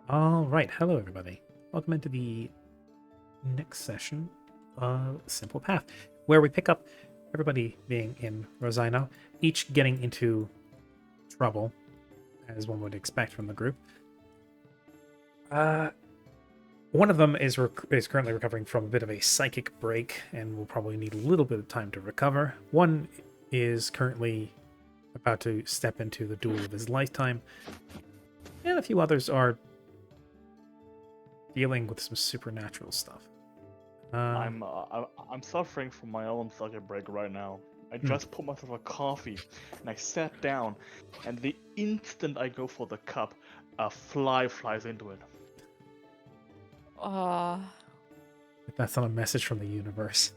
All right, hello everybody. Welcome into the next session of Simple Path, where we pick up everybody being in Rosino, each getting into trouble, as one would expect from the group. Uh, One of them is currently recovering from a bit of a psychic break and will probably need a little bit of time to recover. One is currently about to step into the duel of his lifetime, and a few others are dealing with some supernatural stuff. Um, I'm suffering from my own circuit break right now. I hmm. just put myself a coffee and I sat down, and the instant I go for the cup, a fly flies into it. Uh, If that's not a message from the universe.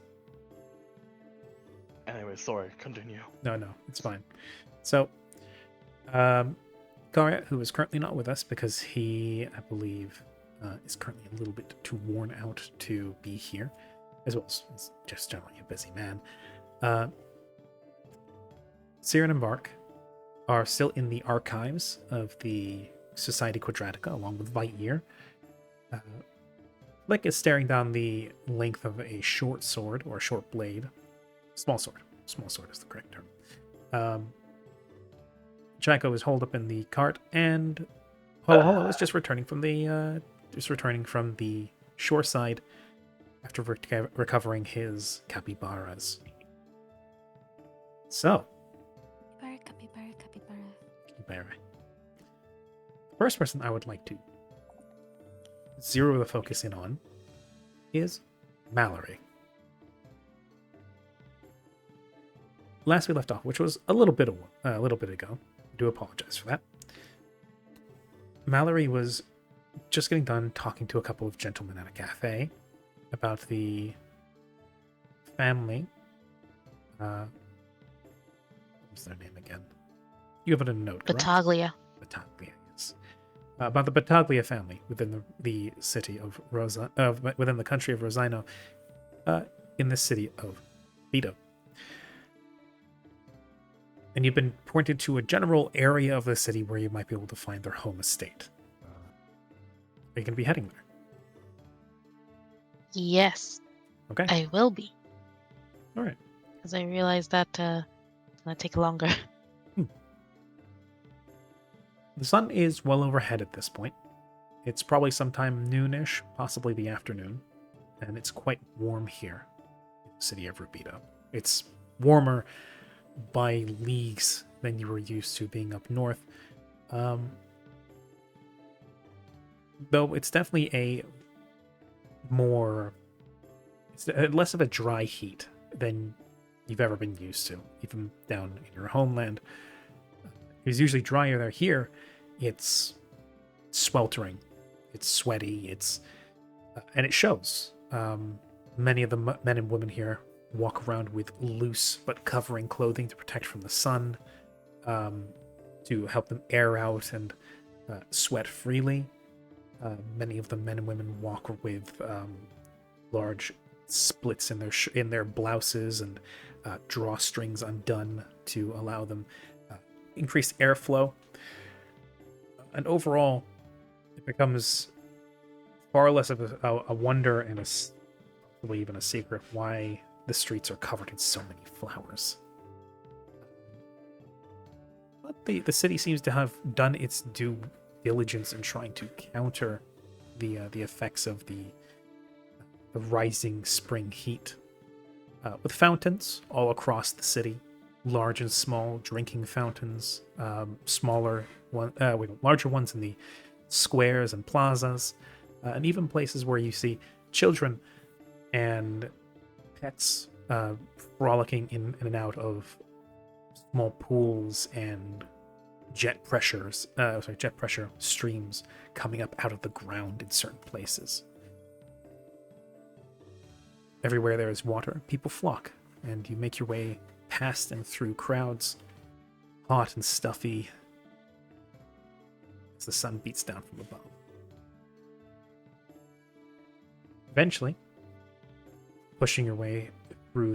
Anyway, sorry, continue. No, it's fine. So, um, Garrett, who is currently not with us because he, I believe, is currently a little bit too worn out to be here, as well as he's just generally a busy man. Siren and Bark are still in the archives of the Society Quadratica, along with Lightyear. Flick is staring down the length of a short sword, or a short blade. Small sword. Small sword is the correct term. Jaco is holed up in the cart, and Holo Holo is just returning from the shore side after recovering his capybaras. So, capybara. capybara. The first person I would like to zero the focus in on is Mallory. Last we left off, which was a little bit ago, I do apologize for that. Mallory was just getting done talking to a couple of gentlemen at a cafe about the family. What's their name again? You have it in a note, correct? Battaglia. Battaglia, yes. About the Battaglia family within the city of within the country of Rosino, in the city of Vito. And you've been pointed to a general area of the city where you might be able to find their home estate. Are you going to be heading there? Yes, Okay. I will be. All right. Because I realized that it's gonna take longer. The sun is well overhead at this point. It's probably sometime noonish, possibly the afternoon, and it's quite warm here in the city of Rubito. It's warmer by leagues than you were used to being up north. Though it's definitely it's less of a dry heat than you've ever been used to, even down in your homeland. It's usually drier there. Here, it's sweltering, it's sweaty, and it shows. Many of the men and women here walk around with loose but covering clothing to protect from the sun, to help them air out and sweat freely. Many of the men and women walk with large splits in their blouses and drawstrings undone to allow them increased airflow. And overall, it becomes far less of a wonder and probably even a secret why the streets are covered in so many flowers. But the city seems to have done its due diligence in trying to counter the effects of the rising spring heat, with fountains all across the city, large and small drinking fountains, larger ones in the squares and plazas, and even places where you see children and pets frolicking in and out of small pools and jet pressure streams coming up out of the ground in certain places. Everywhere there is water, people flock, and you make your way past and through crowds, hot and stuffy, as the sun beats down from above. Eventually, pushing your way through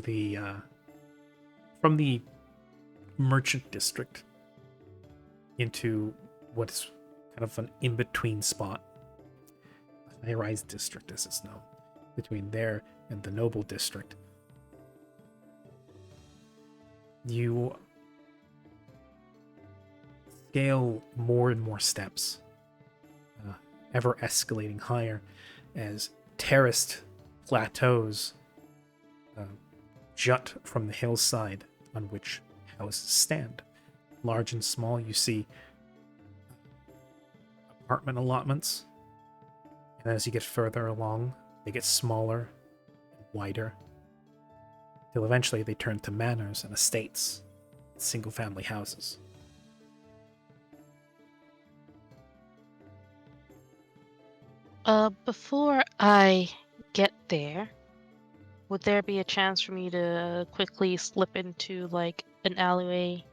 from the merchant district into what's kind of an in-between spot high-rise district, as it's known, between there and the noble district. You scale more and more steps, ever escalating higher as terraced plateaus jut from the hillside on which houses stand. Large and small, you see apartment allotments, and as you get further along, they get smaller and wider, till eventually they turn to manors and estates, single-family houses. Before I get there, would there be a chance for me to quickly slip into like an alleyway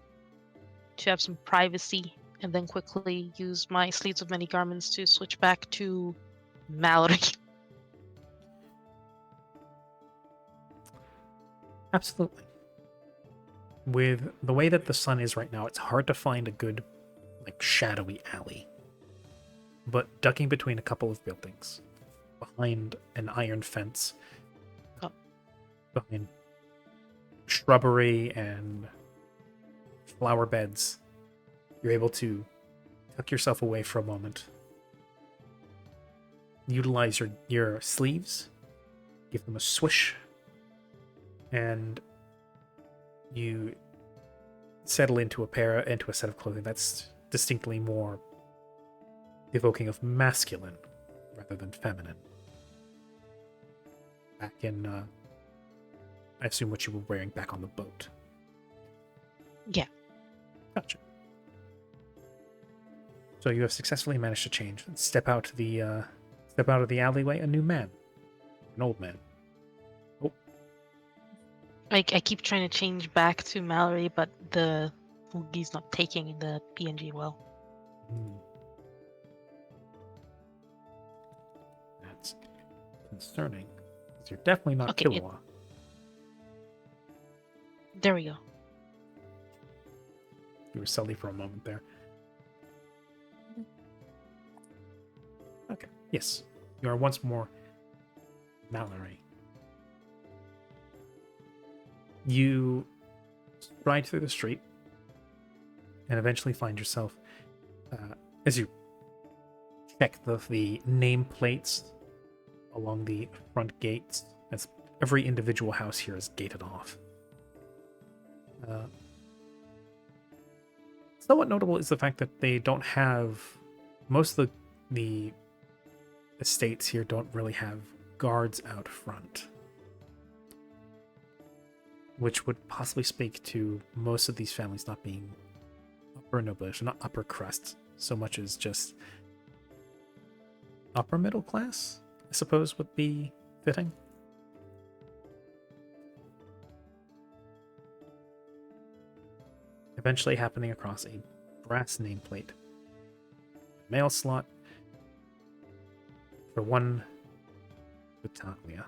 to have some privacy and then quickly use my sleeves of many garments to switch back to Mallory? Absolutely. With the way that the sun is right now, it's hard to find a good, like, shadowy alley. But ducking between a couple of buildings, behind an iron fence, Oh. behind shrubbery and flower beds, you're able to tuck yourself away for a moment, utilize your sleeves, give them a swish, and you settle into a set of clothing that's distinctly more evoking of masculine rather than feminine. Back in, I assume what you were wearing back on the boat. Yeah. Gotcha. So you have successfully managed to change and step out of the alleyway, a new man, an old man. I keep trying to change back to Mallory, but he's not taking the PNG well. That's concerning, because you're definitely not Okay, Killua. There we go. You were Sully for a moment there. Okay, yes. You are once more Mallory. You stride through the street and eventually find yourself, as you check the nameplates along the front gates, as every individual house here is gated off. Somewhat notable is the fact that they don't have, most of the estates here don't really have guards out front, which would possibly speak to most of these families not being upper nobilish, not upper crust, so much as just upper middle class, I suppose would be fitting. Eventually happening across a brass nameplate. Mail slot for one Battaglia.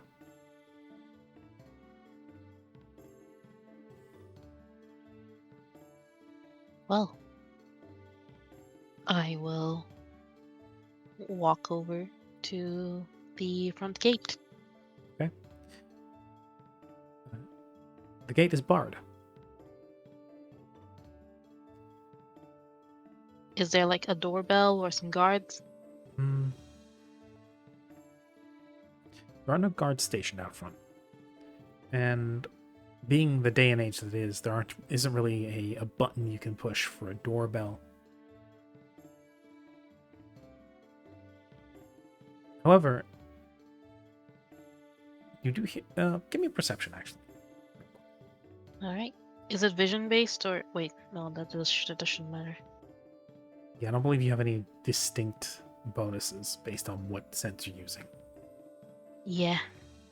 Well, I will walk over to the front gate. Okay. The gate is barred. Is there like a doorbell or some guards? There are no guards stationed out front. And being the day and age that it is, there isn't really a button you can push for a doorbell. However, you do hear, give me a perception, actually. All right. Is it vision based or wait? No, that shouldn't matter. Yeah, I don't believe you have any distinct bonuses based on what sense you're using. Yeah,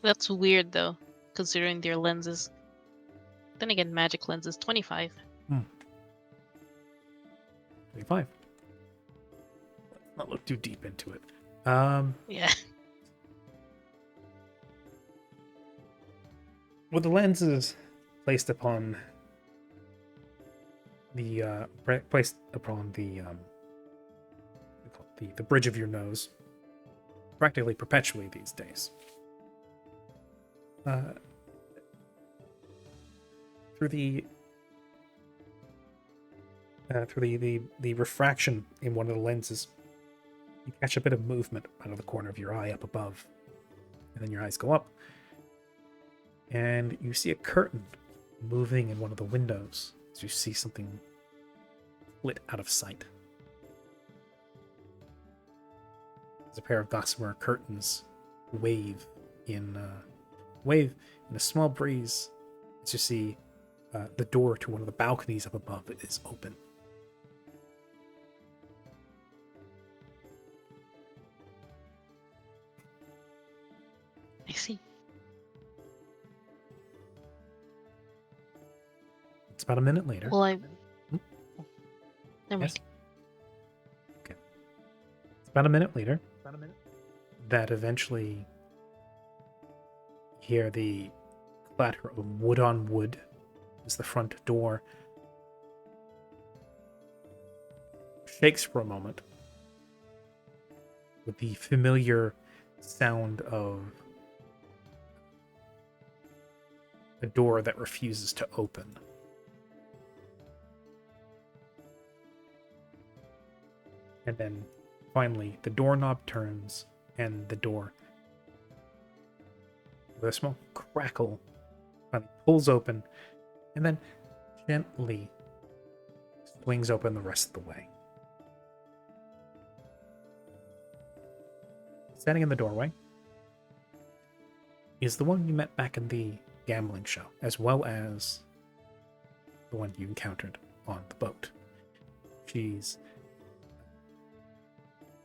that's weird though, considering their lenses. Then again, magic lenses 25. 25. Let's not look too deep into it. Yeah. With the lenses placed upon the the bridge of your nose, practically perpetually these days. Through the refraction in one of the lenses, you catch a bit of movement out of the corner of your eye up above, and then your eyes go up, and you see a curtain moving in one of the windows as you see something flit out of sight. There's a pair of gossamer curtains wave in a small breeze as you see the door to one of the balconies up above is open. I see. It's about a minute later. Well, I. Hmm? Never Yes? mind. Okay. It's about a minute later that eventually you hear the clatter of wood on wood as the front door shakes for a moment with the familiar sound of a door that refuses to open. And then finally the doorknob turns and the door, with a small crackle, finally pulls open and then gently swings open the rest of the way. Standing in the doorway is the one you met back in the gambling show, as well as the one you encountered on the boat. She's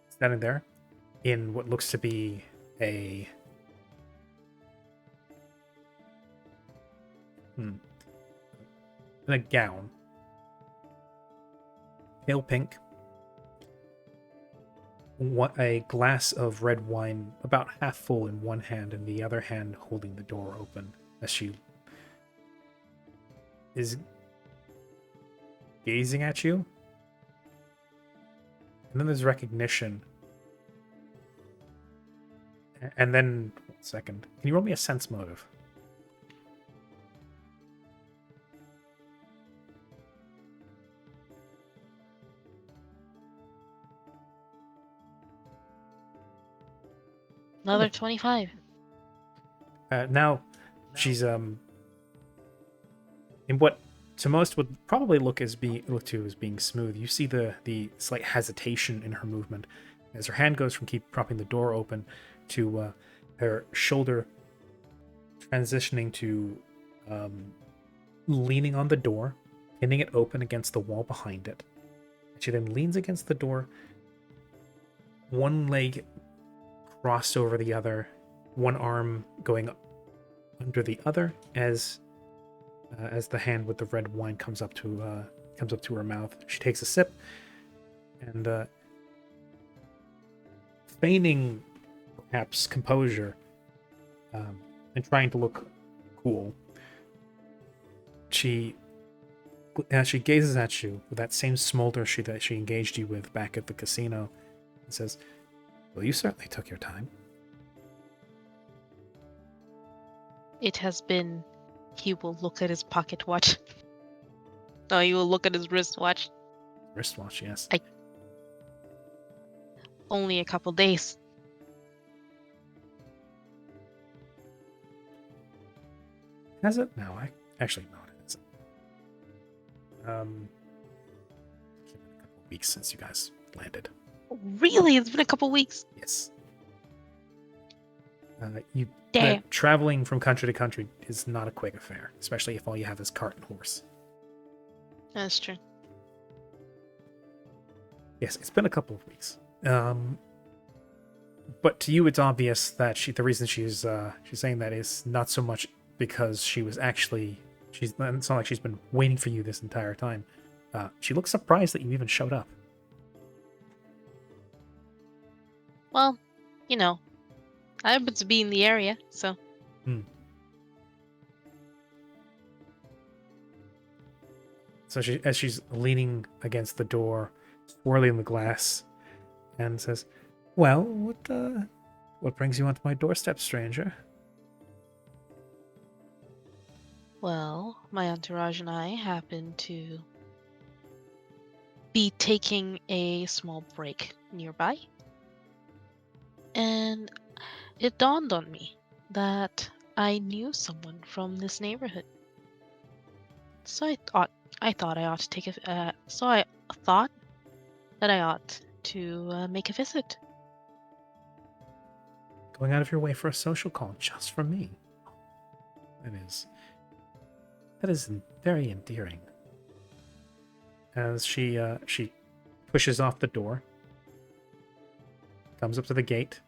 standing there in what looks to be in a gown, pale pink, a glass of red wine about half full in one hand and the other hand holding the door open as she is gazing at you. And then there's recognition. And then, 1 second. Can you roll me a sense motive? Another 25. Now, she's in what to most would probably look as being smooth. You see the slight hesitation in her movement as her hand goes from keep propping the door open to her shoulder transitioning to leaning on the door, pinning it open against the wall behind it. She then leans against the door, one leg crossed over the other, one arm going under the other as the hand with the red wine comes up to her mouth. She takes a sip and feigning perhaps composure and trying to look cool, she gazes at you with that same smolder that she engaged you with back at the casino and says, "Well, you certainly took your time." It has been. He will look at his pocket watch. No, he will look at his wristwatch. Wristwatch, yes. Only a couple days. Has it? No, actually no, it isn't. It's been a couple of weeks since you guys landed. Really? It's been a couple weeks. Yes. Damn. Traveling from country to country is not a quick affair, especially if all you have is cart and horse. That's true. Yes, it's been a couple of weeks. But to you, it's obvious that the reason she's saying that is not so much because it's not like she's been waiting for you this entire time. She looks surprised that you even showed up. Well, I happen to be in the area, so. So as she's leaning against the door, swirling the glass, and says, "Well, What brings you onto my doorstep, stranger? Well, my entourage and I happen to be taking a small break nearby, and it dawned on me that I knew someone from this neighborhood. So I thought I ought to take a so I thought that I ought to make a visit. Going out of your way for a social call just for me. That is very endearing. As she pushes off the door, comes up to the gate,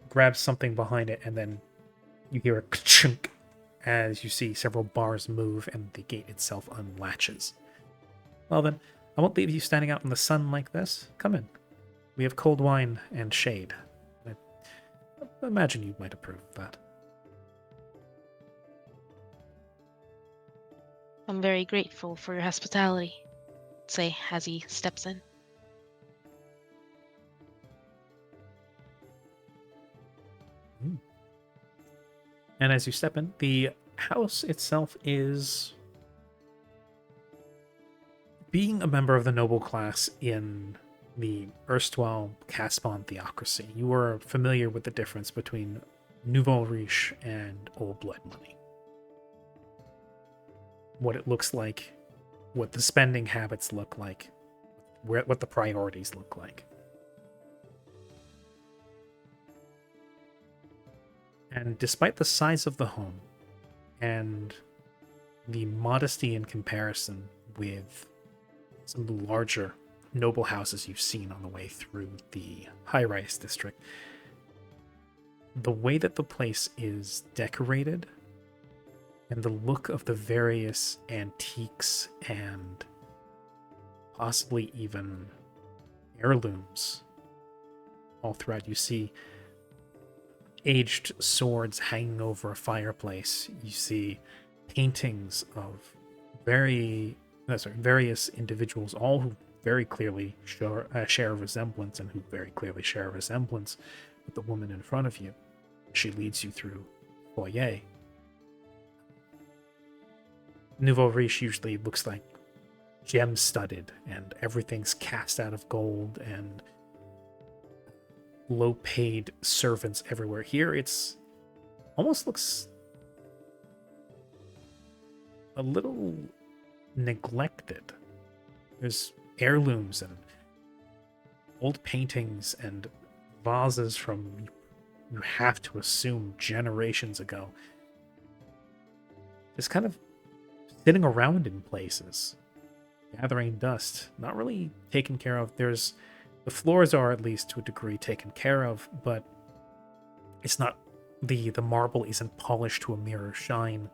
grabs something behind it, and then you hear a chunk as you see several bars move and the gate itself unlatches. Well then, I won't leave you standing out in the sun like this. Come in. We have cold wine and shade. I imagine you might approve of that. I'm very grateful for your hospitality, say as he steps in. And as you step in, the house itself is being a member of the noble class in the erstwhile Caspon theocracy. You are familiar with the difference between Nouveau Riche and Old Blood money. What it looks like, what the spending habits look like, what the priorities look like. And despite the size of the home and the modesty in comparison with some of the larger noble houses you've seen on the way through the high-rise district, the way that the place is decorated and the look of the various antiques and possibly even heirlooms all throughout. You see aged swords hanging over a fireplace. You see paintings of various individuals, all who very clearly share a resemblance, and who very clearly share a resemblance with the woman in front of you. She leads you through the foyer. Nouveau Riche usually looks like gem-studded, and everything's cast out of gold, and low-paid servants everywhere. Here, it's almost looks a little neglected. There's heirlooms and old paintings and vases from, you have to assume, generations ago. Just kind of sitting around in places, gathering dust, not really taken care of. The floors are, at least to a degree, taken care of, but it's not, the marble isn't polished to a mirror shine.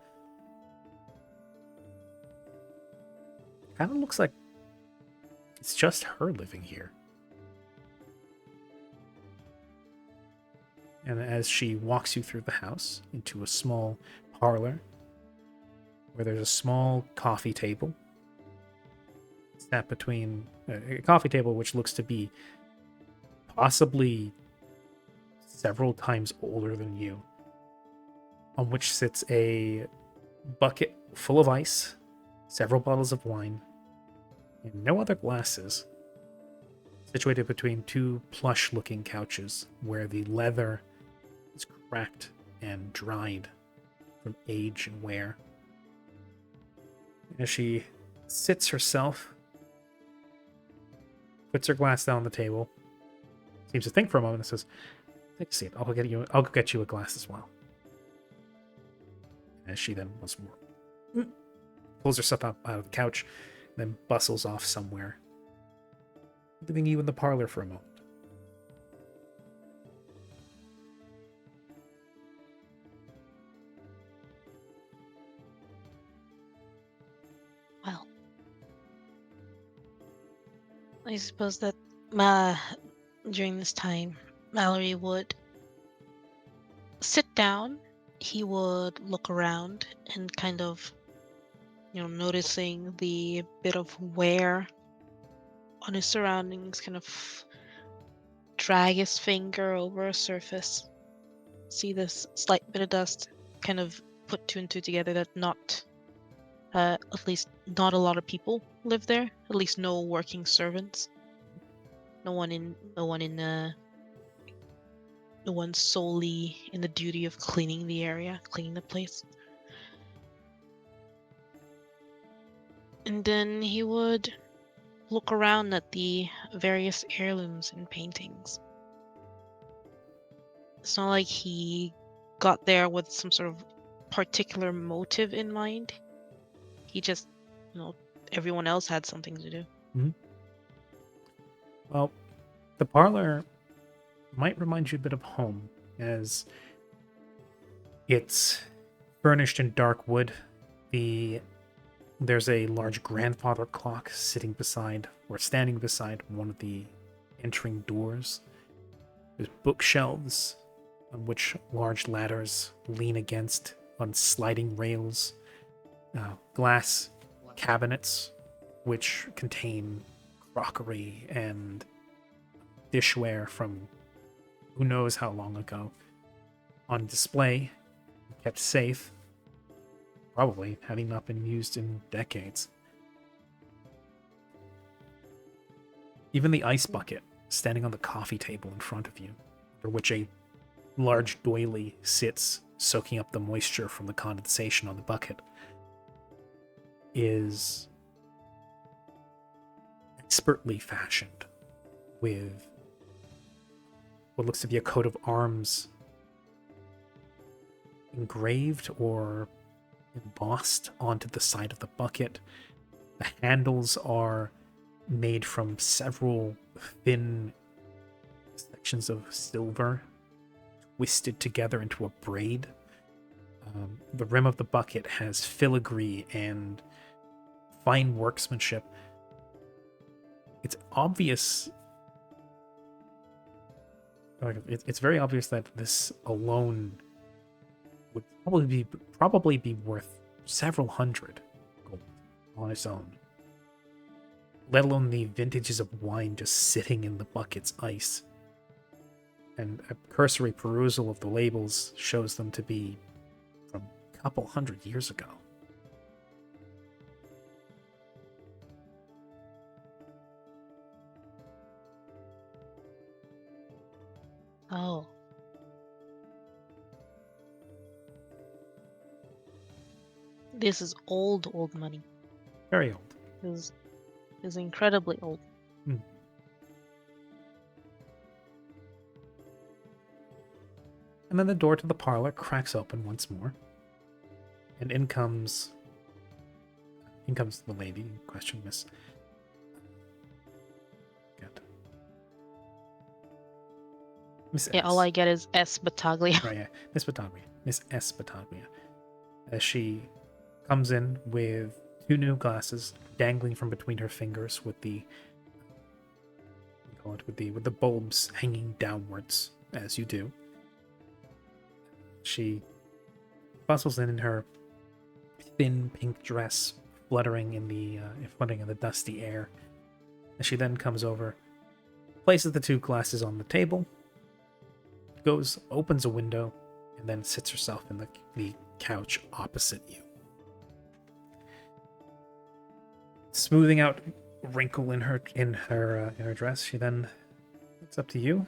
Kind of looks like it's just her living here. And as she walks you through the house into a small parlor where there's a small coffee table sat between a coffee table which looks to be possibly several times older than you, on which sits a bucket full of ice, several bottles of wine, and no other glasses, situated between two plush-looking couches where the leather is cracked and dried from age and wear. As she sits herself, puts her glass down on the table, seems to think for a moment, and says, "Take a seat. I'll go get you a glass as well." As she then once more pulls herself up out of the couch, then bustles off somewhere, leaving you in the parlor for a moment. Well, I suppose that during this time, Mallory would sit down. He would look around and kind of, noticing the bit of wear on his surroundings, kind of drag his finger over a surface. See this slight bit of dust, kind of put two and two together that not, at least not a lot of people live there. At least no working servants. No one solely in the duty of cleaning the area, cleaning the place. And then he would look around at the various heirlooms and paintings. It's not like he got there with some sort of particular motive in mind. He just, everyone else had something to do. Well, the parlor might remind you a bit of home, as it's furnished in dark wood. There's a large grandfather clock sitting beside, or standing beside, one of the entering doors. There's bookshelves on which large ladders lean against on sliding rails. Glass cabinets which contain crockery and dishware from who knows how long ago on display, kept safe, probably having not been used in decades. Even the ice bucket standing on the coffee table in front of you, under which a large doily sits soaking up the moisture from the condensation on the bucket, is expertly fashioned with what looks to be a coat of arms engraved or embossed onto the side of the bucket. The handles are made from several thin sections of silver twisted together into a braid. The rim of the bucket has filigree and fine workmanship. It's obvious. It's very obvious that this alone would probably be worth several hundred gold on its own. Let alone the vintages of wine just sitting in the bucket's ice. And a cursory perusal of the labels shows them to be from a couple hundred years ago. Oh. This is old money. Very old. This is incredibly old. And then the door to the parlor cracks open once more. And in comes the lady in question, Miss. Good. Miss Yeah, S. all I get is S. Battaglia. Right, yeah. Miss Battaglia. Miss S. Battaglia. As she comes in with two new glasses dangling from between her fingers with the with the bulbs hanging downwards, as you do. She bustles in her thin pink dress, fluttering in the dusty air. And she then comes over, places the two glasses on the table, opens a window, and then sits herself in the couch opposite you. Smoothing out a wrinkle in her dress, she then looks up to you,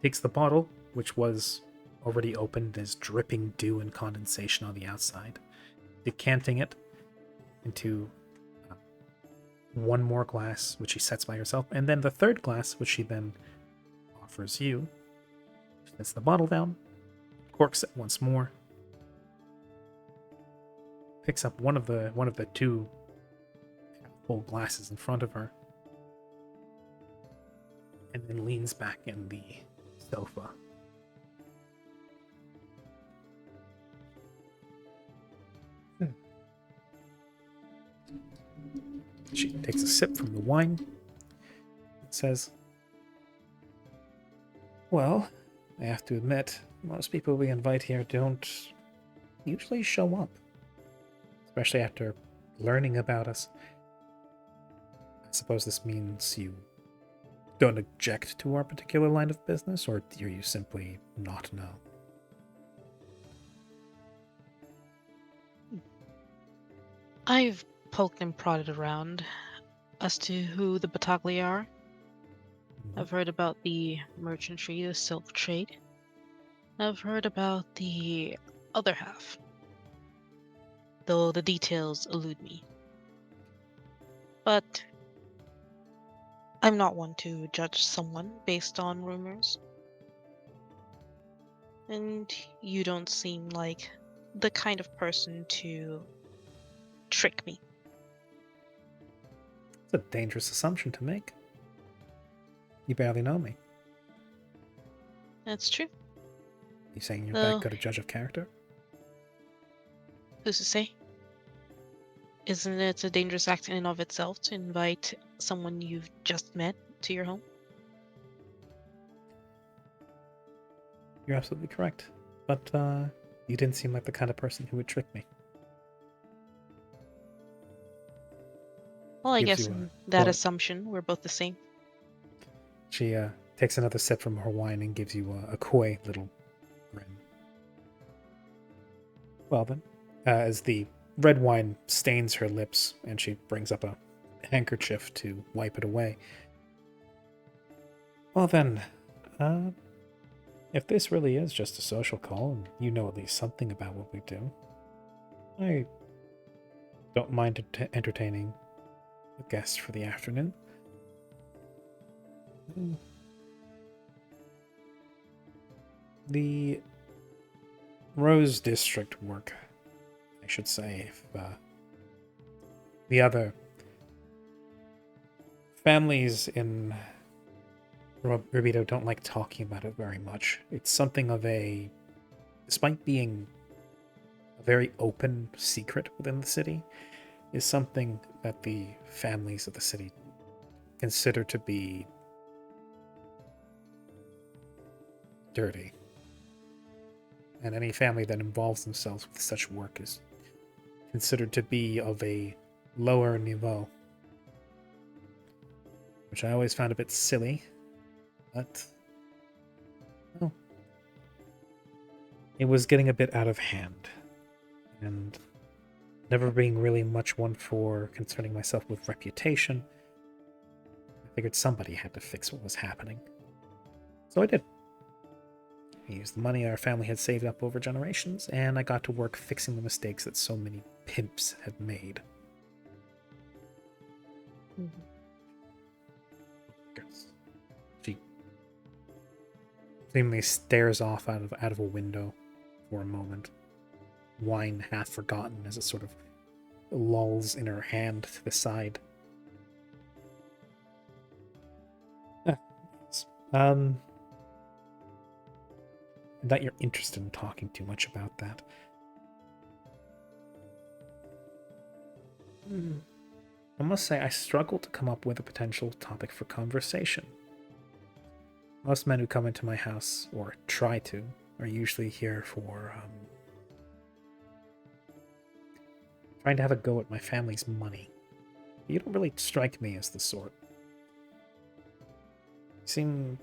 takes the bottle, which was already opened, is dripping dew and condensation on the outside, decanting it into one more glass, which she sets by herself, and then the third glass, which she then offers you. She sets the bottle down, corks it once more, picks up one of the two full glasses in front of her, and then leans back in the sofa. She takes a sip from the wine and says, "Well, I have to admit, most people we invite here don't usually show up, especially after learning about us. I suppose this means you don't object to our particular line of business, or do you simply not know? I've poked and prodded around as to who the Bataglia are. I've heard about the merchantry, the silk trade. I've heard about the other half, though the details elude me. But I'm not one to judge someone based on rumors. And you don't seem like the kind of person to trick me. It's a dangerous assumption to make. You barely know me. That's true. You saying you're Though, that good a judge of character? who's to say? Isn't it a dangerous act in and of itself to invite someone you've just met to your home? You're absolutely correct. But you didn't seem like the kind of person who would trick me. Well, I Gives guess you in a that quote. assumption, we're both the same. She takes another sip from her wine and gives you a coy little grin. Well then, as the red wine stains her lips and she brings up a handkerchief to wipe it away. Well then, if this really is just a social call and you know at least something about what we do, I don't mind entertaining a guest for the afternoon. The Rose District work, I should say, if the other families in Rubito don't like talking about it very much. It's something of a, despite being a very open secret within the city, is something that the families of the city consider to be dirty. And any family that involves themselves with such work is considered to be of a lower niveau, which I always found a bit silly, but well, it was getting a bit out of hand, and never being really much one for concerning myself with reputation, I figured somebody had to fix what was happening. So I did. I used the money our family had saved up over generations, and I got to work fixing the mistakes that so many pimps had made. Mm-hmm. She seemingly stares off out of a window for a moment, wine half forgotten as it sort of lolls in her hand to the side. That you're interested in talking too much about that. I must say, I struggle to come up with a potential topic for conversation. Most men who come into my house, or try to, are usually here for trying to have a go at my family's money. You don't really strike me as the sort. You seem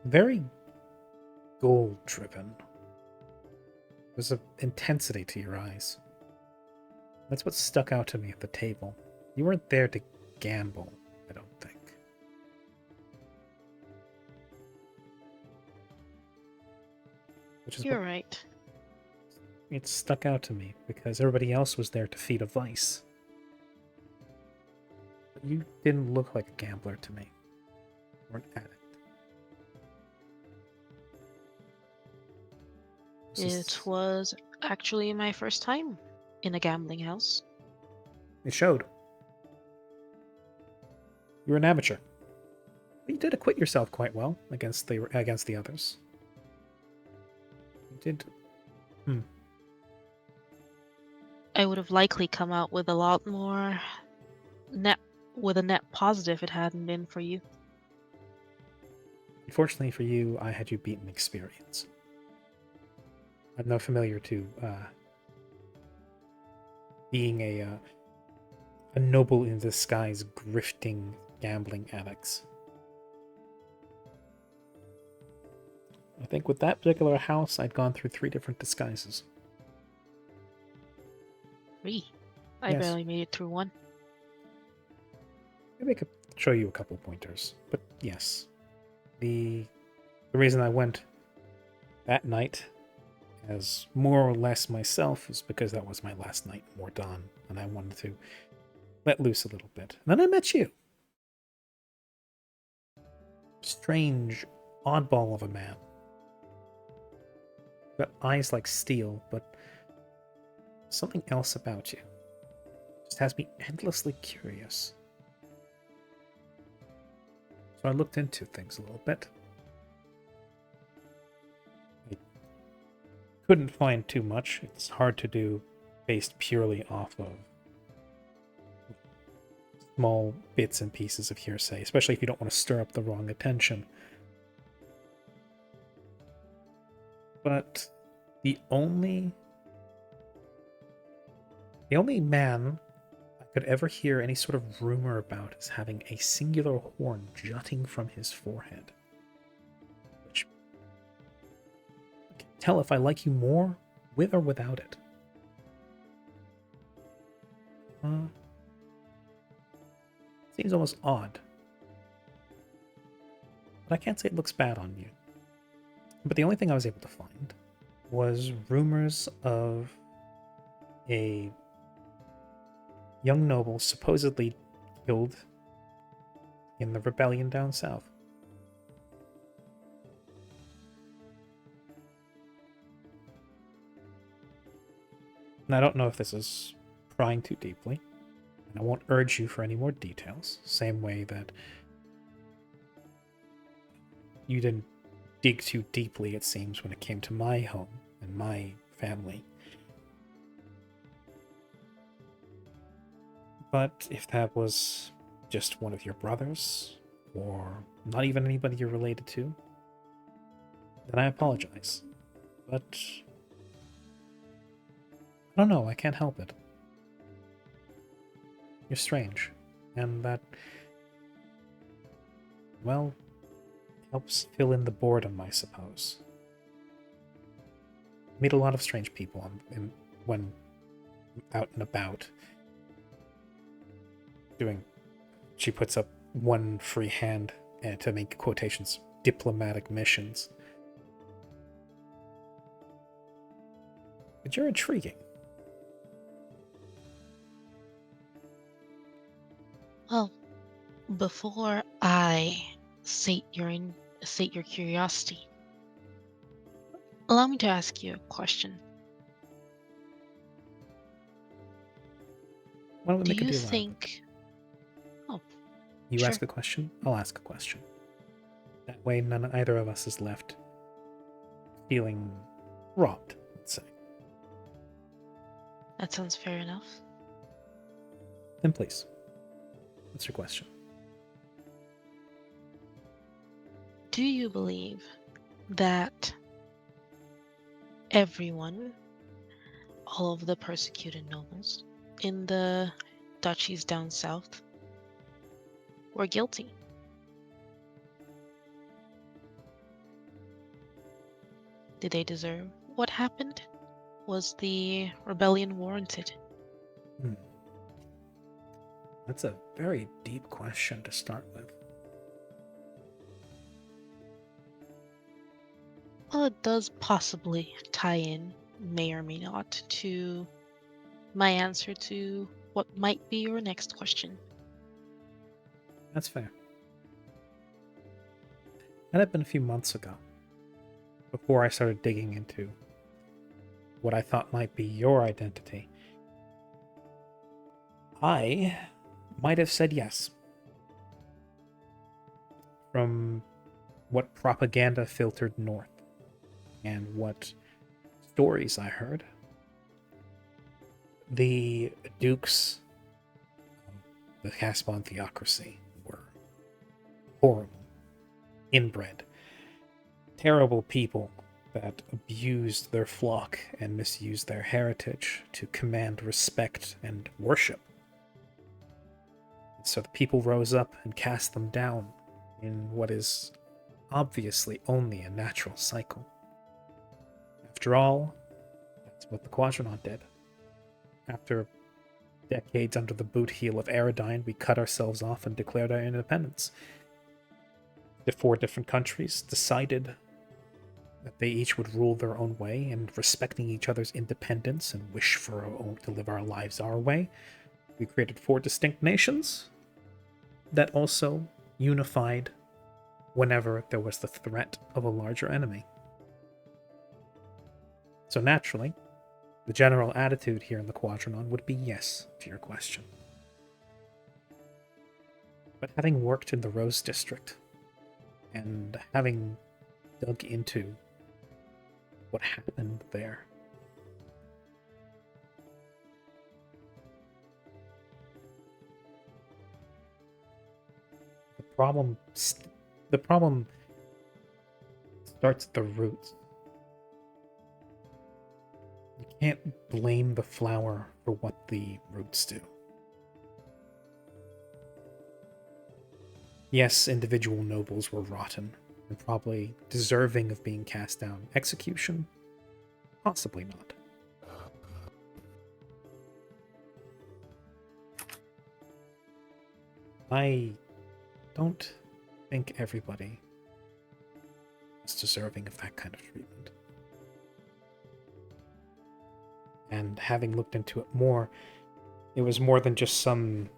very goal-driven. There's an intensity to your eyes. That's what stuck out to me at the table. You weren't there to gamble, I don't think. Which is You're what right. it stuck out to me, because everybody else was there to feed a vice. But you didn't look like a gambler to me, or an addict. It was actually my first time in a gambling house. It showed. You were an amateur. But you did acquit yourself quite well against the others. You did. I would have likely come out with a lot more net with a net positive if it hadn't been for you. Unfortunately for you, I had you beaten experience. I'm not familiar to being a noble in disguise, grifting gambling addicts. I think with that particular house, I'd gone through 3 different disguises. 3. I Yes. barely made it through 1. Maybe I could show you a couple pointers, but yes. The reason I went that night as more or less myself is because that was my last night in Mordan, and I wanted to let loose a little bit. And then I met you. Strange, oddball of a man. Got eyes like steel, but something else about you just has me endlessly curious. So I looked into things a little bit. I couldn't find too much. It's hard to do based purely off of small bits and pieces of hearsay, especially if you don't want to stir up the wrong attention. But the only man I could ever hear any sort of rumor about is having a singular horn jutting from his forehead. Which I can tell if I like you more with or without it. Seems almost odd. But I can't say it looks bad on you. But the only thing I was able to find was rumors of a young noble supposedly killed in the rebellion down south. And I don't know if this is prying too deeply, and I won't urge you for any more details, same way that you didn't dig too deeply, it seems, when it came to my home and my family. But if that was just one of your brothers, or not even anybody you're related to, then I apologize. But I don't know, I can't help it. You're strange, and that, well, helps fill in the boredom, I suppose. Meet a lot of strange people when out and about. She puts up one free hand to make quotations, diplomatic missions. But you're intriguing. Well, before I sate your curiosity, allow me to ask you a question. Why don't we Do make a you deal out of it? think? Oh, You sure. ask a question, I'll ask a question. That way, either of us is left feeling robbed, let's say. That sounds fair enough. Then please, what's your question? Do you believe that everyone, all of the persecuted nobles in the duchies down south, were guilty? Did they deserve what happened? Was the rebellion warranted? That's a very deep question to start with. Well, it does possibly tie in, may or may not, to my answer to what might be your next question. That's fair. That had been a few months ago, before I started digging into what I thought might be your identity. I might have said yes. From what propaganda filtered north, and what stories I heard, the dukes of the Caspon theocracy were horrible, inbred, terrible people that abused their flock and misused their heritage to command respect and worship. So the people rose up and cast them down in what is obviously only a natural cycle. After all, that's what the Quadrant did. After decades under the boot heel of Aerodine, we cut ourselves off and declared our independence. The 4 different countries decided that they each would rule their own way, and respecting each other's independence and wish to live our lives our way, we created 4 distinct nations that also unified whenever there was the threat of a larger enemy. So naturally, the general attitude here in the Quadrant would be yes to your question. But having worked in the Rose District, and having dug into what happened there, the problem starts at the roots. You can't blame the flower for what the roots do. Yes, individual nobles were rotten and probably deserving of being cast down. Execution? Possibly not. I don't think everybody is deserving of that kind of treatment. And having looked into it more, it was more than just some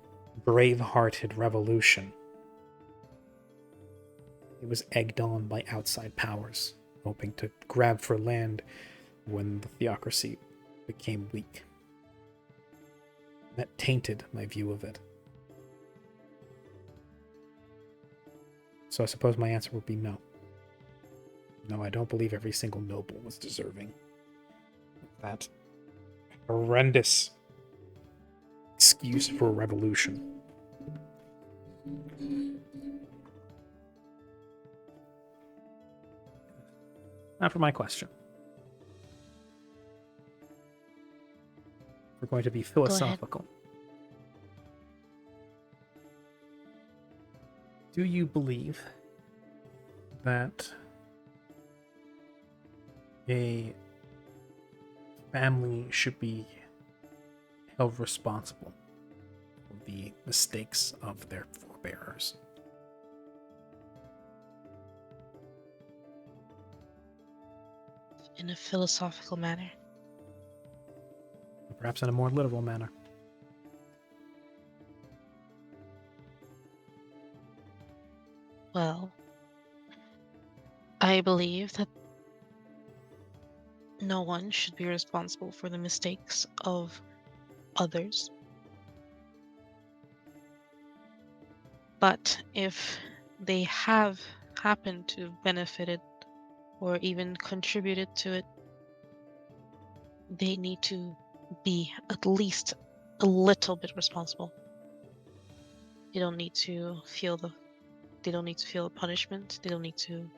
brave-hearted revolution. It was egged on by outside powers, hoping to grab for land when the theocracy became weak. That tainted my view of it. So I suppose my answer would be no. No, I don't believe every single noble was deserving of that horrendous excuse for a revolution. Now for my question. We're going to be philosophical. Do you believe that a family should be held responsible for the mistakes of their forebears? In a philosophical manner. Perhaps in a more literal manner. Well, I believe that no one should be responsible for the mistakes of others. But if they have happened to have benefited or even contributed to it, they need to be at least a little bit responsible. They don't need to feel the punishment. They don't need to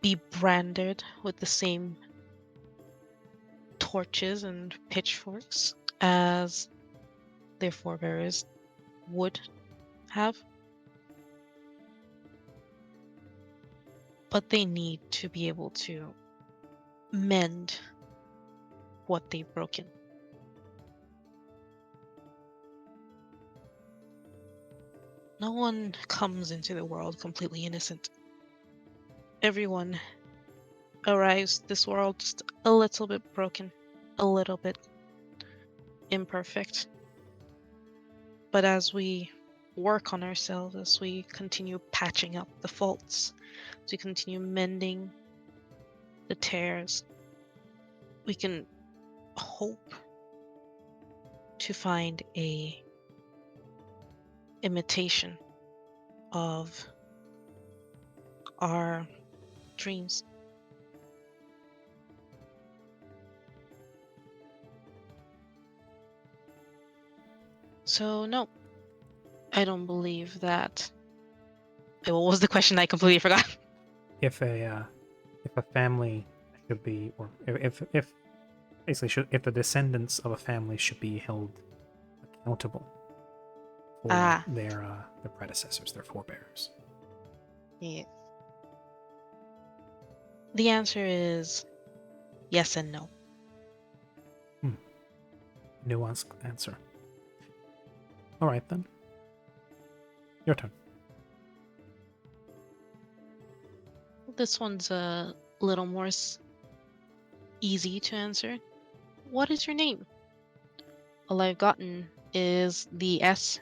be branded with the same torches and pitchforks as their forebears would have. But they need to be able to mend what they've broken. No one comes into the world completely innocent. Everyone arrives this world just a little bit broken, a little bit imperfect. But as we work on ourselves, as we continue patching up the faults, as we continue mending the tears, we can hope to find a imitation of our dreams. So no, I don't believe that. What was the question? I completely forgot. If a family should be, or if basically if the descendants of a family should be held accountable for Ah. their predecessors, their forebears. Yeah. The answer is yes and no. Nuanced answer. All right, then. Your turn. This one's a little more easy to answer. What is your name? All I've gotten is the S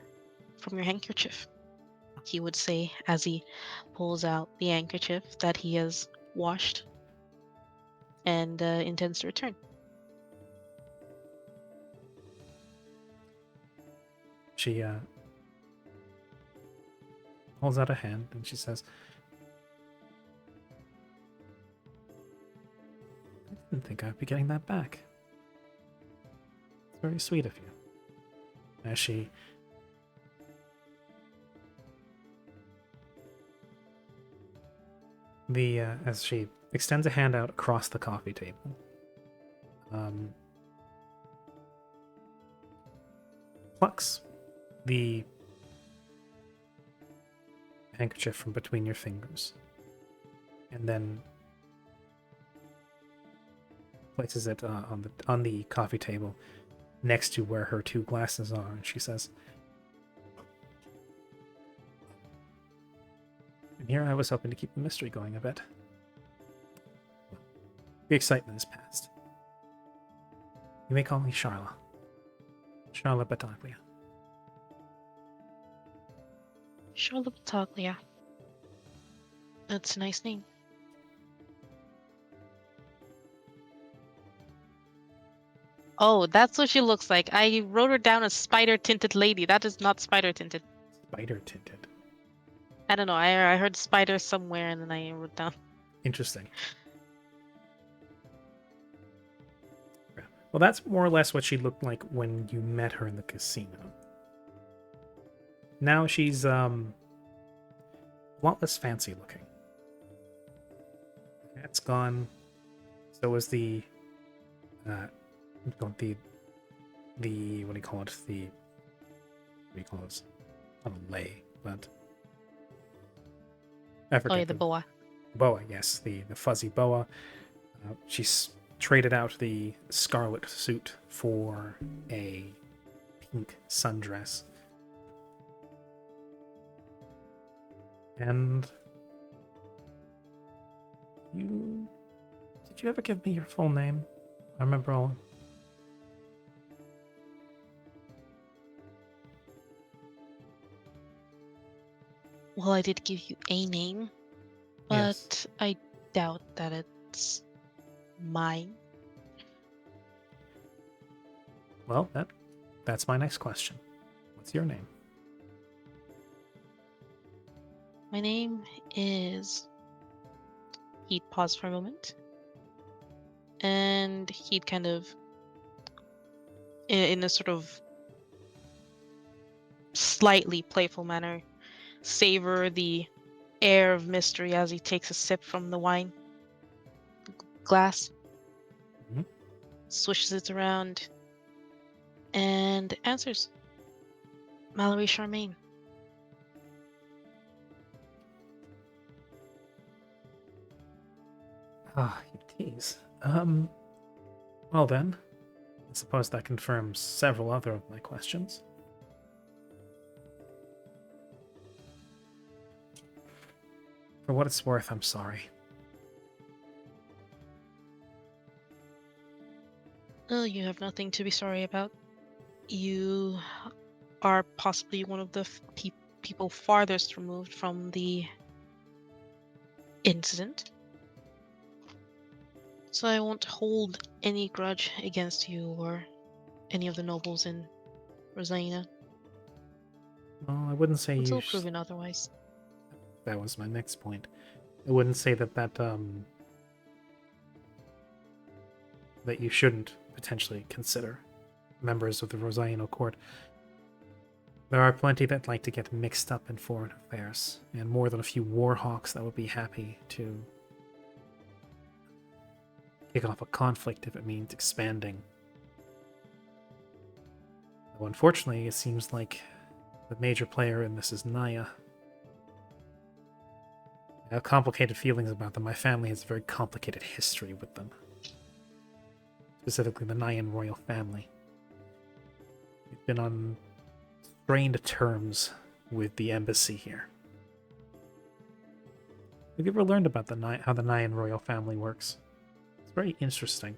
from your handkerchief, he would say as he pulls out the handkerchief that he has washed and intends to return. She holds out a hand and she says, I didn't think I'd be getting that back. It's very sweet of you. As she as she extends a hand out across the coffee table, plucks the handkerchief from between your fingers, and then places it on the coffee table next to where her two glasses are, and she says, and here I was hoping to keep the mystery going a bit. The excitement is past. You may call me Charla. Charla Battaglia. Charlotte Battaglia. That's a nice name. Oh, that's what she looks like. I wrote her down as spider-tinted lady. That is not spider-tinted. Spider tinted. I don't know. I heard spider somewhere and then I wrote down. Interesting. Well, that's more or less what she looked like when you met her in the casino. Now she's a lot less fancy looking. That's gone. So is the what do you call it? What do you call this? Not a lei, but I forget. Oh yeah, the boa. Boa, yes, the fuzzy boa. She's traded out the scarlet suit for a pink sundress. And did you ever give me your full name? I remember all. Well, I did give you a name, but Yes. I doubt that it's mine. Well, that's my next question. What's your name? My name is... He'd pause for a moment. And he'd kind of, in a sort of slightly playful manner, savor the air of mystery as he takes a sip from the wine glass, swishes it around, and answers. Mallory Charmaine. Ah, you tease. Well then, I suppose that confirms several other of my questions. For what it's worth, I'm sorry. You have nothing to be sorry about. You are possibly one of the people farthest removed from the incident. So I won't hold any grudge against you or any of the nobles in Rosaina Well, I wouldn't say until proven otherwise. That was my next point. I wouldn't say that you shouldn't potentially consider members of the Rosaino court. There are plenty that like to get mixed up in foreign affairs, and more than a few warhawks that would be happy to kick off a conflict if it means expanding. Though unfortunately, it seems like The major player in this is Naya. I have complicated feelings about them. My family has a very complicated history with them. Specifically, the Nayan royal family. We've been on strained terms with the embassy here. Have you ever learned about how the Nayan royal family works? It's very interesting.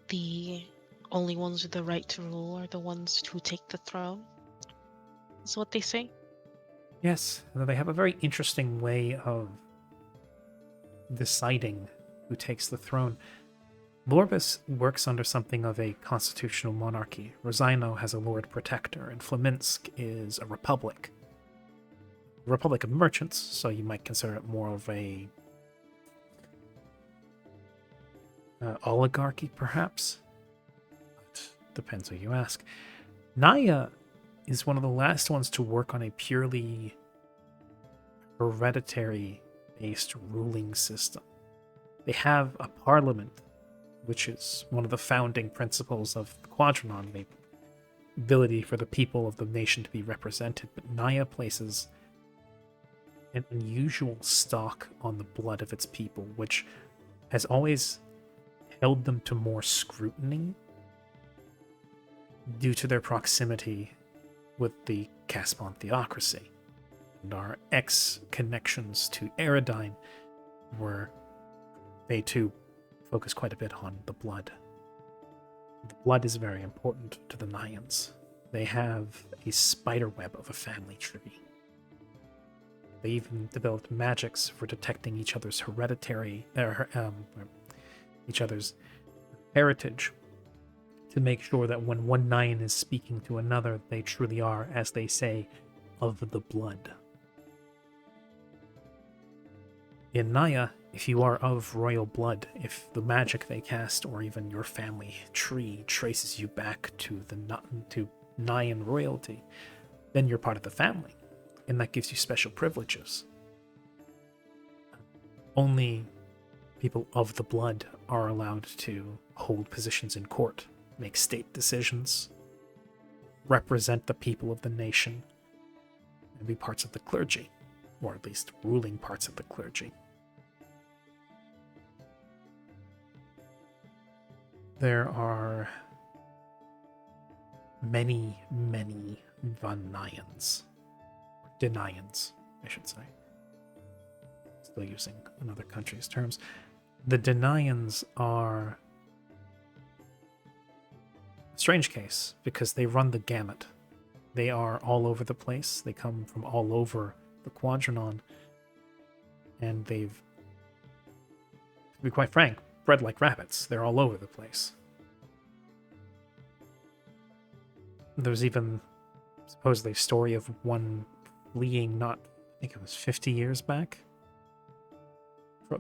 The only ones with the right to rule are the ones who take the throne. Is what they say? Yes, and they have a very interesting way of deciding who takes the throne. Lorbus works under something of a constitutional monarchy. Rosino has a Lord Protector, and Flaminsk is a republic. A republic of merchants, so you might consider it more of a oligarchy, perhaps. But depends who you ask. Naya is one of the last ones to work on a purely hereditary-based ruling system. They have a parliament, which is one of the founding principles of the Quadranon, the ability for the people of the nation to be represented. But Naya places an unusual stock on the blood of its people, which has always held them to more scrutiny due to their proximity with the Caspon theocracy. And our ex-connections to Eridine were, they too focus quite a bit on the blood. The blood is very important to the Nayans. They have a spiderweb of a family tree. They even developed magics for detecting each other's each other's heritage, to make sure that when one Nayan is speaking to another, they truly are, as they say, of the blood. In Naya, if you are of royal blood, if the magic they cast or even your family tree traces you back to Nayan royalty, then you're part of the family, and that gives you special privileges. Only people of the blood are allowed to hold positions in court, make state decisions, represent the people of the nation, and be parts of the clergy, or at least ruling parts of the clergy. There are many, many Vanayans. Denayans, I should say. Still using another country's terms. The Denayans are a strange case because they run the gamut. They are all over the place. They come from all over the Quadranon. And they've, to be quite frank, bred like rabbits. They're all over the place. There's even supposedly a story of one fleeing, not, I think it was 50 years back,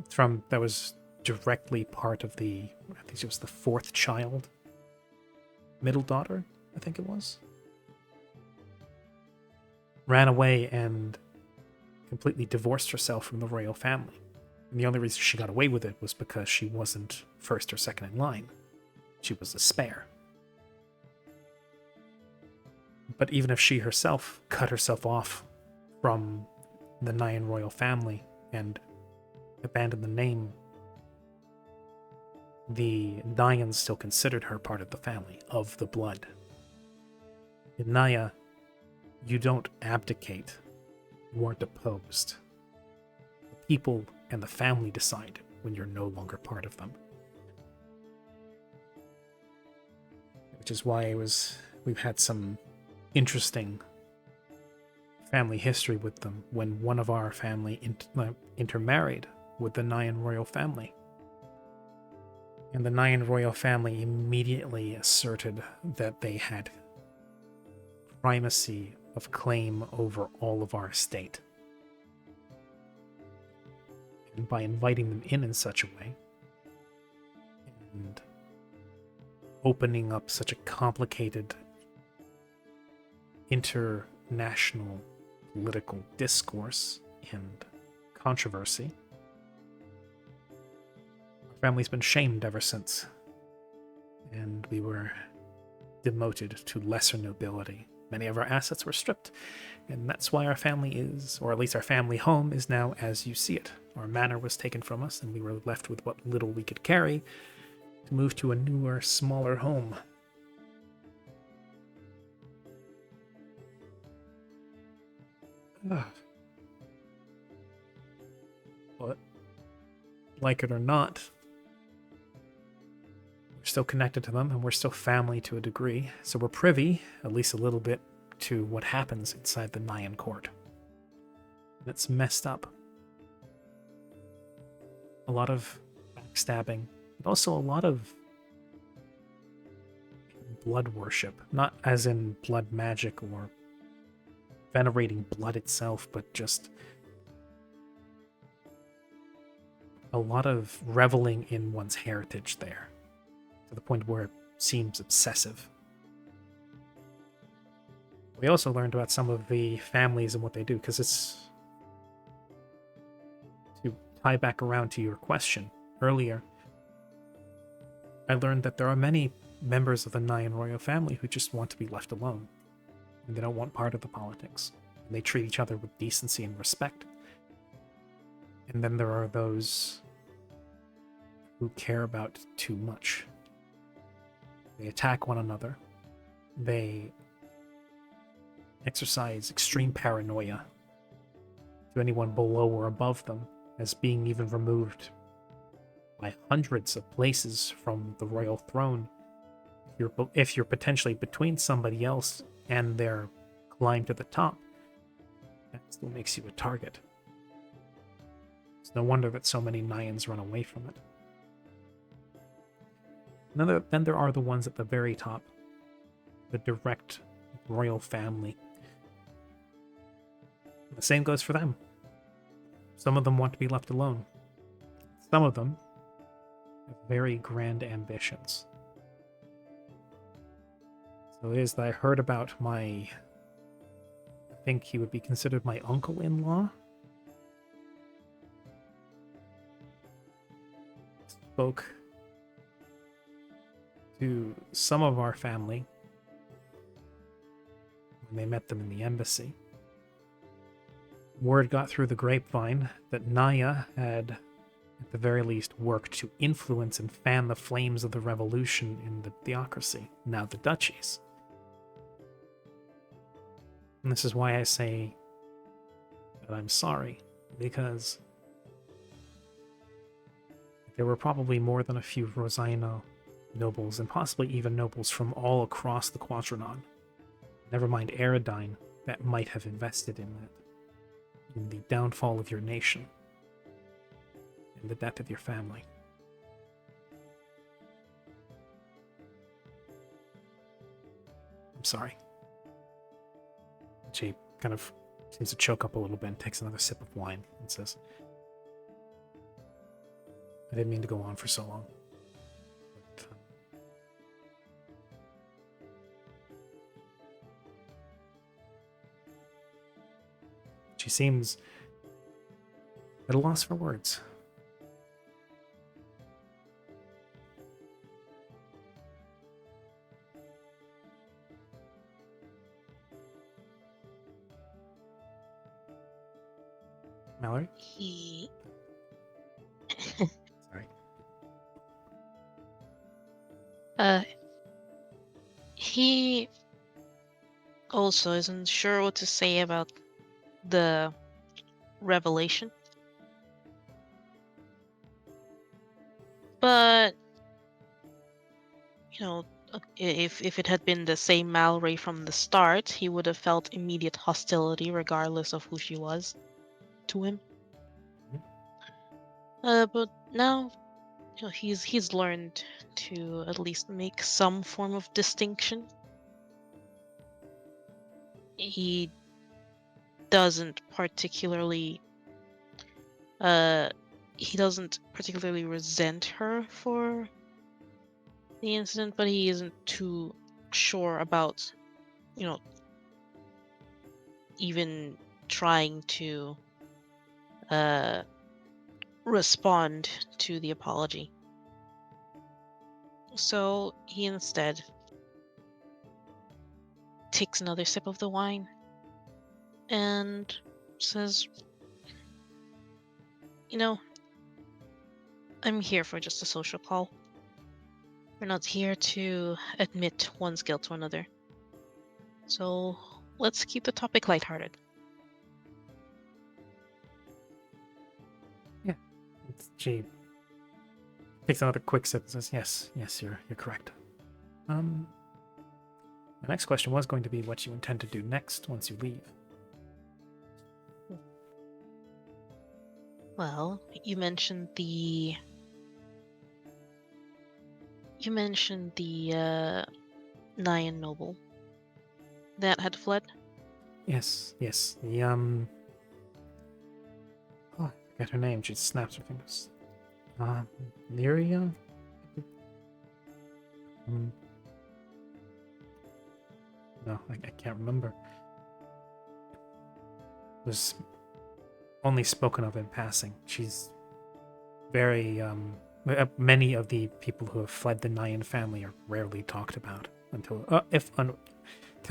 from that was directly part of the, I think it was the fourth child, middle daughter, I think it was, ran away and completely divorced herself from the royal family. And the only reason she got away with it was because she wasn't first or second in line. She was a spare. But even if she herself cut herself off from the Nayan royal family and abandoned the name, the Nayans still considered her part of the family, of the blood. In Naya, you don't abdicate, you aren't deposed. The people and the family decide when you're no longer part of them. Which is why we've had some interesting family history with them when one of our family intermarried with the Nayan royal family. And the Nayan royal family immediately asserted that they had primacy of claim over all of our estate. And by inviting them in such a way, and opening up such a complicated international political discourse and controversy, our family's been shamed ever since. And we were demoted to lesser nobility. Many of our assets were stripped, and that's why our family is, or at least our family home, is now as you see it. Our manor was taken from us, and we were left with what little we could carry to move to a newer, smaller home. But, like it or not, we're still connected to them, and we're still family to a degree, so we're privy, at least a little bit, to what happens inside the Nyan court. And it's messed up. A lot of backstabbing, but also a lot of blood worship. Not as in blood magic or venerating blood itself, but just a lot of reveling in one's heritage there, to the point where it seems obsessive. We also learned about some of the families and what they do, because it's to tie back around to your question earlier. I learned that there are many members of the Nyan royal family who just want to be left alone, and they don't want part of the politics. And they treat each other with decency and respect. And then there are those who care about too much. They attack one another. They exercise extreme paranoia to anyone below or above them, as being even removed by hundreds of places from the royal throne. If you're potentially between somebody else and their climb to the top, that still makes you a target. It's no wonder that so many Nyans run away from it. Then there are the ones at the very top, the direct royal family. The same goes for them. Some of them want to be left alone. Some of them have very grand ambitions. So it is that I heard about I think he would be considered my uncle-in-law. Spoke to some of our family when they met them in the embassy. Word got through the grapevine that Naya had, at the very least, worked to influence and fan the flames of the revolution in the theocracy, now the duchies. And this is why I say that I'm sorry, because there were probably more than a few Rosino nobles, and possibly even nobles from all across the Quadranon, never mind Eridine, that might have invested in that, in the downfall of your nation, and the death of your family. I'm sorry. She kind of seems to choke up a little bit and takes another sip of wine and says, I didn't mean to go on for so long. But, she seems at a loss for words. Mallory? Sorry. He also isn't sure what to say about the revelation. But, if it had been the same Mallory from the start, he would have felt immediate hostility regardless of who she was to him. But now, he's learned to at least make some form of distinction. He doesn't particularly resent her for the incident, but he isn't too sure about, even trying to respond to the apology. So he instead takes another sip of the wine and says, "You know, I'm here for just a social call. We're not here to admit one's guilt to another. So let's keep the topic lighthearted." She takes another quick sip and says, yes, you're correct. The next question was going to be what you intend to do next once you leave. Well, you mentioned the Nyan noble that had fled. Yes. The oh, I forget her name. She snaps her fingers. Lyria? No, I can't remember. It was only spoken of in passing. She's very, many of the people who have fled the Nyan family are rarely talked about until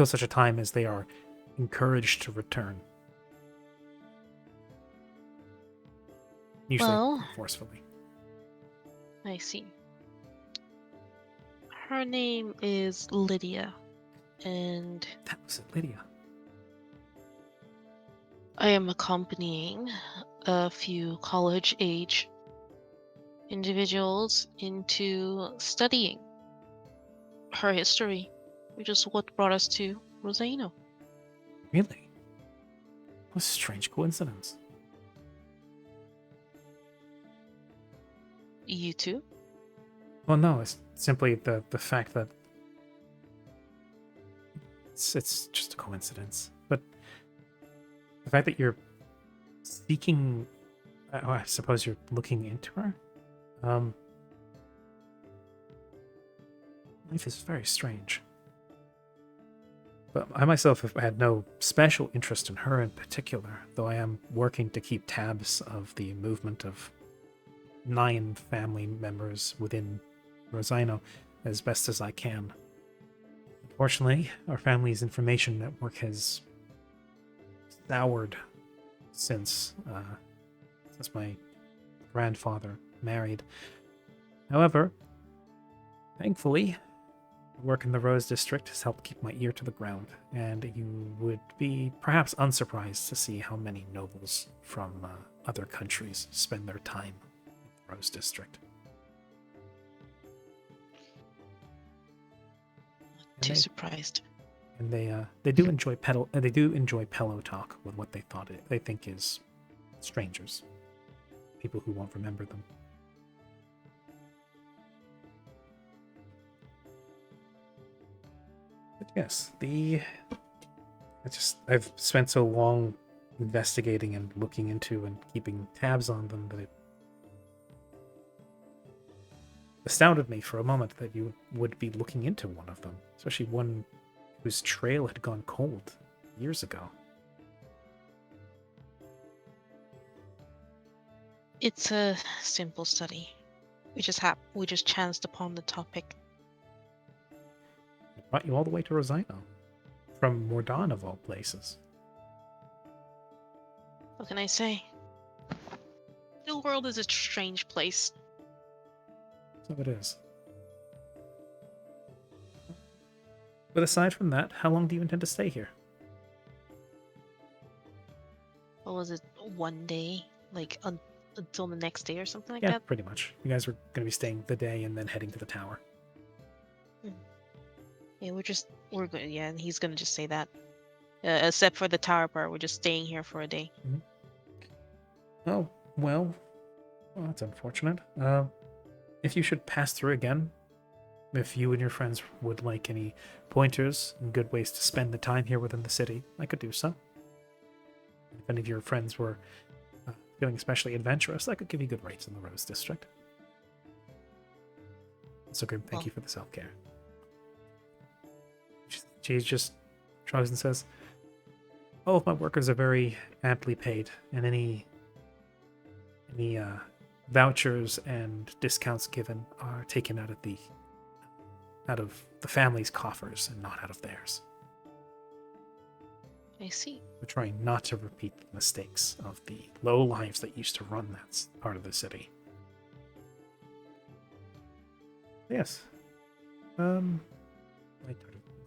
such a time as they are encouraged to return. Usually Well, forcefully. I see. Her name is Lydia, and That was it, Lydia. I am accompanying a few college-age individuals into studying her history, which is what brought us to Rosano. Really? What a strange coincidence. You too? Well, no, it's simply the fact that it's just a coincidence. But the fact that you're seeking, I suppose you're looking into her. Life is very strange. But I myself have had no special interest in her in particular, though I am working to keep tabs of the movement of 9 family members within Rosino as best as I can. Unfortunately, our family's information network has soured since my grandfather married. However, thankfully, work in the Rose District has helped keep my ear to the ground, and you would be perhaps unsurprised to see how many nobles from other countries spend their time in the Rose District. Not too surprised. And they do enjoy pillow talk with what they think is strangers, people who won't remember them. But yes, I've spent so long investigating and looking into and keeping tabs on them that it astounded me for a moment that you would be looking into one of them, especially one whose trail had gone cold years ago. It's a simple study. We just chanced upon the topic. It brought you all the way to Rosino, from Mordan of all places. What can I say? The world is a strange place. So it is. But aside from that, how long do you intend to stay here? What was it? One day? Like until the next day or something like Yeah, that? pretty much. You guys are going to be staying the day and then heading to the tower. Yeah, we're good. Yeah, and he's gonna just say that. Except for the tower part, we're just staying here for a day. Oh, well, that's unfortunate. If you should pass through again, if you and your friends would like any pointers and good ways to spend the time here within the city, I could do so. If any of your friends were feeling especially adventurous, I could give you good rates in the Rose District. So good, thank you for the self-care. She just shrugs and says, all of my workers are very amply paid, and any vouchers and discounts given are taken out of the family's coffers and not out of theirs. I see. We're trying not to repeat the mistakes of the low lives that used to run that part of the city. Yes.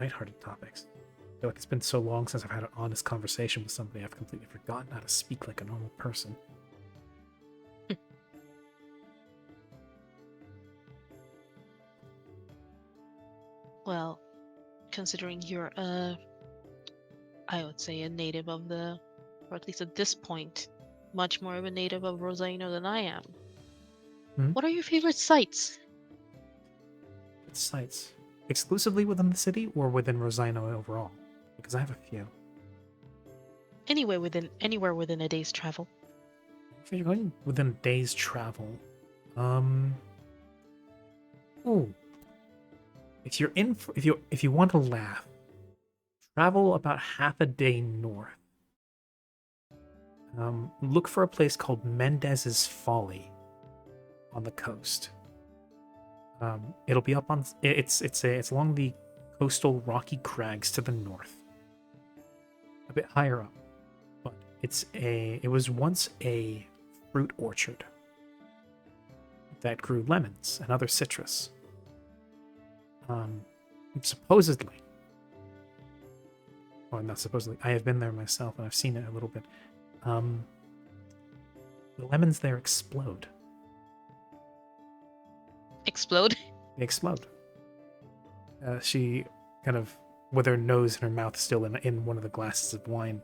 Lighthearted topics. I feel like it's been so long since I've had an honest conversation with somebody, I've completely forgotten how to speak like a normal person. Well, considering you're I would say a native of the, or at least at this point, much more of a native of Rosino than I am. Hmm? What are your favorite sites? It's sites. Exclusively within the city or within Rosino overall? Because I have a few. Anywhere within a day's travel. If you're going within a day's travel, ooh. If you want to laugh, travel about half a day north. Look for a place called Mendez's Folly on the coast. It'll be up on it's along the coastal rocky crags to the north, a bit higher up. But it was once a fruit orchard that grew lemons and other citrus. Supposedly, well, not supposedly, I have been there myself and I've seen it a little bit. The lemons there explode. Explode? They explode. She kind of, with her nose and her mouth still in one of the glasses of wine,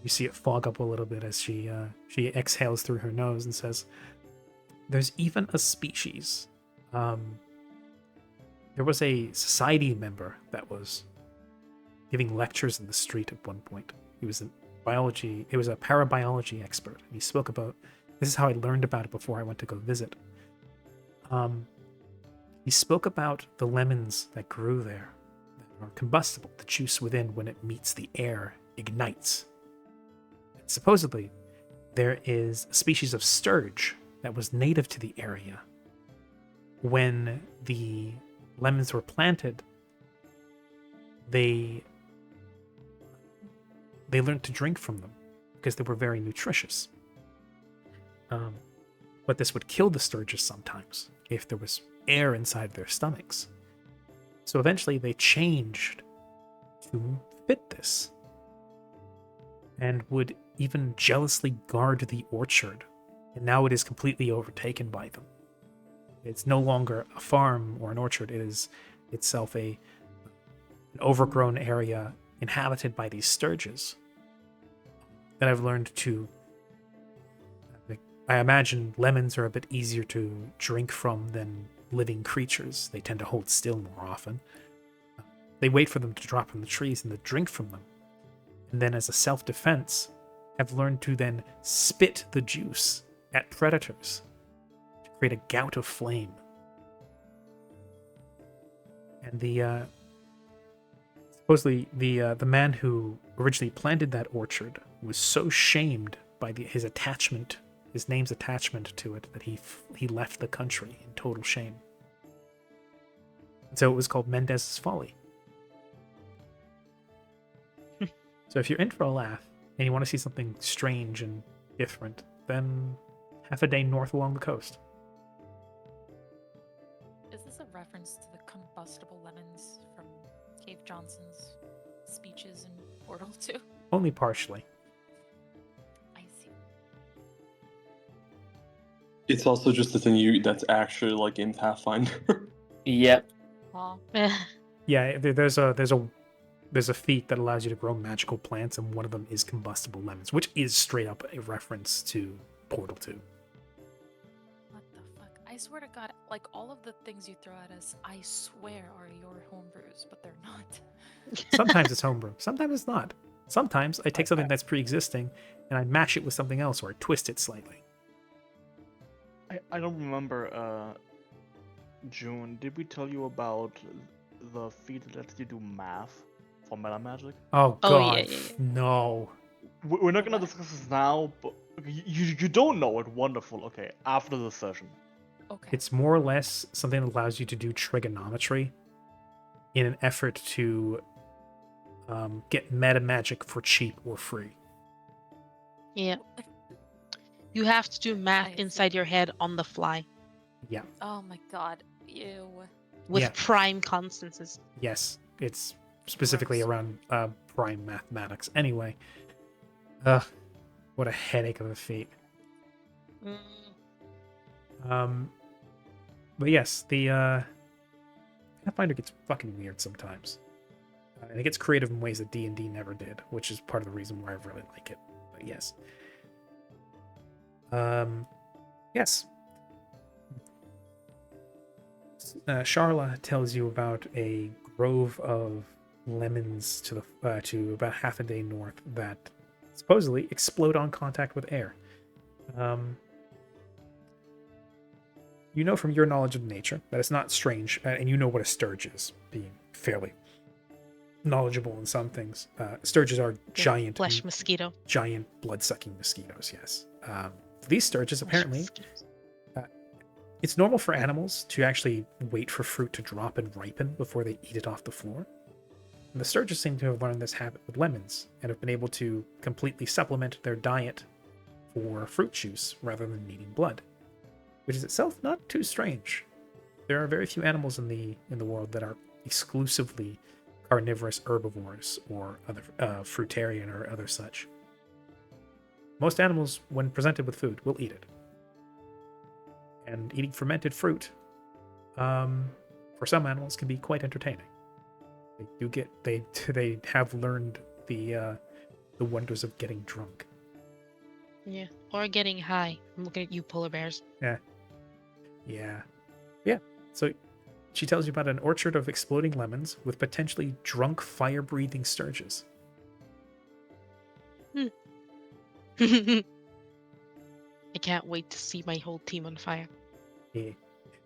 you see it fog up a little bit as she exhales through her nose and says, "There's even a species. There was a society member that was giving lectures in the street at one point. He was a parabiology expert, and he spoke about, this is how I learned about it before I went to go visit. He spoke about the lemons that grew there that are combustible. The juice within, when it meets the air, ignites. And supposedly, there is a species of sturge that was native to the area. When the lemons were planted, they learned to drink from them because they were very nutritious. But this would kill the sturges sometimes if there was air inside their stomachs. So eventually they changed to fit this and would even jealously guard the orchard. And now it is completely overtaken by them. It's no longer a farm or an orchard. It is itself an overgrown area inhabited by these sturges that I've learned to... I imagine lemons are a bit easier to drink from than living creatures. They tend to hold still more often. They wait for them to drop from the trees and to drink from them. And then as a self-defense, have learned to then spit the juice at predators to create a gout of flame. And supposedly the man who originally planted that orchard was so shamed by his name's attachment to it, that he left the country in total shame. And so it was called Mendez's Folly. So if you're in for a laugh and you want to see something strange and different, then half a day north along the coast. Is this a reference to the combustible lemons from Cave Johnson's speeches in Portal 2? Only partially. I see. It's also just the thing you eat that's actually like in Pathfinder. Yep. Well, Yeah, there's a feat that allows you to grow magical plants, and one of them is combustible lemons, which is straight up a reference to Portal 2. what the fuck? I swear to God, like all of the things you throw at us, I swear are your homebrews, but they're not. Sometimes it's homebrew, sometimes it's not. Sometimes I take something that's pre-existing and I mash it with something else, or I twist it slightly. I don't remember, June, did we tell you about the feat that lets you do math for meta magic? Oh Oh, god, yeah. no. We're not gonna discuss this now, but you don't know it. Wonderful. Okay, after the session. Okay. It's more or less something that allows you to do trigonometry in an effort to get meta magic for cheap or free. Yeah. You have to do math I see. inside your head on the fly Yeah. Oh my god. Ew. with Yeah. prime constances. Yes, it's specifically Gross. around prime mathematics. Anyway, what a headache of a feat. Mm, But yes, the Pathfinder gets fucking weird sometimes, and it gets creative in ways that D&D never did, which is part of the reason why I really like it. But yes, yes. Charla tells you about a grove of lemons to about half a day north that supposedly explode on contact with air. You know from your knowledge of nature that it's not strange, and you know what a sturge is, being fairly knowledgeable in some things. Sturges are yeah, flesh mosquito. giant blood-sucking mosquitoes. Yes, these sturges Flesh apparently. mosquitoes. It's normal for animals to actually wait for fruit to drop and ripen before they eat it off the floor. And the sturges seem to have learned this habit with lemons and have been able to completely supplement their diet for fruit juice rather than needing blood, which is itself not too strange. There are very few animals in the world that are exclusively carnivorous herbivores or other fruitarian or other such. Most animals, when presented with food, will eat it. And eating fermented fruit, for some animals, can be quite entertaining. They have learned the wonders of getting drunk. Yeah, or getting high. I'm looking at you, polar bears. Yeah. So she tells you about an orchard of exploding lemons with potentially drunk, fire-breathing sturges. I can't wait to see my whole team on fire. Yeah.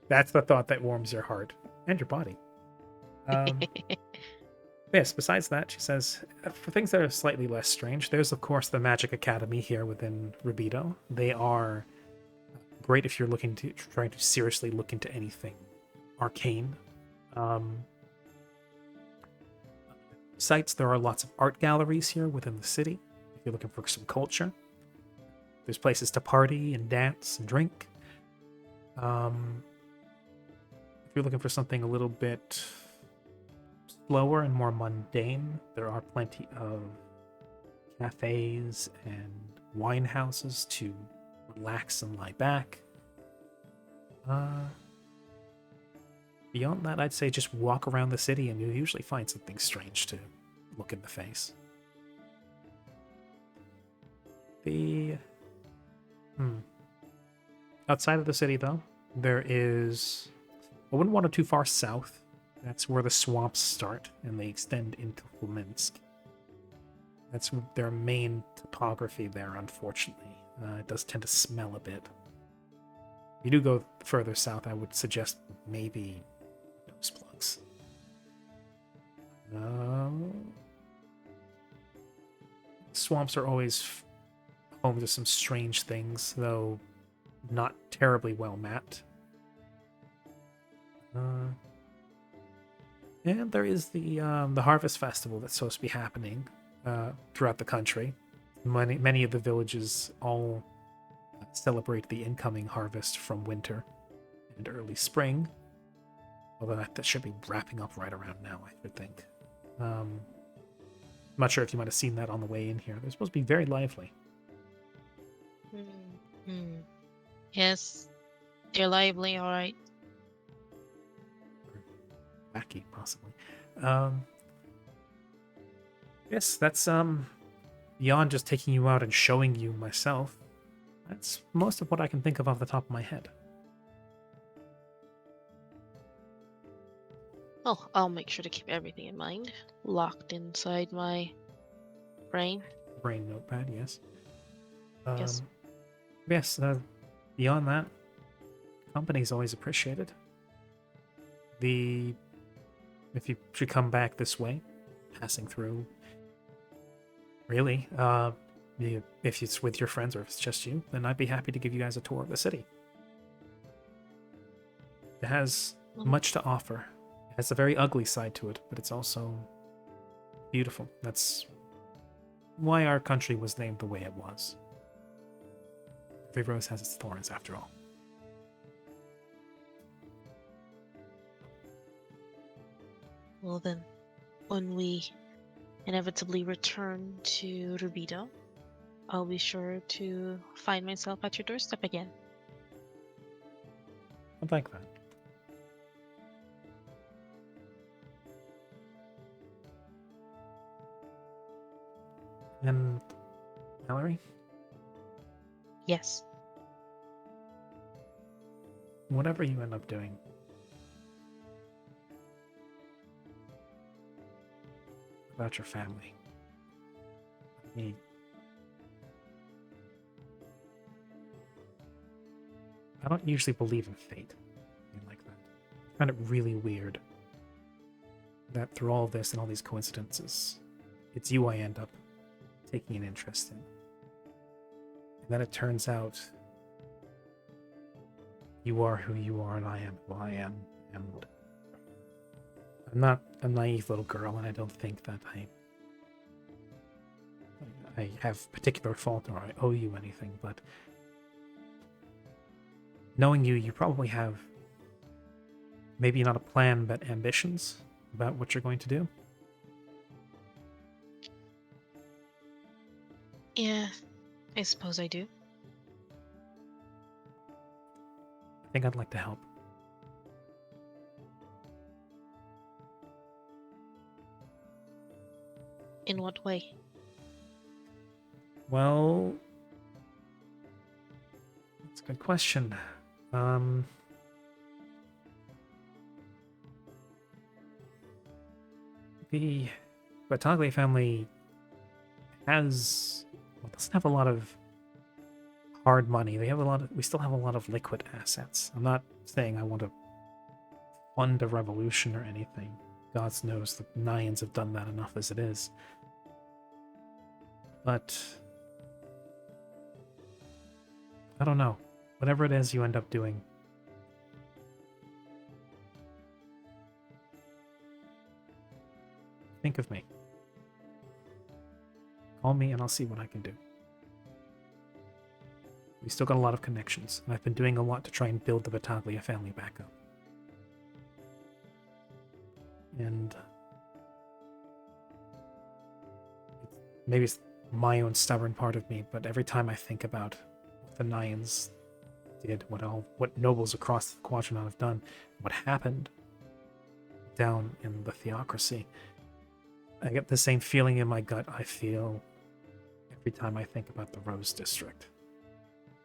That's the thought that warms your heart and your body. Yes, besides that, she says, for things that are slightly less strange, there's, of course, the Magic Academy here within Rubido. They are great if you're trying to seriously look into anything arcane. Sites, there are lots of art galleries here within the city, if you're looking for some culture. There's places to party and dance and drink. If you're looking for something a little bit slower and more mundane, there are plenty of cafes and wine houses to relax and lie back. Beyond that, I'd say just walk around the city and you'll usually find something strange to look in the face. Outside of the city, though, there is... I wouldn't want to too far south. That's where the swamps start, and they extend into Fluminsk. That's their main topography there, unfortunately. It does tend to smell a bit. If you do go further south, I would suggest maybe nose plugs. Swamps are always home to some strange things, though not terribly well mapped. And there is the Harvest Festival that's supposed to be happening throughout the country. Many of the villages all celebrate the incoming harvest from winter and early spring. Although that should be wrapping up right around now, I would think. I'm not sure if you might have seen that on the way in here. They're supposed to be very lively. Yes, they're lively, all right. Wacky, possibly. Yes, that's beyond just taking you out and showing you myself. That's most of what I can think of off the top of my head. Oh, I'll make sure to keep everything in mind, locked inside my brain. Brain notepad, yes. Yes. Yes, beyond that, company's always appreciated. If you should come back this way, passing through, really, if it's with your friends or if it's just you, then I'd be happy to give you guys a tour of the city. It has much to offer. It has a very ugly side to it, but it's also beautiful. That's why our country was named the way it was. Every rose has its thorns, after all. Well then, when we inevitably return to Rubido, I'll be sure to find myself at your doorstep again. I'd like that. And Mallory, Yes. whatever you end up doing, about your family, me, I don't usually believe in fate, something like that. I find it really weird that through all this and all these coincidences, it's you I end up taking an interest in. And then it turns out you are who you are and I am who I am. And I'm not a naive little girl, and I don't think that I have particular fault or I owe you anything, but knowing you, you probably have maybe not a plan, but ambitions about what you're going to do. Yeah, I suppose I do. I think I'd like to help. In what way? Well, that's a good question. The Battaglia family doesn't have a lot of hard money. We still have a lot of liquid assets. I'm not saying I want to fund a revolution or anything. God knows the Nayans have done that enough as it is. But I don't know. Whatever it is you end up doing, think of me. Call me and I'll see what I can do. We still got a lot of connections, and I've been doing a lot to try and build the Battaglia family back up. And maybe it's my own stubborn part of me, but every time I think about what the Nayans did, what nobles across the Quadrant have done, what happened down in the theocracy, I get the same feeling in my gut I feel every time I think about the Rose District.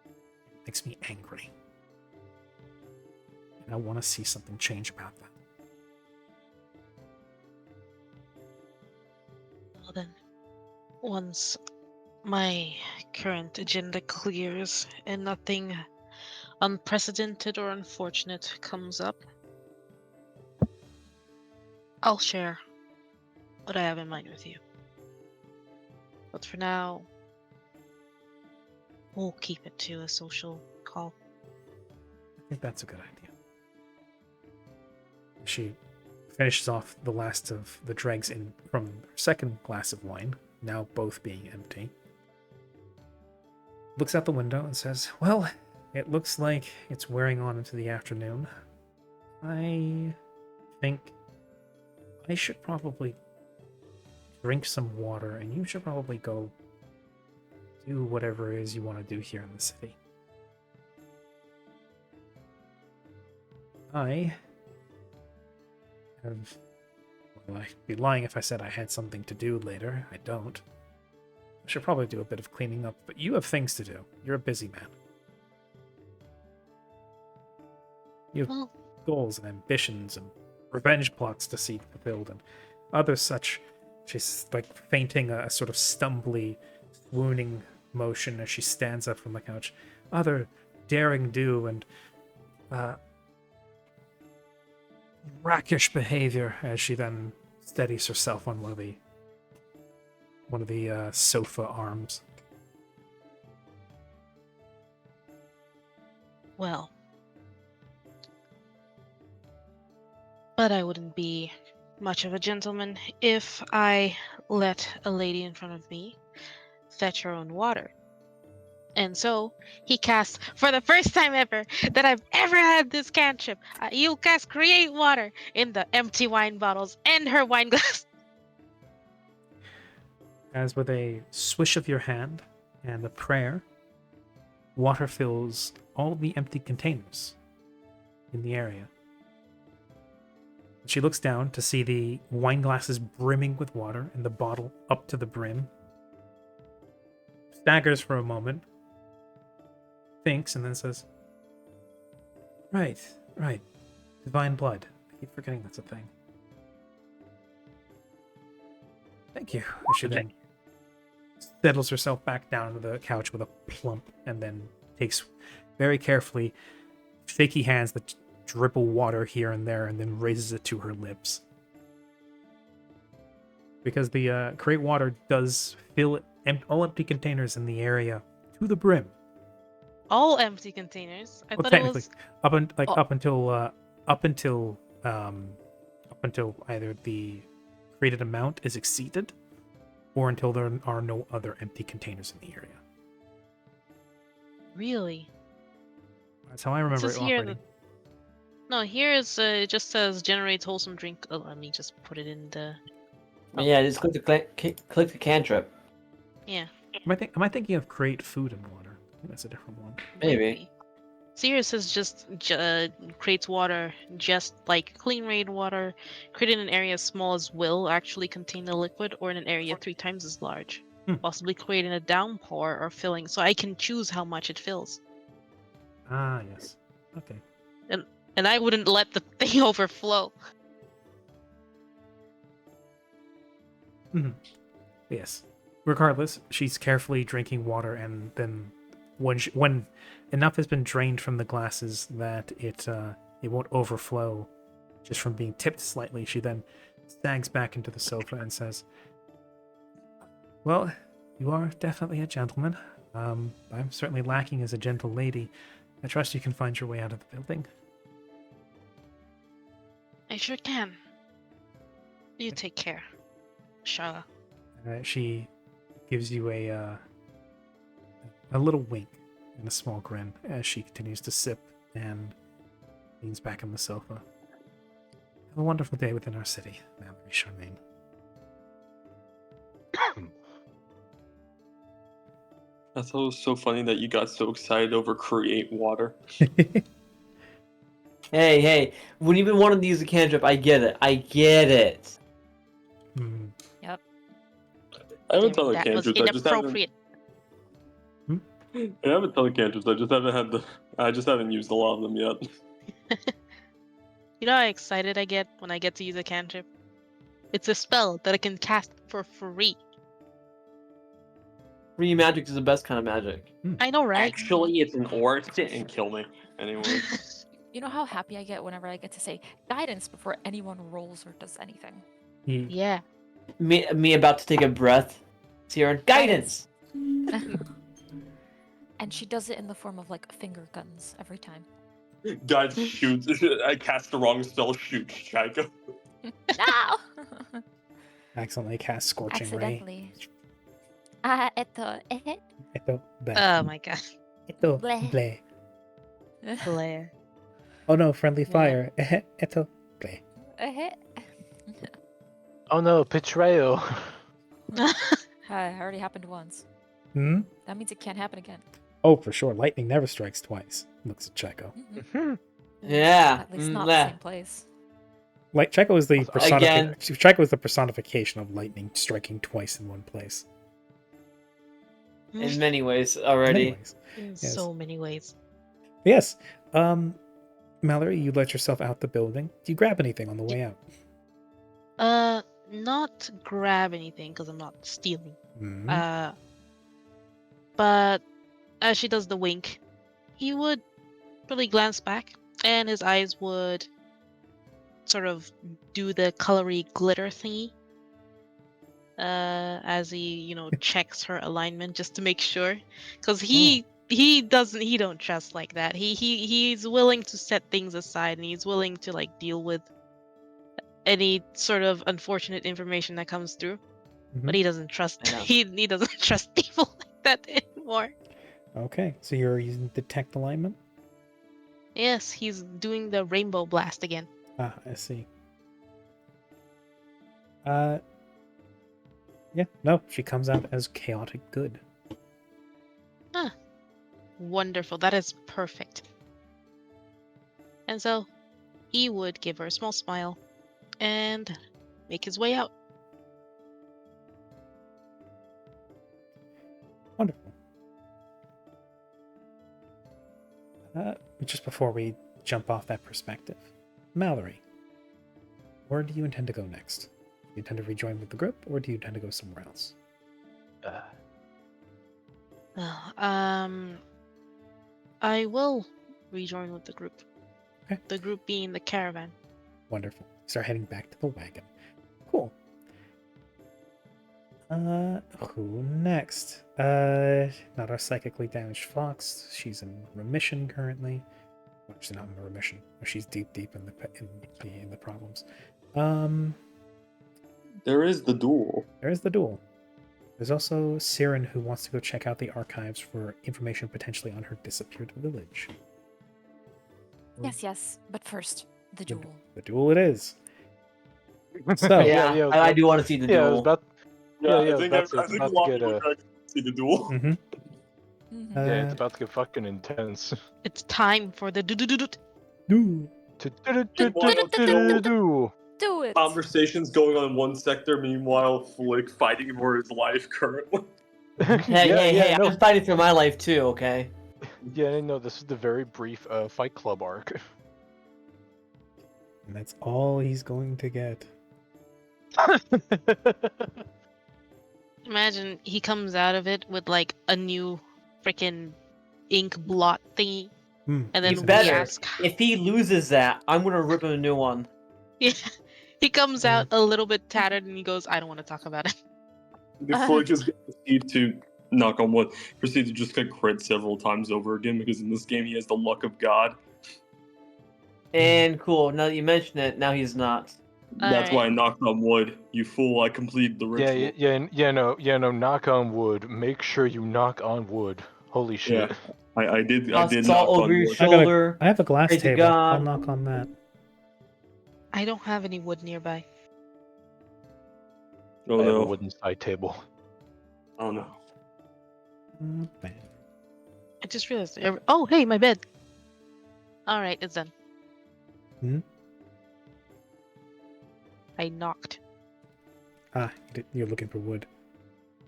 It makes me angry. And I want to see something change about that. Well then, once my current agenda clears and nothing unprecedented or unfortunate comes up, I'll share what I have in mind with you. But for now, we'll keep it to a social call. I think that's a good idea. She finishes off the last of the dregs from her second glass of wine, now both being empty. Looks out the window and says, "Well, it looks like it's wearing on into the afternoon. I think I should probably drink some water, and you should probably go do whatever it is you want to do here in the city. I have... Well, I'd be lying if I said I had something to do later. I don't. I should probably do a bit of cleaning up, but you have things to do. You're a busy man. You have Well, goals and ambitions and revenge plots to see fulfilled and other such. She's like fainting a sort of stumbly, swooning motion as she stands up from the couch. Other daring do and rakish behavior as she then steadies herself on one of the sofa arms. well. But I wouldn't be much of a gentleman if I let a lady in front of me fetch her own water. And so he casts, for the first time ever that I've ever had this cantrip, you cast create water in the empty wine bottles and her wine glass. As with a swish of your hand and a prayer, water fills all the empty containers in the area. She looks down to see the wine glasses brimming with water and the bottle up to the brim. Staggers for a moment, thinks, and then says, Right. Divine blood. I keep forgetting that's a thing. Thank you. She then settles herself back down to the couch with a plump and then takes very carefully shaky hands that dribble water here and there and then raises it to her lips. Because the create water does fill all empty containers in the area to the brim. All empty containers. I Well, thought it technically, was. up until either the created amount is exceeded, or until there are no other empty containers in the area. Really? That's how I remember it says here operating. No, here is it just says generate wholesome drink. Oh, let me just put it in the. Yeah, just click the cantrip. Yeah. Am I thinking of create food and water? I think that's a different one. Maybe. So here it says just creates water, just like clean rainwater, created in an area as small as will actually contain the liquid, or in an area 3 times as large, possibly creating a downpour or filling. So I can choose how much it fills. Ah, yes. Okay. And I wouldn't let the thing overflow. Yes. Regardless, she's carefully drinking water, and then when enough has been drained from the glasses that it won't overflow just from being tipped slightly, she then sags back into the sofa and says, Well, you are definitely a gentleman. I'm certainly lacking as a gentle lady. I trust you can find your way out of the building. I sure can. You take care, Shala. She gives you a little wink and a small grin as she continues to sip and leans back on the sofa. Have a wonderful day within our city, Mallory Charmaine. I thought it was so funny that you got so excited over create water. Hey, when you've been wanting to use a cantrip, I get it. Mm. Yep. I haven't done the That was cantrips. inappropriate. I haven't done the cantrips. I just haven't used a lot of them yet. You know how excited I get when I get to use a cantrip? It's a spell that I can cast for free. Free magic is the best kind of magic. I know, right? Actually, it's an aura. Sit and kill me. Anyway. You know how happy I get whenever I get to say guidance before anyone rolls or does anything? Yeah. Me about to take a breath. Sierra, guidance! And she does it in the form of like finger guns every time. God shoots. I cast the wrong spell. Shoot, Chico. No! Accidentally cast Scorching Ray. Accidentally. Eto, bleh. Oh my god. Eto, bleh. bleh. Blair. Oh no, friendly fire. Eto, bleh. Oh no, betrayal. Already happened once. Hmm? That means it can't happen again. Oh, for sure. Lightning never strikes twice. Looks at Checo. Mhm. Yeah. At least not the bleh. same place. Like Checo is the Again. Checo is the personification of lightning striking twice in one place. In many ways already. Anyways, In yes. so many ways. Yes. Mallory, you let yourself out the building. Do you grab anything on the way out? Not grab anything because I'm not stealing. Mhm. But as she does the wink, he would really glance back, and his eyes would sort of do the colory glitter thingy. As he, checks her alignment just to make sure, because he don't trust like that. He's willing to set things aside, and he's willing to like deal with any sort of unfortunate information that comes through. Mhm. But he doesn't trust I know. he doesn't trust people like that anymore. Okay, so you're using detect alignment? Yes, he's doing the rainbow blast again. Ah, I see. Yeah, no, she comes out as chaotic good. Wonderful. That is perfect. And so he would give her a small smile and make his way out. Wonderful. Just before we jump off that perspective, Mallory, where do you intend to go next? Do you intend to rejoin with the group, or do you intend to go somewhere else? I will rejoin with the group. Okay. The group being the caravan. Wonderful. Start heading back to the wagon. Cool. Who next? Not our psychically damaged fox. She's in remission currently. Well, she's not in remission. She's deep in the problems. There is the duel. There is the duel. There's also Siren, who wants to go check out the archives for information potentially on her disappeared village. Yes, but first, the duel. The duel it is. So, Yeah, I do want to see the Yeah, I was duel. about. Yeah, Yeah, I think that's I it's think a about to lot of get, people are excited to see the duel. mhm. Mhm. Yeah, it's about to get fucking intense. It's time for the do-do-do-do. Duel. Do. Do it! Conversations going on in one sector, meanwhile Flick fighting for his life currently. Hey, no, I'm fighting for my life too, okay? yeah, no, this is the very brief Fight Club arc. And that's all he's going to get. Imagine he comes out of it with like a new freaking ink blot thingy. And then Even we better, ask, if he loses that, I'm gonna rip him a new one. yeah, he comes out a little bit tattered and he goes, I don't want to talk about it. Flick is going to proceed to, knock on wood, proceed to just get crit several times over again because in this game he has the luck of God. And cool, now that you mention it, now he's not. That's why I Alright. knocked on wood. You fool! I completed the ritual. No, knock on wood. Make sure you knock on wood. Holy shit. I did. I Toss did salt knock over on your wood. shoulder. I have a glass Pray to table. I'll God. knock on that. I don't have any wood nearby. Oh I have a no! wooden side table. Oh no! Man. I just realized. Oh, hey, my bed. Alright, it's done. Hmm? I knocked. Ah, you're looking for wood.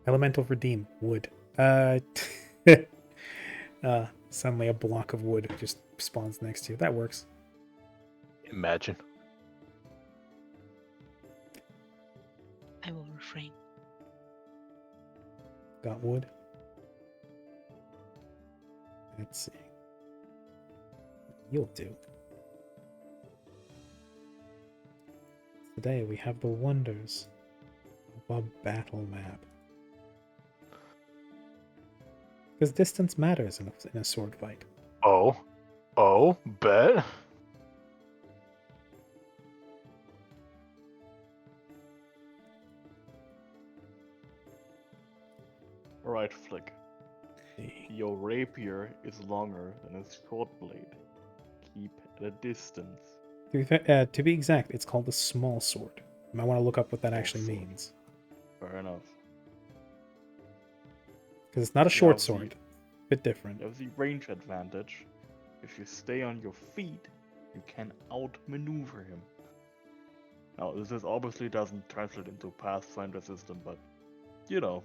Elemental redeem wood. Suddenly a block of wood just spawns next to you. That works. Imagine. I will refrain. Got wood. Let's see. You'll do. Today we have the wonders of a battle map. Because distance matters in a sword fight. Oh, bet. Alright, Flick. Your rapier is longer than its short blade. Keep at a distance. To be exact, it's called a small sword. You might want to look up what that actually sword. means. Fair enough. Because it's not a You short have the- sword. Bit different. You have the range advantage. If you stay on your feet, you can outmaneuver him. Now, this obviously doesn't translate into Pathfinder system, but you know.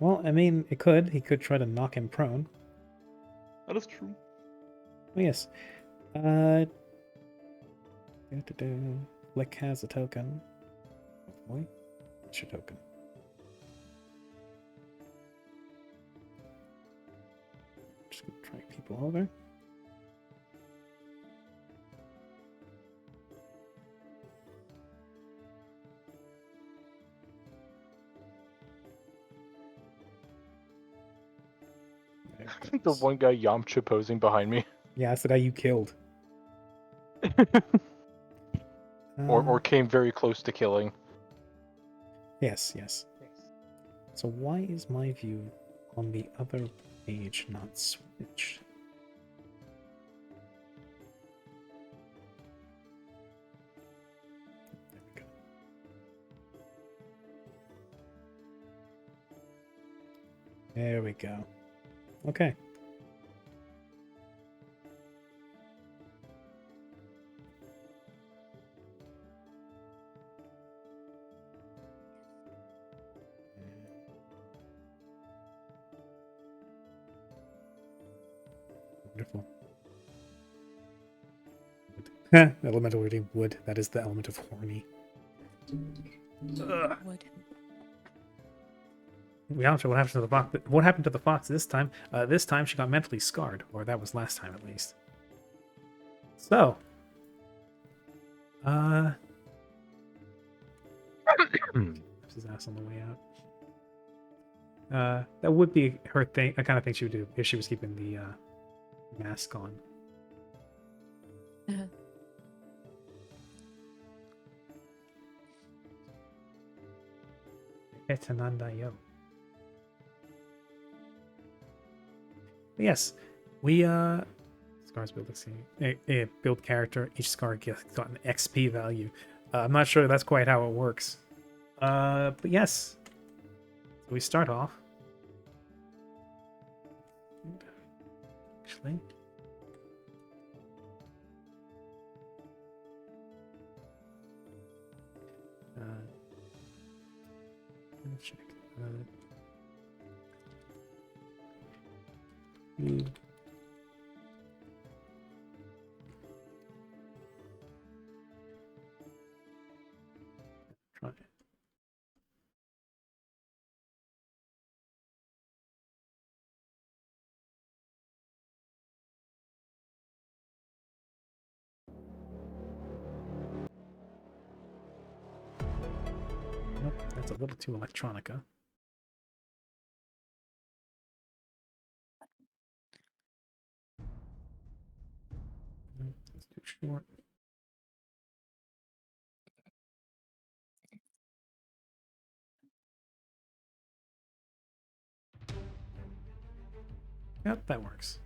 Well, I mean, it could. He could try to knock him prone. That is true. Oh, yes. Flick has a token. Hopefully. What's your token? Just gonna try people over. There it The goes. one guy Yamcha posing behind me. Yeah, that's the guy you killed. Or came very close to killing. Yes, yes. So why is my view on the other page not switched? There we go. There we go. Okay. Wonderful. Elemental reading wood. That is the element of horny. Ugh. Would. We don't know what happened to the fox. What happened to the fox this time? This time she got mentally scarred, or that was last time at least. So, his ass on the way out. That would be her thing. I kind of think she would do if she was keeping the mask on. Etananda yo. Yes, we scars build. Let's see, a build character. Each scar got an XP value. I'm not sure that's quite how it works. But yes, so we start off. Actually, let me check. Try it. Nope, that's a little too electronica. Nope, that's too short. Yep, that works.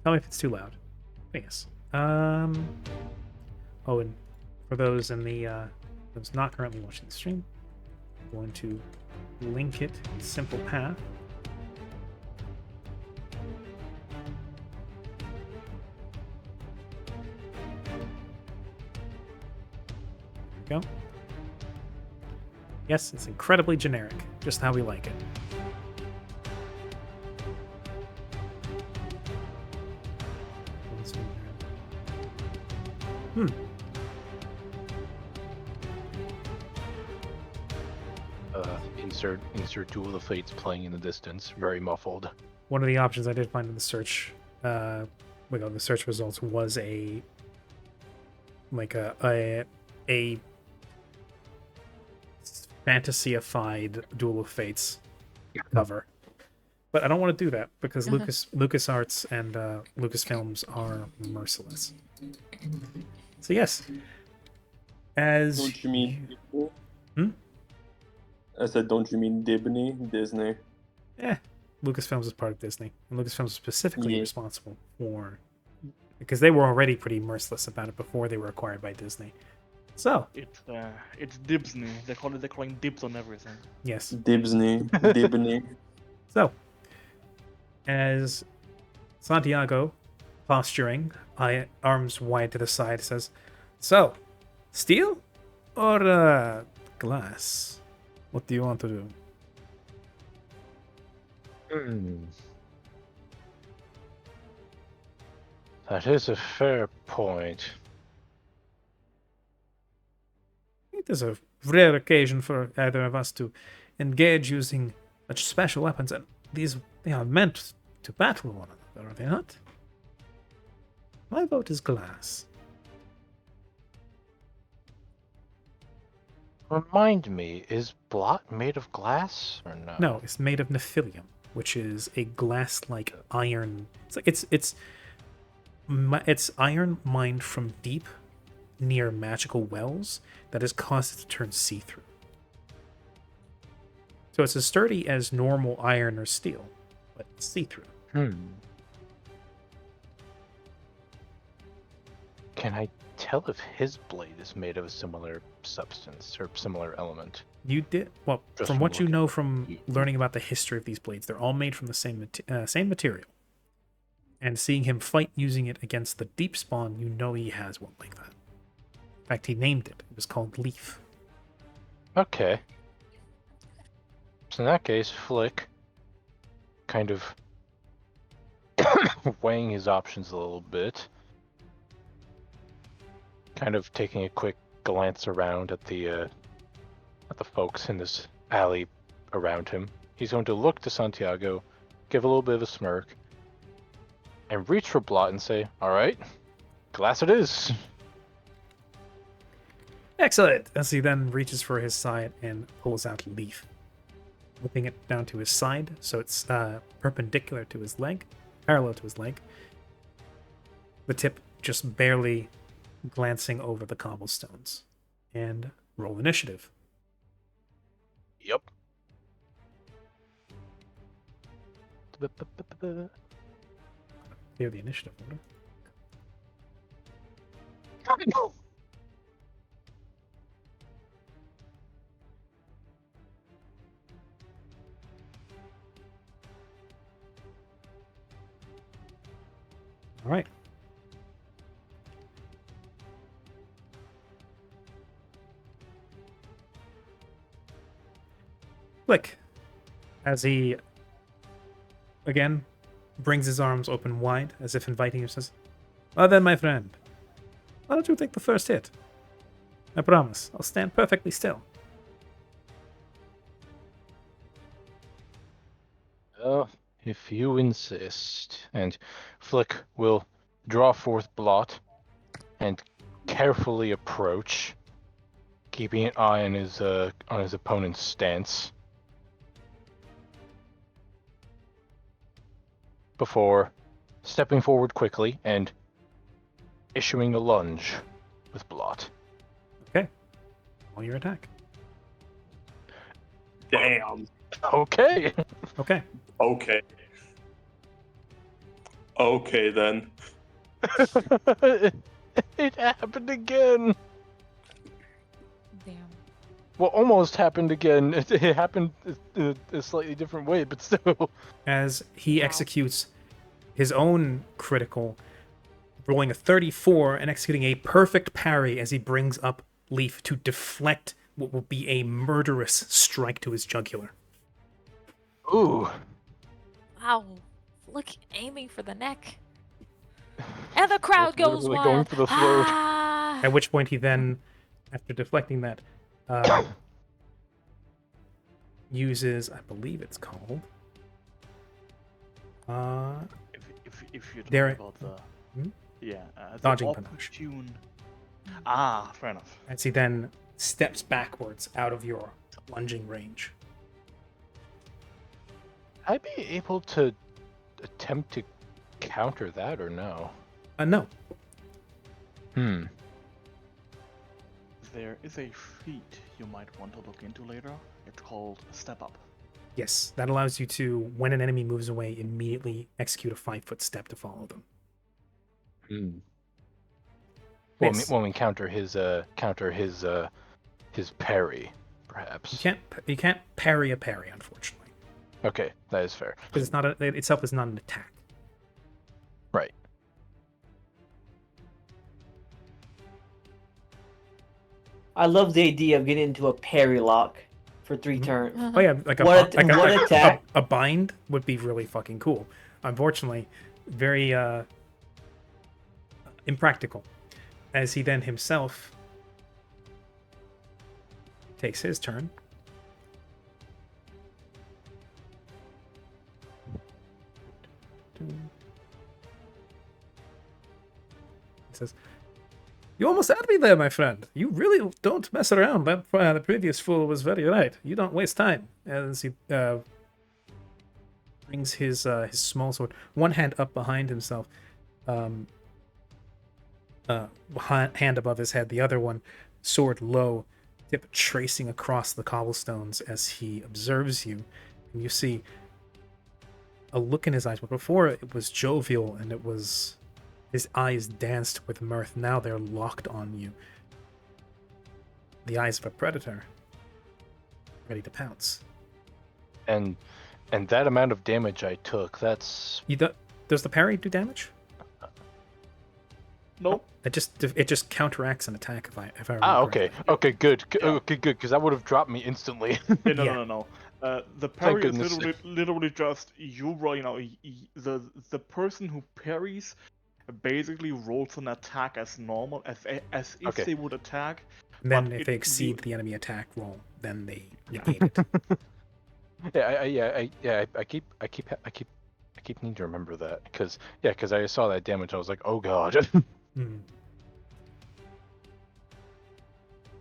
Tell me if it's too loud. Yes. Oh, and for those in the those not currently watching the stream, I'm going to link it in simple path. There we go. Yes, it's incredibly generic, just how we like it. Hmm. Insert Duel of Fates playing in the distance, very muffled. One of the options I did find in the search, the search results was a fantasyified Duel of Fates cover. But I don't want to do that because LucasArts and Lucasfilms are merciless. So yes, as Don't you mean? Hmm? I said, don't you mean Disney? Lucasfilms is part of Disney, and Lucasfilms is specifically Yeah. responsible for, because they were already pretty merciless about it before they were acquired by Disney. So It's Dibsney. They're calling dibs on everything. yes, Dibsney. so as Santiago, posturing, arms wide to the side, says, "So, steel or glass? What do you want to do?" That is a fair point. It is a rare occasion for either of us to engage using such special weapons, and they are meant to battle one another, are they not? My vote is glass. Remind me, is blot made of glass or no? No, it's made of nephilium, which is a glass-like iron. It's iron mined from deep near magical wells that has caused it to turn see-through. So it's as sturdy as normal iron or steel, but see-through. Can I tell if his blade is made of a similar substance or similar element? You did well Just from from what you looking. know from learning about the history of these blades. They're all made from the same material. And seeing him fight using it against the deep spawn, you know he has one like that. In fact, he named it. It was called Leaf. Okay. So in that case, Flick, kind of weighing his options a little bit, kind of taking a quick glance around at the folks in this alley around him. He's going to look to Santiago, give a little bit of a smirk, and reach for Blot and say, "All right, glass it is." Excellent! As he then reaches for his side and pulls out Leaf, whipping it down to his side so it's perpendicular to his leg, parallel to his leg. The tip just barely glancing over the cobblestones. And roll initiative. Yep. Clear the initiative order. All right. Flick, as he again brings his arms open wide as if inviting you, says, "Well then, my friend, why don't you take the first hit? I promise, I'll stand perfectly still." Oh, if you insist. And Flick will draw forth Blot and carefully approach, keeping an eye on his opponent's stance, before stepping forward quickly and issuing a lunge with Blot. Okay. Roll your attack. Damn. Okay. Okay. Okay. Okay then. It happened again. Damn. Well, almost happened again. It happened a slightly different way, but still. As he Wow. executes his own critical, rolling a 34 and executing a perfect parry as he brings up Leaf to deflect what will be a murderous strike to his jugular. Ooh. Wow. Look, aiming for the neck. And the crowd goes Literally wild. going for the throat. Ah! At which point he then, after deflecting that, uses, I believe it's called, If you There- talk about the Hmm? the Dodging panache. opportune. Ah, fair enough. as he then steps backwards out of your lunging range. I'd be able to attempt to counter that or no? No. There is a feat you might want to look into later. It's called Step Up. Yes, that allows you to, when an enemy moves away, immediately execute a 5-foot step to follow them. Yes. When we counter his parry, perhaps. You can't parry a parry, unfortunately, Okay, that is fair. because it's not it itself is not an attack. Right. I love the idea of getting into a parry lock for 3 turns. Oh yeah, like a What like a attack? a bind would be really fucking cool. Unfortunately, very impractical, as he then himself takes his turn. He says, "You almost had me there, my friend. You really don't mess around. That the previous fool was very right. You don't waste time." As he brings his small sword, one hand up behind himself, hand above his head, the other one sword low, tip tracing across the cobblestones as he observes you. And you see a look in his eyes, but before it was jovial and it was his eyes danced with mirth. Now they're locked on you. The eyes of a predator, ready to pounce. And that amount of damage I took, that's Does the parry do damage? Nope. It just counteracts an attack if I remember okay. correctly. Okay, good. Yeah. Okay, good, because that would have dropped me instantly. Yeah, no, Yeah. no, no, no. The parry is goodness. literally just you roll. The person who parries basically rolls an attack as normal, as if Okay. they would attack. And then but if it- they you- exceed the enemy attack roll, then they negate it. I keep needing to remember that because I saw that damage. I was like, oh god. Hmm.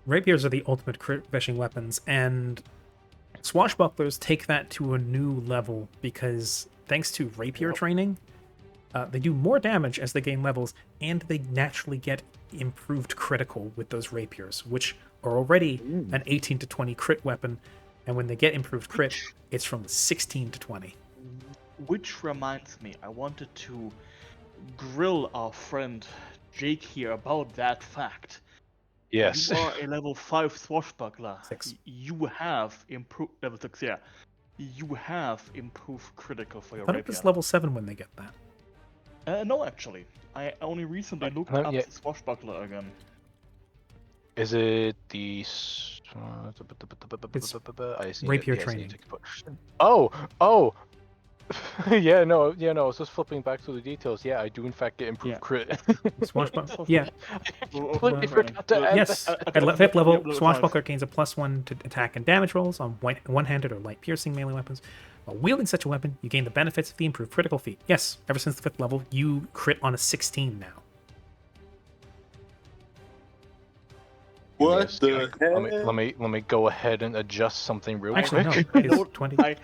Rapiers are the ultimate crit fishing weapons, and swashbucklers take that to a new level because thanks to rapier Yep. training, they do more damage as they gain levels, and they naturally get improved critical with those rapiers, which are already an 18 to 20 crit weapon, and when they get improved crit, it's from 16 to 20. Which reminds me, I wanted to grill our friend Jake here about that fact. Yes. You are a level 5 swashbuckler. 6. You have improved level 6, yeah. You have improved critical for your I thought it rapier. was level 7 when they get that. No, actually. I only recently looked no, up yeah. the swashbuckler again. Is it the? It's I see rapier it. Yes, training. Oh. Yeah, no. I was just flipping back to the details. Yeah, I do in fact get improved Yeah. crit. Swashbuckler, yeah. Completely forgot to add Yes, that. at fifth level, level Swashbuckler gains a +1 to attack and damage rolls on one-handed or light piercing melee weapons. While wielding such a weapon, you gain the benefits of the improved critical feat. Yes, ever since the 5th level, you crit on a 16 now. What Yes, the hell? let me go ahead and adjust something real Actually, no, quick. it's 20, I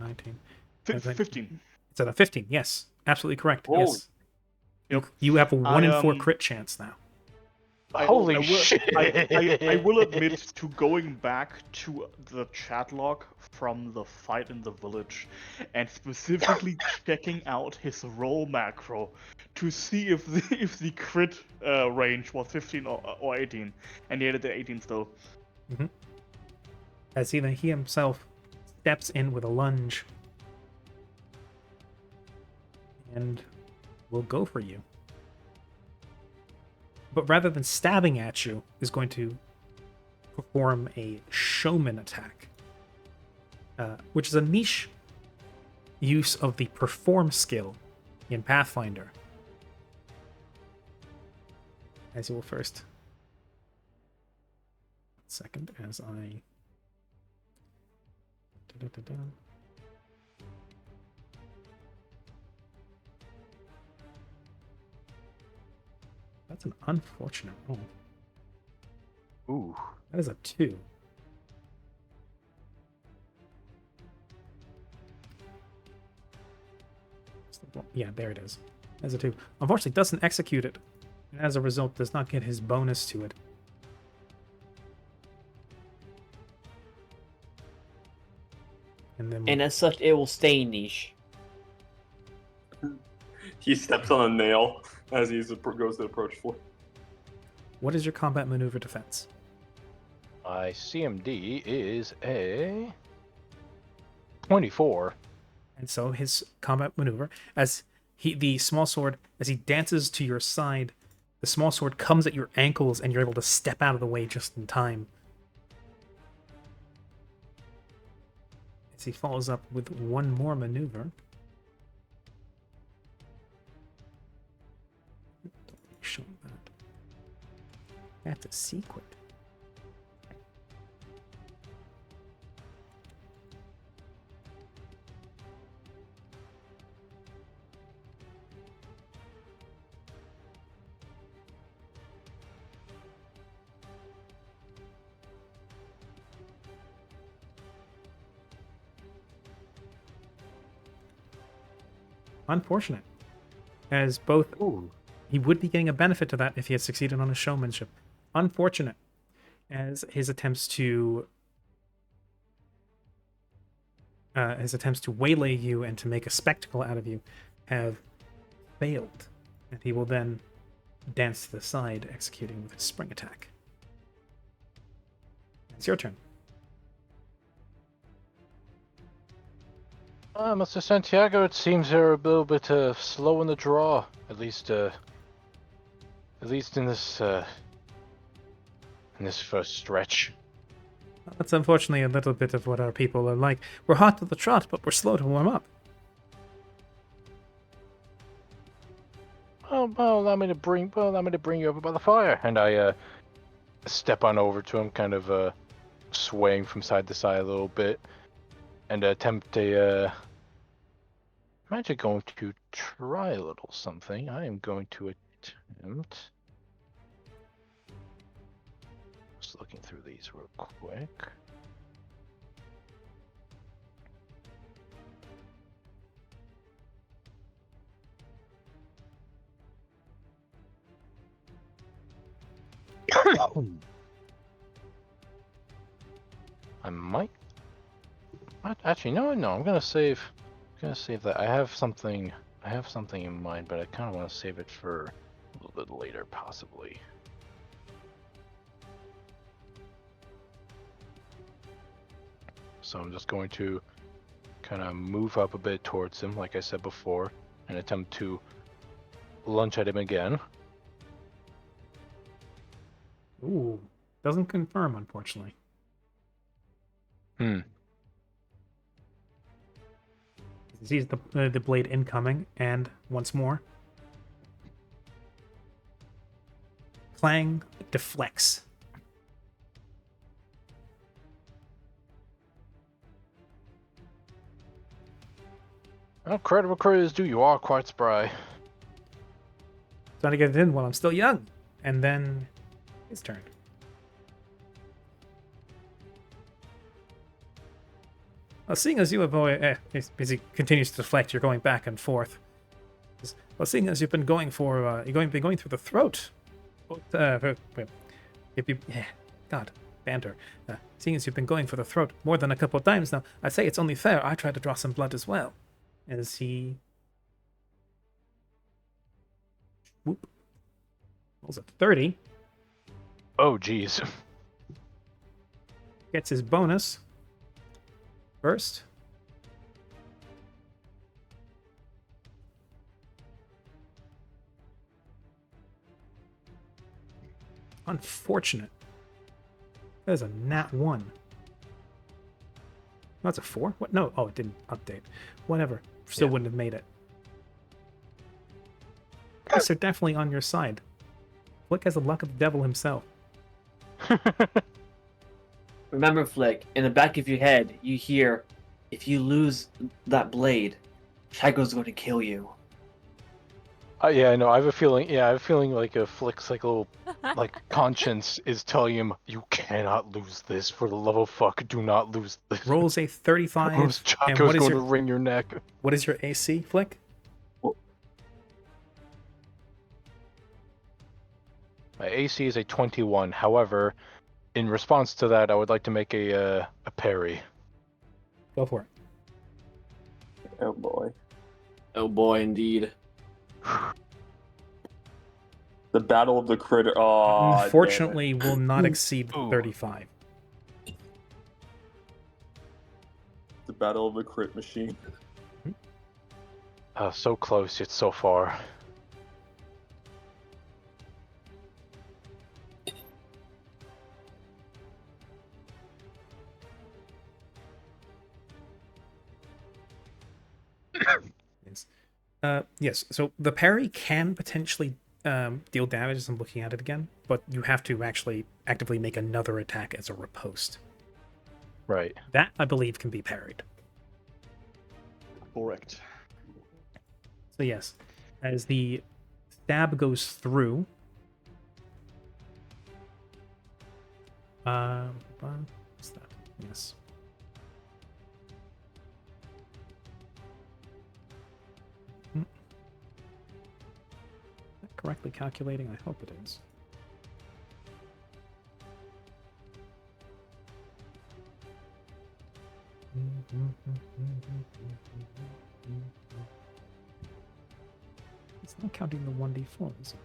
19. 15. It's at a 15, yes. Absolutely correct, Holy- yes. You have a 1 in 4 crit chance now. Holy I will, shit! I will admit to going back to the chat log from the fight in the village and specifically checking out his roll macro to see if the crit range was 15 or 18, and he had it at 18 still. As he himself steps in with a lunge and will go for you. But rather than stabbing at you, is going to perform a showman attack, which is a niche use of the perform skill in Pathfinder. As you will first. Second, as I. Da-da-da-da. That's an unfortunate roll. Ooh. That is a 2. Yeah, there it is. That's a 2. Unfortunately, doesn't execute it, and as a result, does not get his bonus to it. And then And as such, it will stay niche. He steps on a nail as he goes to approach for. what is your combat maneuver defense? My CMD is a 24. And so his combat maneuver, as the small sword, as he dances to your side, the small sword comes at your ankles and you're able to step out of the way just in time. As he follows up with one more maneuver. Don't show that. That's a secret. Unfortunate, as both Ooh. he would be getting a benefit to that if he had succeeded on his showmanship. Unfortunate, as his attempts to waylay you and to make a spectacle out of you have failed, and he will then dance to the side, executing with his spring attack. It's your turn. Mr. Santiago, it seems you're a little bit slow in the draw. At least in this first stretch. That's unfortunately a little bit of what our people are like. We're hot to the trot, but we're slow to warm up. Well, allow me to bring you over by the fire. And I step on over to him, kind of swaying from side to side a little bit, and attempt a. I'm actually going to try a little something. I am going to attempt. Just looking through these real quick. I might. Actually, no. I'm gonna save. That. I have something in mind, but I kind of want to save it for a little bit later, possibly. So I'm just going to kind of move up a bit towards him, like I said before, and attempt to lunge at him again. Ooh, doesn't confirm, unfortunately. He sees the blade incoming, and once more, clang deflects. Well, credit where credit is due. You are quite spry. Trying to get it in while I'm still young, and then his turn. Well, seeing as you avoid, as he continues to deflect, you're going back and forth. Well, seeing as you've been going for, been going through the throat. God, banter. Seeing as you've been going for the throat more than a couple of times now, I say it's only fair I try to draw some blood as well. As he rolls a 30. Oh, geez. Gets his bonus. First. Unfortunate. That is a nat 1. That's a 4? What? No. Oh, it didn't update. Whatever. Still wouldn't have made it. Yes, they're definitely on your side. Flick has the luck of the devil himself. Remember, Flick, in the back of your head, you hear, if you lose that blade, Shago's going to kill you. Yeah, I know. I have a feeling. Yeah, I have a feeling like a Flick's like a little like conscience is telling him, you cannot lose this. For the love of fuck, do not lose this. Rolls a 35. Or else And Chaco's what is going your to wring your neck. what is your AC, Flick? My AC is a 21. However, in response to that, I would like to make a parry. Go for it. Oh boy. Oh boy, indeed. The Battle of the Critter. Oh, Unfortunately, will not exceed Ooh. 35. The Battle of the Crit Machine. So close yet so far. Yes, so the parry can potentially deal damage as I'm looking at it again, but you have to actually actively make another attack as a riposte. Right. That, I believe, can be parried. Correct. So yes, as the stab goes through, what's that? Yes. correctly calculating? I hope it is. It's not counting the 1d4, is it?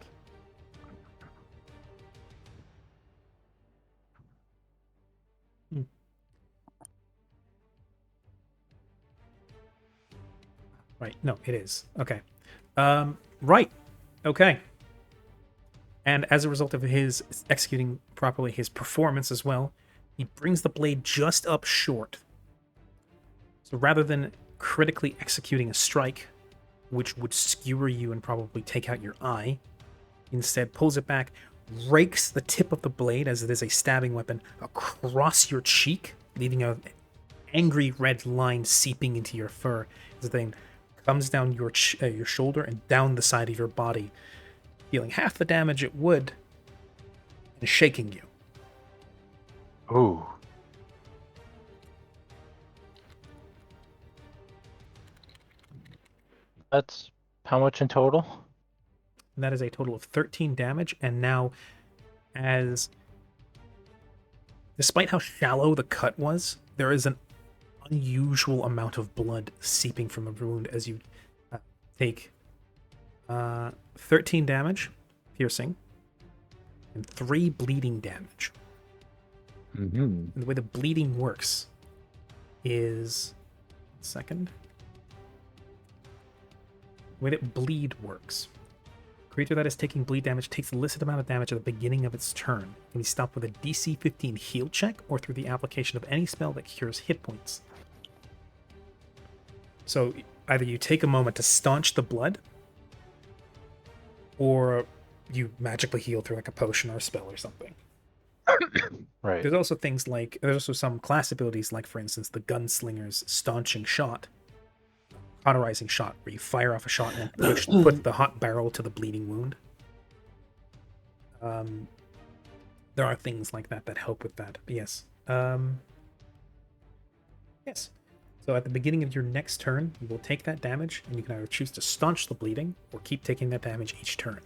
Right. No, it is. Okay. Right. Okay. And as a result of his executing properly his performance as well, he brings the blade just up short. So rather than critically executing a strike, which would skewer you and probably take out your eye, instead pulls it back, rakes the tip of the blade, as it is a stabbing weapon, across your cheek, leaving an angry red line seeping into your fur. As the thing comes down your shoulder and down the side of your body, dealing half the damage it would and shaking you. Ooh. That's how much in total? And that is a total of 13 damage. And now, as despite how shallow the cut was, there is an unusual amount of blood seeping from the wound as you take 13 damage, piercing, and 3 bleeding damage. Mm-hmm. And the way the bleeding works is... Second. The way that bleed works. Creature that is taking bleed damage takes the listed amount of damage at the beginning of its turn. It can be stopped with a DC 15 heal check or through the application of any spell that cures hit points. So either you take a moment to staunch the blood, or you magically heal through like a potion or a spell or something. Right. There's also things like, there's also some class abilities like, for instance, the Gunslinger's Staunching Shot, cauterizing shot, where you fire off a shot and then put the hot barrel to the bleeding wound. There are things like that that help with that. But yes. Yes. So at the beginning of your next turn, you will take that damage, and you can either choose to staunch the bleeding or keep taking that damage each turn.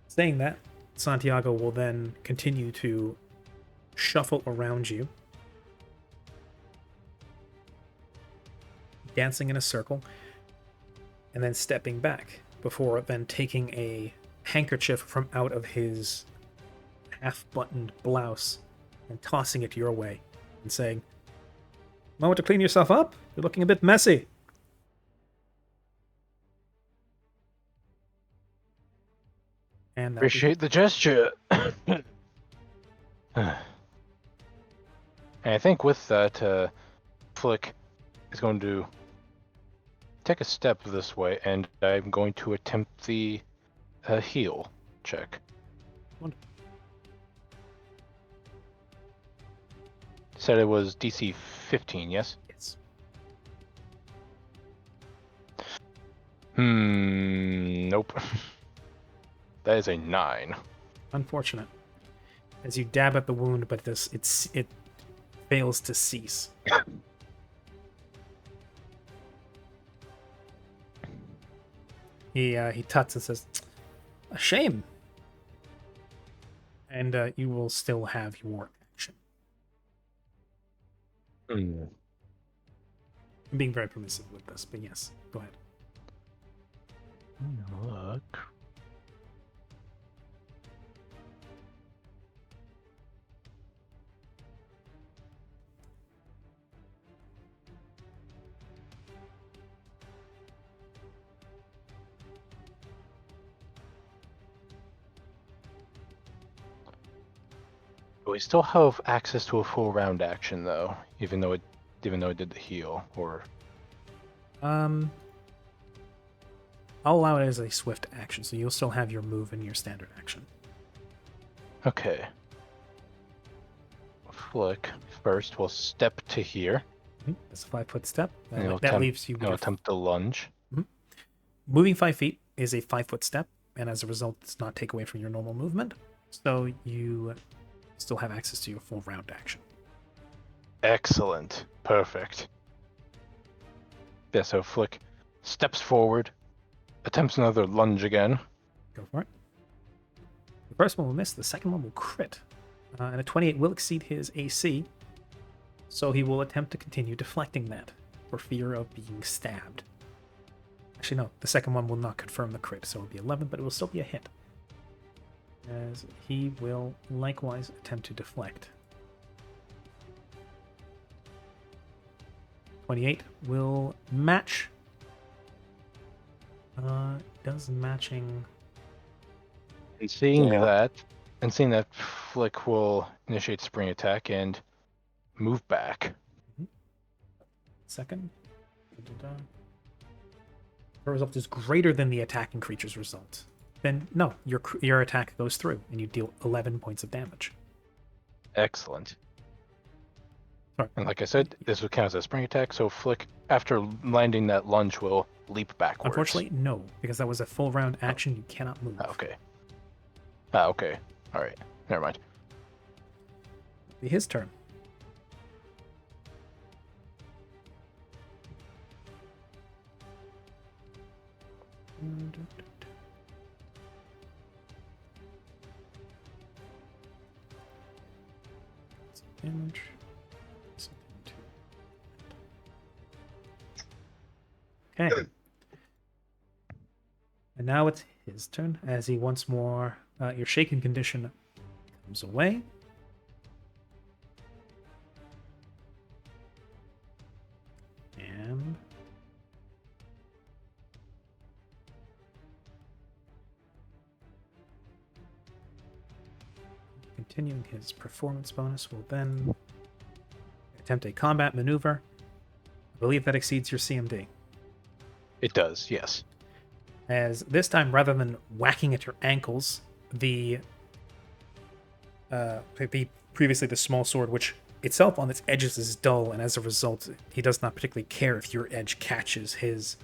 Saying that, Santiago will then continue to shuffle around you, dancing in a circle, and then stepping back before then taking a handkerchief from out of his half-buttoned blouse and tossing it your way and saying, "Moment to clean yourself up? You're looking a bit messy." And Appreciate the gesture. And I think with that, Flick is going to take a step this way, and I'm going to attempt the heal check. Wonderful. Said it was DC 15, yes? Yes. Nope. That is a 9. Unfortunate. As you dab at the wound, but it fails to cease. He tuts and says, "A shame." And you will still have your action. I'm being very permissive with this, but yes, go ahead. Look. We still have access to a full round action though, even though it did the heal, or I'll allow it as a swift action, so you'll still have your move and your standard action. okay. Flick first will step to here. That's a 5-foot step. And he'll That attempt- leaves you He'll with attempt the lunge. moving 5 feet is a 5-foot step, and as a result, does not take away from your normal movement. So you still have access to your full round action. Excellent. Perfect. Yeah, so Flick steps forward, attempts another lunge again, Go for it. The first one will miss, the second one will crit. And a 28 will exceed his AC, so he will attempt to continue deflecting that for fear of being stabbed. Actually, no, the second one will not confirm the crit, so it'll be 11, but it will still be a hit. As he will likewise attempt to deflect. 28 will match. Does matching... And seeing Yeah. that, Flick will initiate spring attack and move back. Second. The result is greater than the attacking creature's result. Then, no, your attack goes through, and you deal 11 points of damage. Excellent. Sorry. And like I said, this would count as a spring attack, so Flick, after landing that lunge, will leap backwards. Unfortunately, no, because that was a full round action. You cannot move. Okay. Okay. Alright. Never mind. Be his turn. Damage. Okay. And now it's his turn as he once more, your shaken condition comes away. And continuing his performance bonus will then attempt a combat maneuver. I believe that exceeds your CMD. It does, yes. As this time, rather than whacking at your ankles, the previously the small sword, which itself on its edges is dull, and as a result, he does not particularly care if your edge catches his,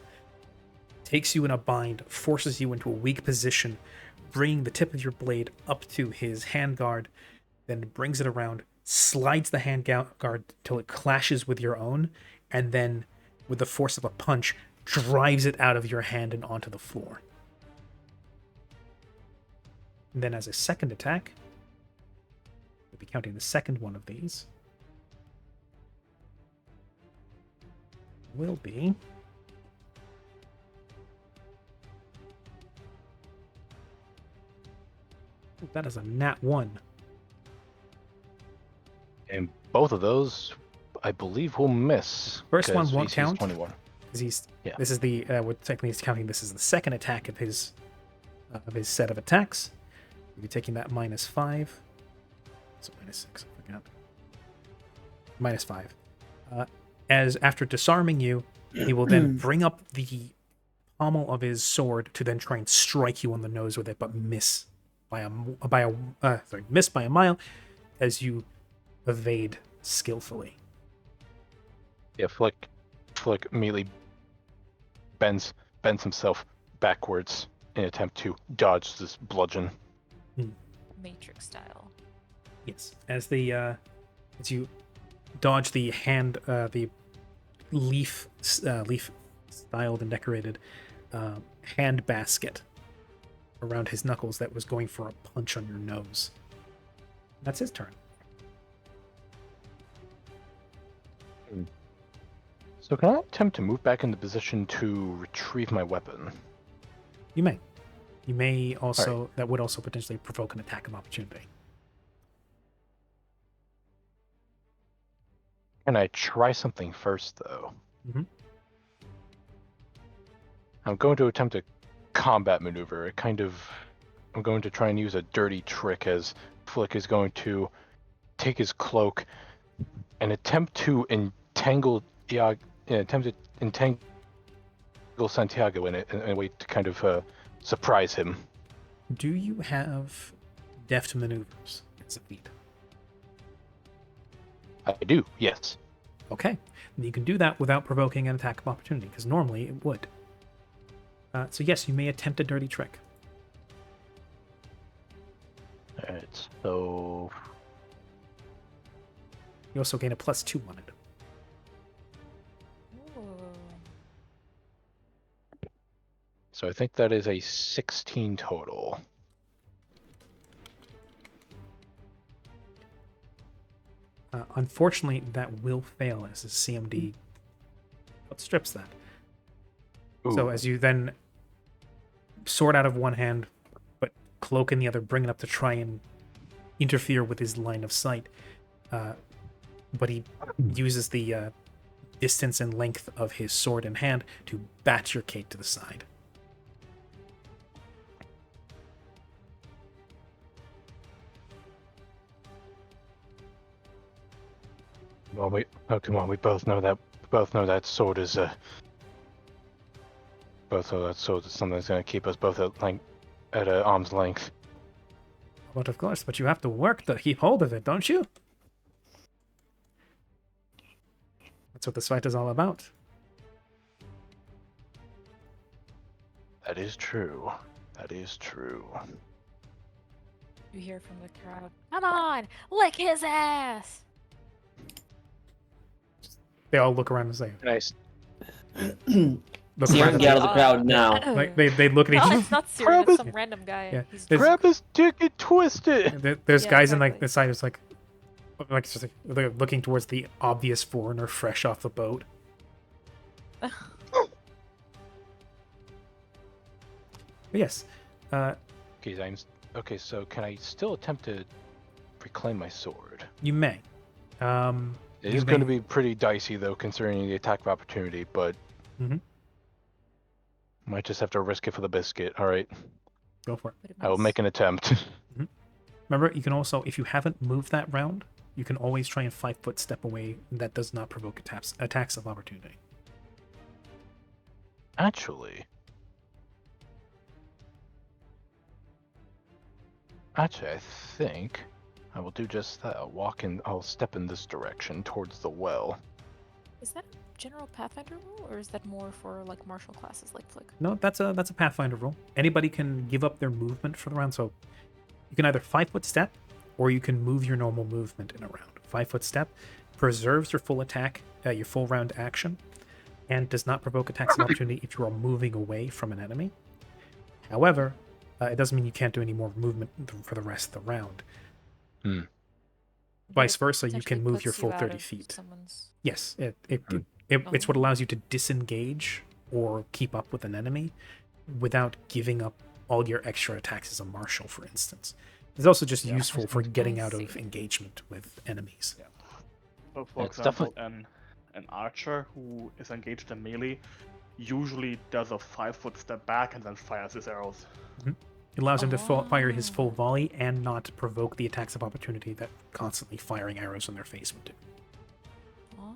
takes you in a bind, forces you into a weak position, bringing the tip of your blade up to his handguard, then brings it around, slides the handguard till it clashes with your own, and then, with the force of a punch, drives it out of your hand and onto the floor. And then as a second attack, we'll be counting the second one of these, will be that is a nat 1. And both of those, I believe, will miss. First one 'cause won't VC is count. 21. Because he's Yeah. this is the what technically he's counting. This is the second attack of his set of attacks. We'll be taking that -5. So -6. I forgot. -5. As after disarming you, he will then bring up the pommel of his sword to then try and strike you on the nose with it, but miss miss by a mile as you evade skillfully. Yeah, Flick immediately bends himself backwards in an attempt to dodge this bludgeon. Matrix style. Yes, as you dodge the the leaf styled and decorated hand basket around his knuckles that was going for a punch on your nose. That's his turn. So can I attempt to move back into position to retrieve my weapon? You may. You may also that would also potentially provoke an attack of opportunity. Can I try something first, though? Mhm. I'm going to attempt a combat maneuver. I'm going to try and use a dirty trick as Flick is going to take his cloak and attempt to entangle Santiago in a way to kind of surprise him. Do you have deft maneuvers as a feat? I do, yes. Okay. And you can do that without provoking an attack of opportunity, because normally it would. So yes, you may attempt a dirty trick. Alright, so You also gain a +2 on it. Ooh. So I think that is a 16 total. Unfortunately, that will fail as his CMD outstrips that. So Ooh. as you then sword out of one hand, but cloak in the other, bring it up to try and interfere with his line of sight. But he uses the distance and length of his sword in hand to bat your cape to the side. Well, come on. We both know that. Both know that sword is Both know that sword is something that's going to keep us both at arm's length. But of course, but you have to work to keep hold of it, don't you? That's what this fight is all about. That is true. That is true. You hear from the crowd, "Come on, lick his ass!" They all look around and say, Nice. look See, around get out of the Oh. crowd now. like they look at each No, other. it's not serious. Crab It's is- some random guy. Yeah, He's there's- Grab his dick and twist it! There's Yeah, guys in like exactly. the side who's like just like they're looking towards the obvious foreigner fresh off the boat. But yes, Okay, so can I still attempt to reclaim my sword? you may. It You is going to may- be pretty dicey, though, considering the attack of opportunity, but... Mhm. Might just have to risk it for the biscuit. Alright, Go for it. But it I will makes- make an attempt. Remember, you can also, if you haven't moved that round, you can always try and 5-foot step away. That does not provoke attacks of opportunity. Actually, I think I will do just that. I'll step in this direction towards the well. Is that a general Pathfinder rule, or is that more for like martial classes like Flick? No, that's a Pathfinder rule. Anybody can give up their movement for the round, so you can either 5-foot step or you can move your normal movement in a round. 5-foot step preserves your full attack, your full round action, and does not provoke attacks of opportunity if you are moving away from an enemy. However, it doesn't mean you can't do any more movement for the rest of the round. Hmm. Vice It versa, you potentially can move puts your you full out 30 of feet. someone's- Yes, it's what Oh. allows you to disengage or keep up with an enemy without giving up all your extra attacks as a martial, for instance. It's also just Yeah. useful for getting I out of see. engagement with enemies. So, for It's example, an archer who is engaged in melee usually does a 5-foot step back and then fires his arrows. It allows him to fire his full Oh. volley and not provoke the attacks of opportunity that constantly firing arrows in their face would do. Oh.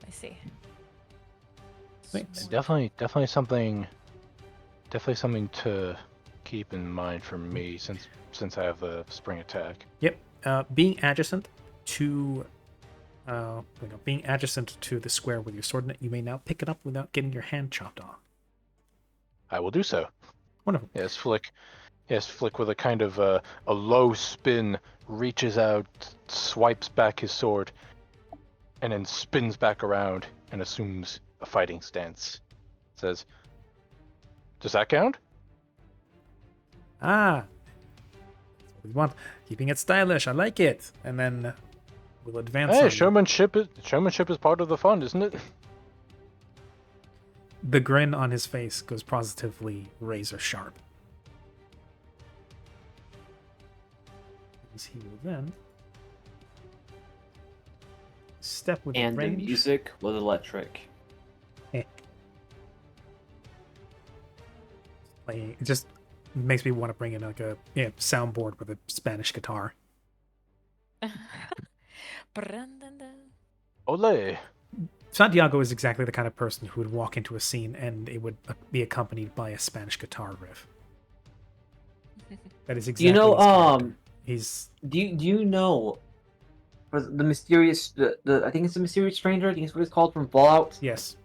I see. Thanks. Smart. Definitely something to keep in mind for me since I have a spring attack. Yep, being adjacent to the square with your sword in it, you may now pick it up without getting your hand chopped off. I will do so. Wonderful. Yes, Flick with a kind of a low spin, reaches out, swipes back his sword, and then spins back around and assumes a fighting stance. Says, "Does that count?" Ah, that's what we want. Keeping it stylish. I like it. And then we'll advance. Hey, on showmanship is part of the fun, isn't it? The grin on his face goes positively razor sharp. He will then step with And the range. music was electric. Playing, it just makes me want to bring in like a soundboard with a Spanish guitar. Brandon. Ole. Santiago is exactly the kind of person who would walk into a scene and it would be accompanied by a Spanish guitar riff. That is exactly You know, his character. He's Do you know for the mysterious the I think it's the mysterious stranger, I think it's what it's called from Fallout? yes.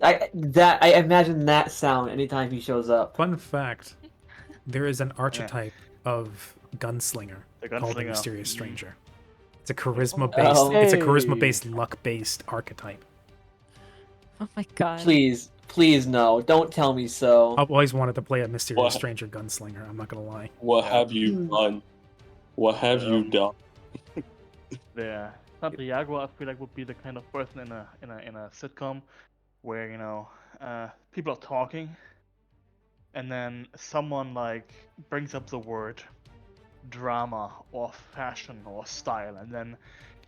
I imagine that sound anytime he shows up. Fun fact: there is an archetype of gunslinger The called the gunslinger. Mysterious Mhm. Stranger. It's a charisma based. Oh. It's a charisma based, luck based archetype. Oh my god. Please, please, no. Don't tell me so. I've always wanted to play a mysterious What? stranger gunslinger. I'm not gonna lie. What Yeah. have you done? What have you done? Yeah, Santiago, I feel like would be the kind of person in a sitcom where people are talking, and then someone like brings up the word drama or fashion or style, and then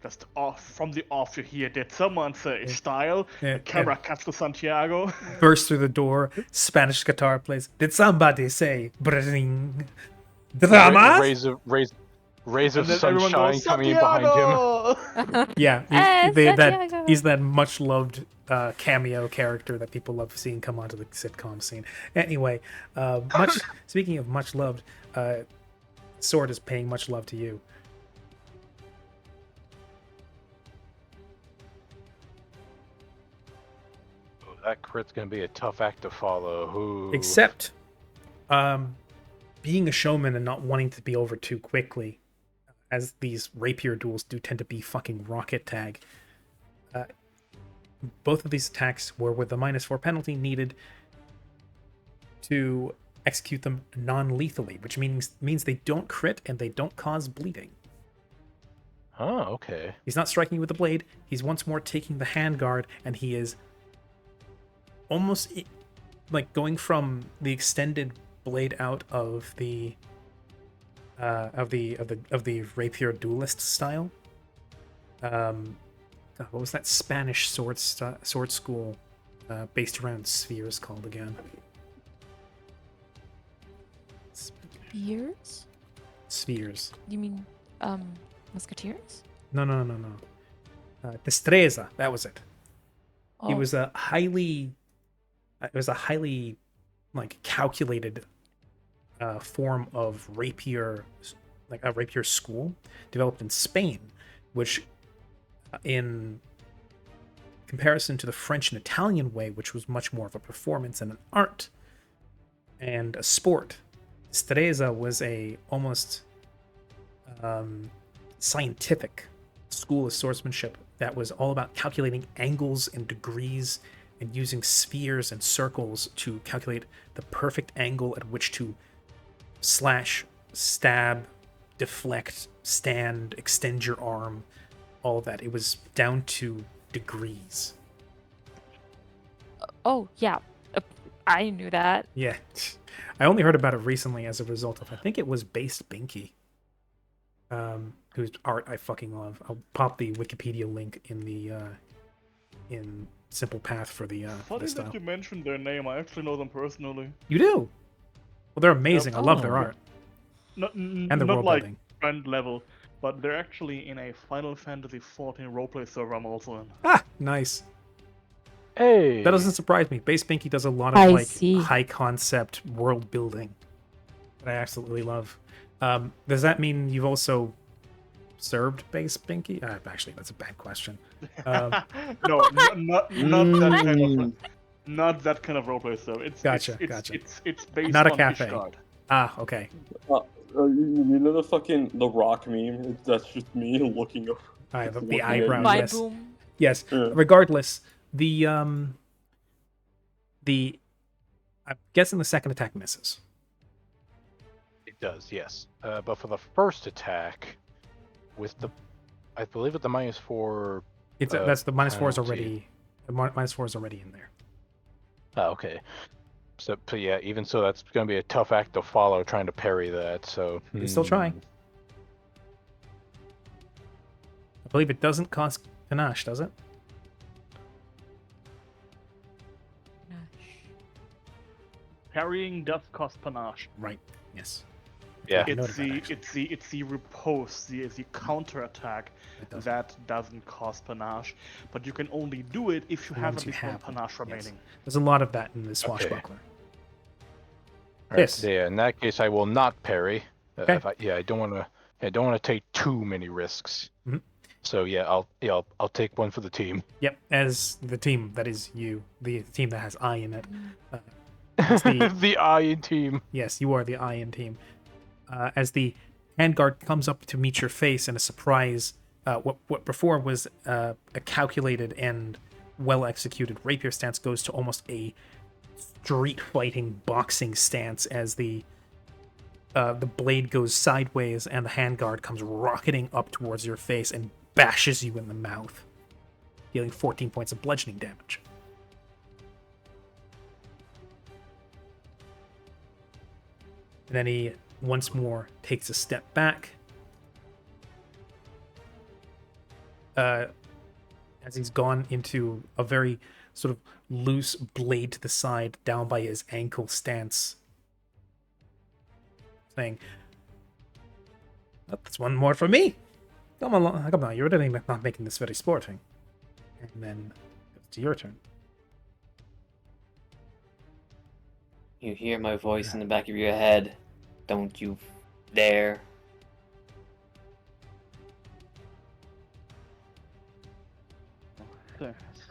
just off from the off you hear, did someone say style? Yeah, The camera cuts to Santiago. Burst through the door. Spanish guitar plays. Did somebody say bring drama? Rays of And then everyone sunshine goes, coming in behind him. Santiago! Yeah, Santiago! he's that much loved cameo character that people love seeing come onto the sitcom scene. Anyway, speaking of much loved, Sword is paying much love to you. Oh, that crit's gonna be a tough act to follow. Ooh. Except, being a showman and not wanting to be over too quickly, as these rapier duels do tend to be fucking rocket tag. Both of these attacks were with the -4 penalty needed to execute them non-lethally, which means they don't crit and they don't cause bleeding. Oh, okay. He's not striking you with the blade. He's once more taking the handguard, and he is almost like going from the extended blade out of the rapier duelist style. What was that Spanish sword school based around spheres called again? Beers? Spheres. You mean, musketeers? No. Destreza. That was it. Oh, It was a highly like calculated form of rapier, like a rapier school developed in Spain, which in comparison to the French and Italian way, which was much more of a performance and an art and a sport, Destreza was a almost scientific school of swordsmanship that was all about calculating angles and degrees and using spheres and circles to calculate the perfect angle at which to slash, stab, deflect, stand, extend your arm, all of that. It was down to degrees. oh yeah. I knew that. Yeah. I only heard about it recently as a result of, I think it was Based Binky, whose art I fucking love. I'll pop the Wikipedia link in the in Simple Path for the Funny style. that you mentioned their name. I actually know them personally. You do? Well, they're amazing. I love their Oh. art Not and the not world like building. friend level, but they're actually in a Final Fantasy XIV roleplay server I'm also in. Ah, nice. Hey. That doesn't surprise me. Base Binky does a lot of I like see. high concept world building that I absolutely love. Does that mean you've also served Base Binky? Actually, that's a bad question. No, not that kind of not that kind of roleplay server. It's Gotcha, it's, gotcha. It's based Not a on cafe. Ishgard. Okay. You know the Rock meme? That's just me looking over. All right, the looking at eyebrow. you. My Yes. boom. Yes. Yeah. Regardless, I'm guessing the second attack misses. It does, yes. But for the first attack, with the, I believe with the -4. It's that's the -4 is penalty. already the -4 is already in there. Oh, okay. So, but yeah, even so, that's going to be a tough act to follow, trying to parry that. So You can still try. I believe it doesn't cost panache, does it? Parrying does cost panache. Right. Yes. Yeah. I noted It's that, the actually. it's the riposte, the counter attack It does. that doesn't cost panache, but you can only do it if you The have ones at you least one have, panache yes. remaining. There's a lot of that in the Swashbuckler. All right, Yes. yeah, in that case, I will not parry. Okay. I don't want to. I don't want to take too many risks. Mhm. So yeah, I'll take one for the team. Yep, as the team that is you, the team that has I in it. It's the- the Iron team. Yes, you are the Iron team. As the handguard comes up to meet your face in a surprise, what before was a calculated and well-executed rapier stance goes to almost a street fighting boxing stance as the blade goes sideways and the handguard comes rocketing up towards your face and bashes you in the mouth, dealing 14 points of bludgeoning damage. And then he once more takes a step back. As he's gone into a very sort of loose blade to the side down by his ankle stance, saying, "Oh, that's one more for me. Come on, you're really not making this very sporting." And then it's your turn. You hear my voice in the back of your head. Don't you dare.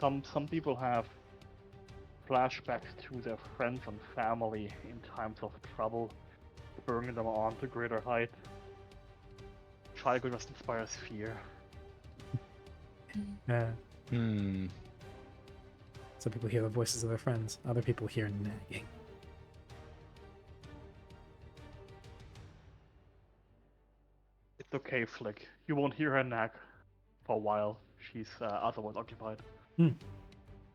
Some people have flashbacks to their friends and family in times of trouble, bringing them on to greater height. Trigo just inspires fear. Some people hear the voices of their friends. Other people hear nagging. It's okay, Flick. You won't hear her nag for a while. She's otherwise occupied.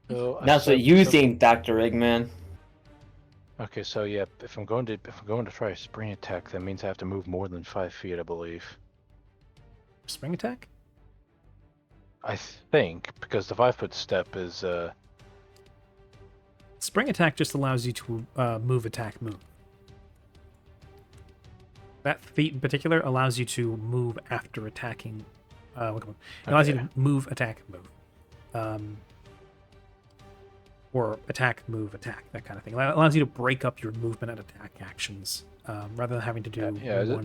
So That's what you think, Dr. Eggman. Okay, so yeah, if I'm going to try a spring attack, that means I have to move more than 5 feet, I believe. Spring attack? I think, because the 5-foot step is Spring attack just allows you to move, attack, move. That feat in particular allows you to move after attacking. It allows you to move, attack, move. Or attack, move, attack, that kind of thing. It allows you to break up your movement and attack actions rather than having to do.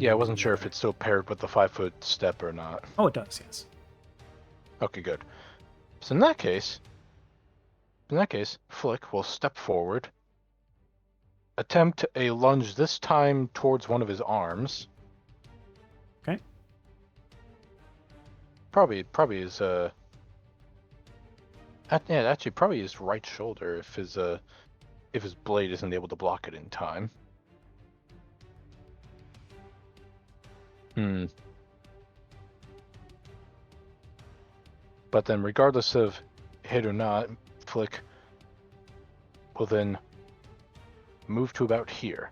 I wasn't sure if it's still paired with the 5-foot step or not. Oh, it does, yes. Okay, good. So in that case, Flick will step forward, attempt a lunge this time towards one of his arms. Okay. Probably his actually probably his right shoulder if his blade isn't able to block it in time. But then regardless of hit or not, Flick will then move to about here.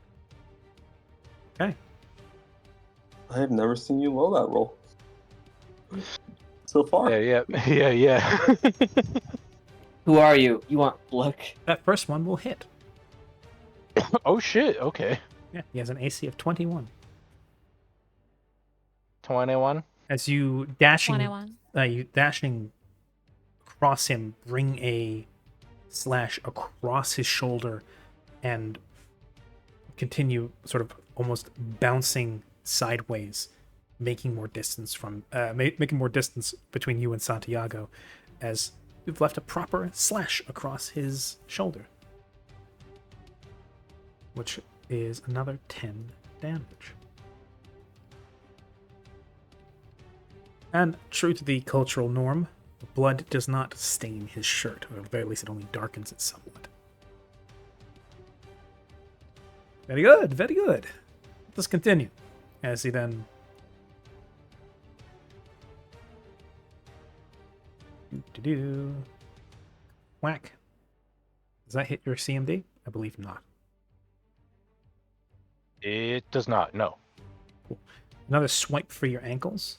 Okay. I have never seen you low that roll. So far. Yeah. Who are you? You want Flick? That first one will hit. Oh shit, okay. Yeah, he has an AC of 21. 21? As you dashing 21. You dashing across him, bring a slash across his shoulder and continue sort of almost bouncing sideways, making more distance from making more distance between you and Santiago, as you've left a proper slash across his shoulder, which is another 10 damage. And true to the cultural norm, the blood does not stain his shirt, or at the very least it only darkens it somewhat. Very good, very good. Let's continue. As he then whack. Does that hit your CMD? I believe not. It does not, no. Cool. Another swipe for your ankles.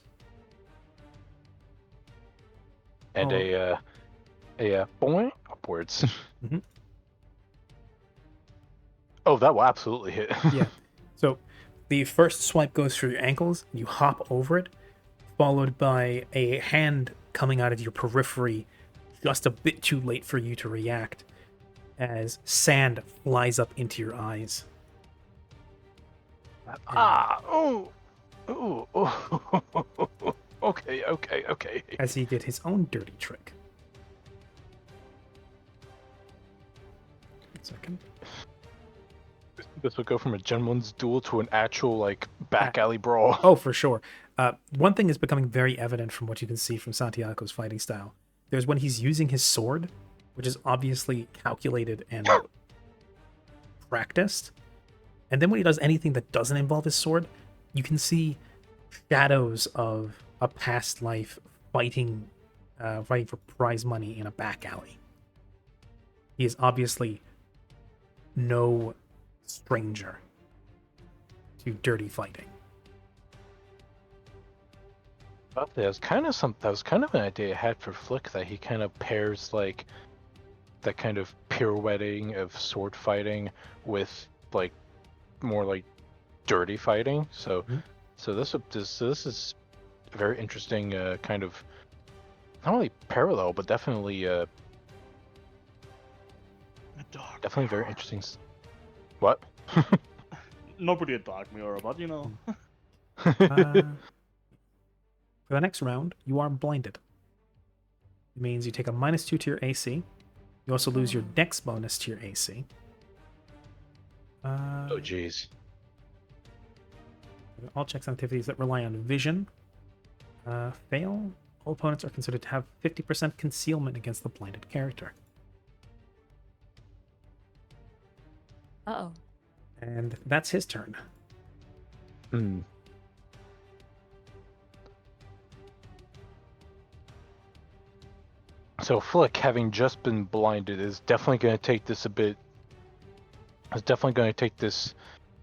And a boing upwards. Mhm. Oh, that will absolutely hit. Yeah. So the first swipe goes through your ankles, you hop over it, followed by a hand coming out of your periphery just a bit too late for you to react, as sand flies up into your eyes. Ooh. Okay. As he did his own dirty trick. 1 second. This would go from a gentleman's duel to an actual, like, back alley brawl. Oh, for sure. One thing is becoming very evident from what you can see from Santiago's fighting style. There's when he's using his sword, which is obviously calculated and practiced. And then when he does anything that doesn't involve his sword, you can see shadows of a past life fighting for prize money in a back alley. He is obviously no stranger to dirty fighting. But that was kind of an idea I had for Flick, that he kind of pairs like that kind of pirouetting of sword fighting with like more like dirty fighting. So Mhm. so this is a very interesting kind of not only parallel but definitely definitely very interesting. What? Not really a dark mirror, but you know. For the next round, you are blinded. It means you take a -2 to your AC. You also lose your dex bonus to your AC. Oh jeez. All checks and activities that rely on vision fail. All opponents are considered to have 50% concealment against the blinded character. Uh-oh. And that's his turn. Hmm. So Flick, having just been blinded, is definitely going to take this a bit. Is definitely going to take this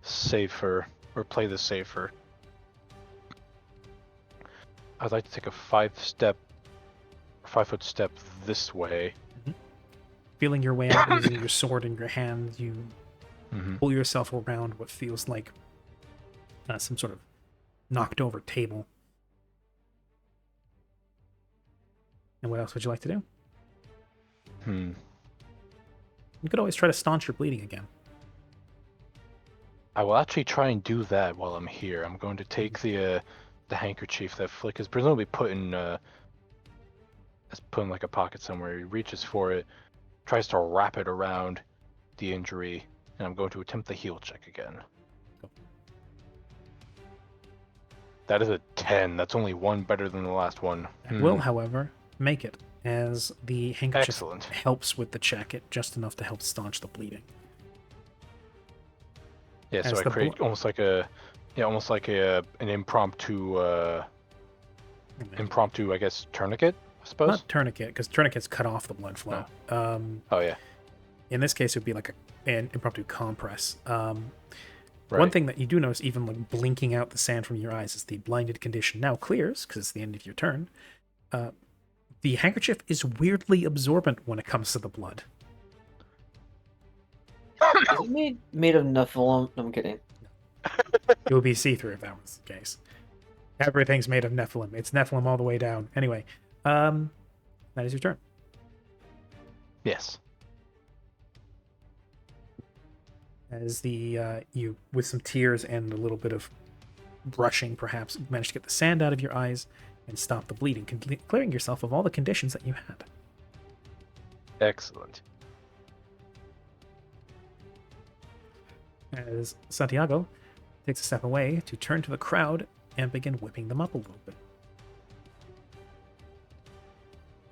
safer, or play this safer. I'd like to take a 5-foot step this way. Feeling your way out using your sword in your hand, you Mm-hmm. pull yourself around what feels like some sort of knocked over table. And what else would you like to do? You could always try to staunch your bleeding again. I will actually try and do that while I'm here. I'm going to take the handkerchief that Flick is presumably put in like a pocket somewhere. He reaches for it, tries to wrap it around the injury, and I'm going to attempt the heal check again. That is a 10. That's only one better than the last one. That will, however, make it, as the handkerchief Excellent. helps with the check, it just enough to help staunch the bleeding. Yeah, so As I the create almost like an impromptu, I guess, tourniquet, I suppose. Not tourniquet, because tourniquets cut off the blood flow. Oh yeah. In this case, it would be like an impromptu compress. Right. One thing that you do notice, even like blinking out the sand from your eyes, is the blinded condition now clears, because it's the end of your turn. The handkerchief is weirdly absorbent when it comes to the blood. Is it made of Nephilim? No, I'm kidding. It would be see-through if that was the case. Everything's made of Nephilim. It's Nephilim all the way down. Anyway, that is your turn. Yes. As you, with some tears and a little bit of brushing, perhaps, managed to get the sand out of your eyes and stop the bleeding, clearing yourself of all the conditions that you had. Excellent. As Santiago takes a step away to turn to the crowd and begin whipping them up a little bit.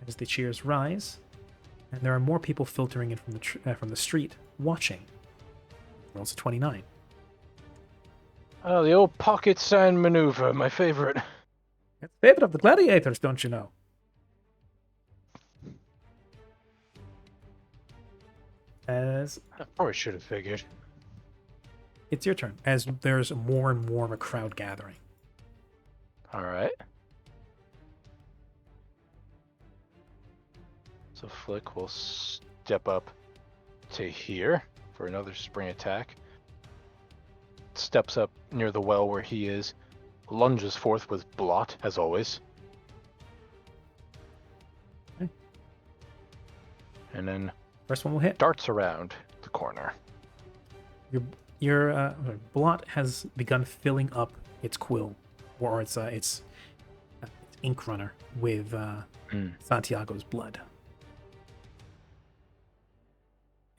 As the cheers rise, and there are more people filtering in from the street, watching. Rolls a 29. Oh, the old pocket sand maneuver, my favorite. It's the favorite of the gladiators, don't you know? As I probably should have figured. it's your turn, as there's more and more of a crowd gathering. All right. So Flick will step up to here for another spring attack. Steps up near the well where he is, lunges forth with blot, as always. Okay. And then First one will hit. darts around the corner. Your blot has begun filling up its quill, or its ink runner with Santiago's blood.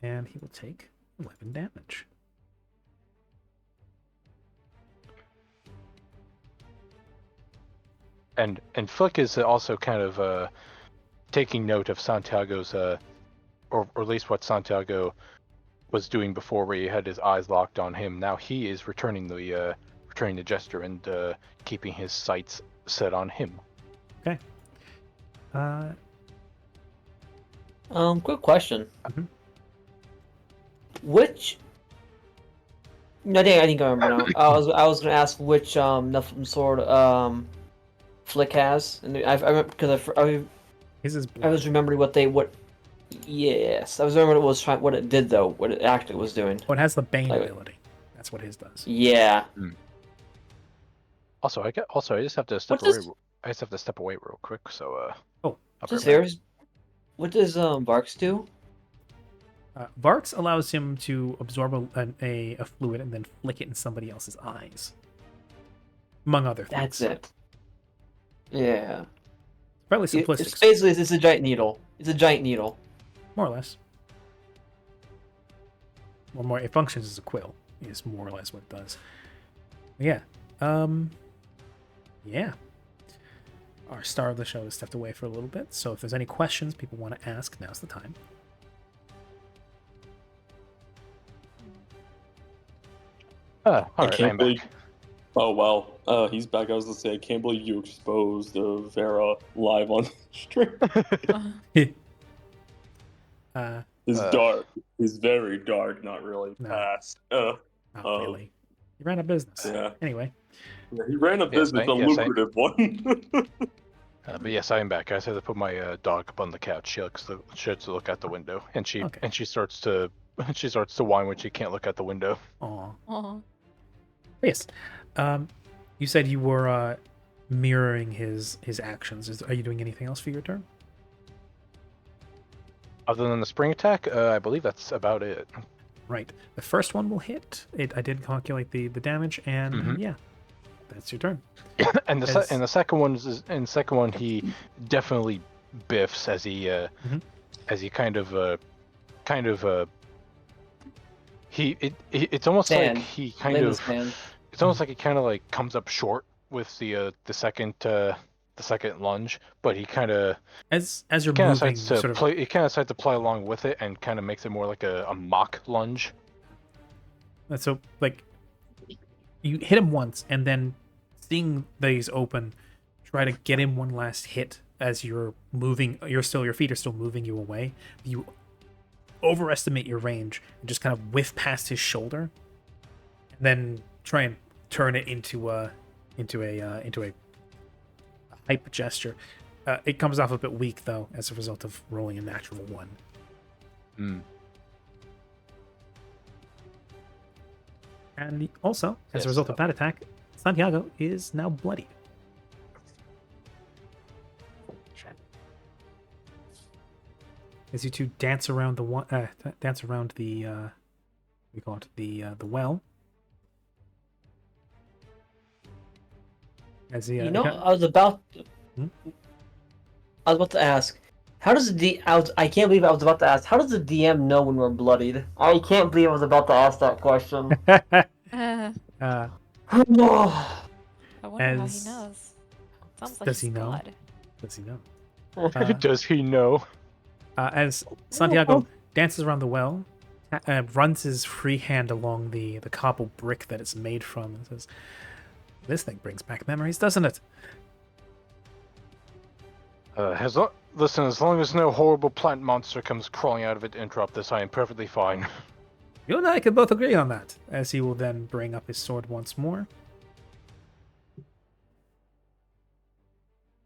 And he will take 11 damage. And Flick is also kind of taking note of Santiago's or at least what Santiago was doing before, where he had his eyes locked on him. Now he is returning the gesture and keeping his sights set on him. Okay. Quick question. Mhm. Which? No, I think I remember now. I was gonna ask which Nephilim sword Flick has, and I remember because His is I blood. was remembering what. Yes, I was remembering what it did though, what it actually was doing. Oh, it has the Bane Like- ability. That's what his does. Yeah. Also, I just have to step What does- away. I just have to step away real quick. So Oh, I'll be right back. Serious? What does Varks do? Varks allows him to absorb a fluid and then flick it in somebody else's eyes, among other things. That's it. Yeah. Fairly It's simplistic, basically it's a giant needle. It's a giant needle. more or less. Well, more it functions as a quill. Is more or less what it does. Yeah. Yeah. Our star of the show has stepped away for a little bit, so if there's any questions people want to ask, now's the time. All I right, can't I'm believe. back. Oh wow, he's back. I was gonna say I can't believe you exposed Vera live on stream. It's Uh, dark. It's very dark. Not really No. fast. Not Oh. really. He ran a business. Yeah. Anyway. He ran a business, a yes, lucrative one. But yes, I am back. I just had to put my dog up on the couch. She likes to look out the window, and she Okay. starts to whine when she can't look out the window. Aw. Aw. Yes. You said you were mirroring his actions. Are you doing anything else for your turn? Other than the spring attack, I believe that's about it. Right. The first one will hit. I did calculate the damage, and Mhm. yeah, that's your turn. And the second one he definitely biffs as he it's almost Sand. like he kind Blame of this man. it's almost like he kind of like comes up short with the second lunge, but he kind of As you're kind of moving, decides to sort of play. He kind of decides to play along with it and kind of makes it more like a mock lunge. so like you hit him once, and then seeing that he's open, try to get him one last hit as you're moving. Your feet are still moving you away. You overestimate your range and just kind of whiff past his shoulder, and then try and turn it into a hype gesture. It comes off a bit weak though, as a result of rolling a natural one. Hmm. And also, as Yes, a result of that attack, Santiago is now bloodied. As you two dance around the we call it the well. As he, I was about to ask, how does I can't believe I was about to ask, how does the DM know when we're bloodied? I can't believe I was about to ask that question. uh, I wonder how he As- knows. Sounds like does he his know? blood. does he know? Does he know? As Santiago dances around the well, runs his free hand along the cobble brick that it's made from, and says, "This thing brings back memories, doesn't it?" Listen, as long as no horrible plant monster comes crawling out of it to interrupt this, I am perfectly fine. You and I can both agree on that. As he will then bring up his sword once more.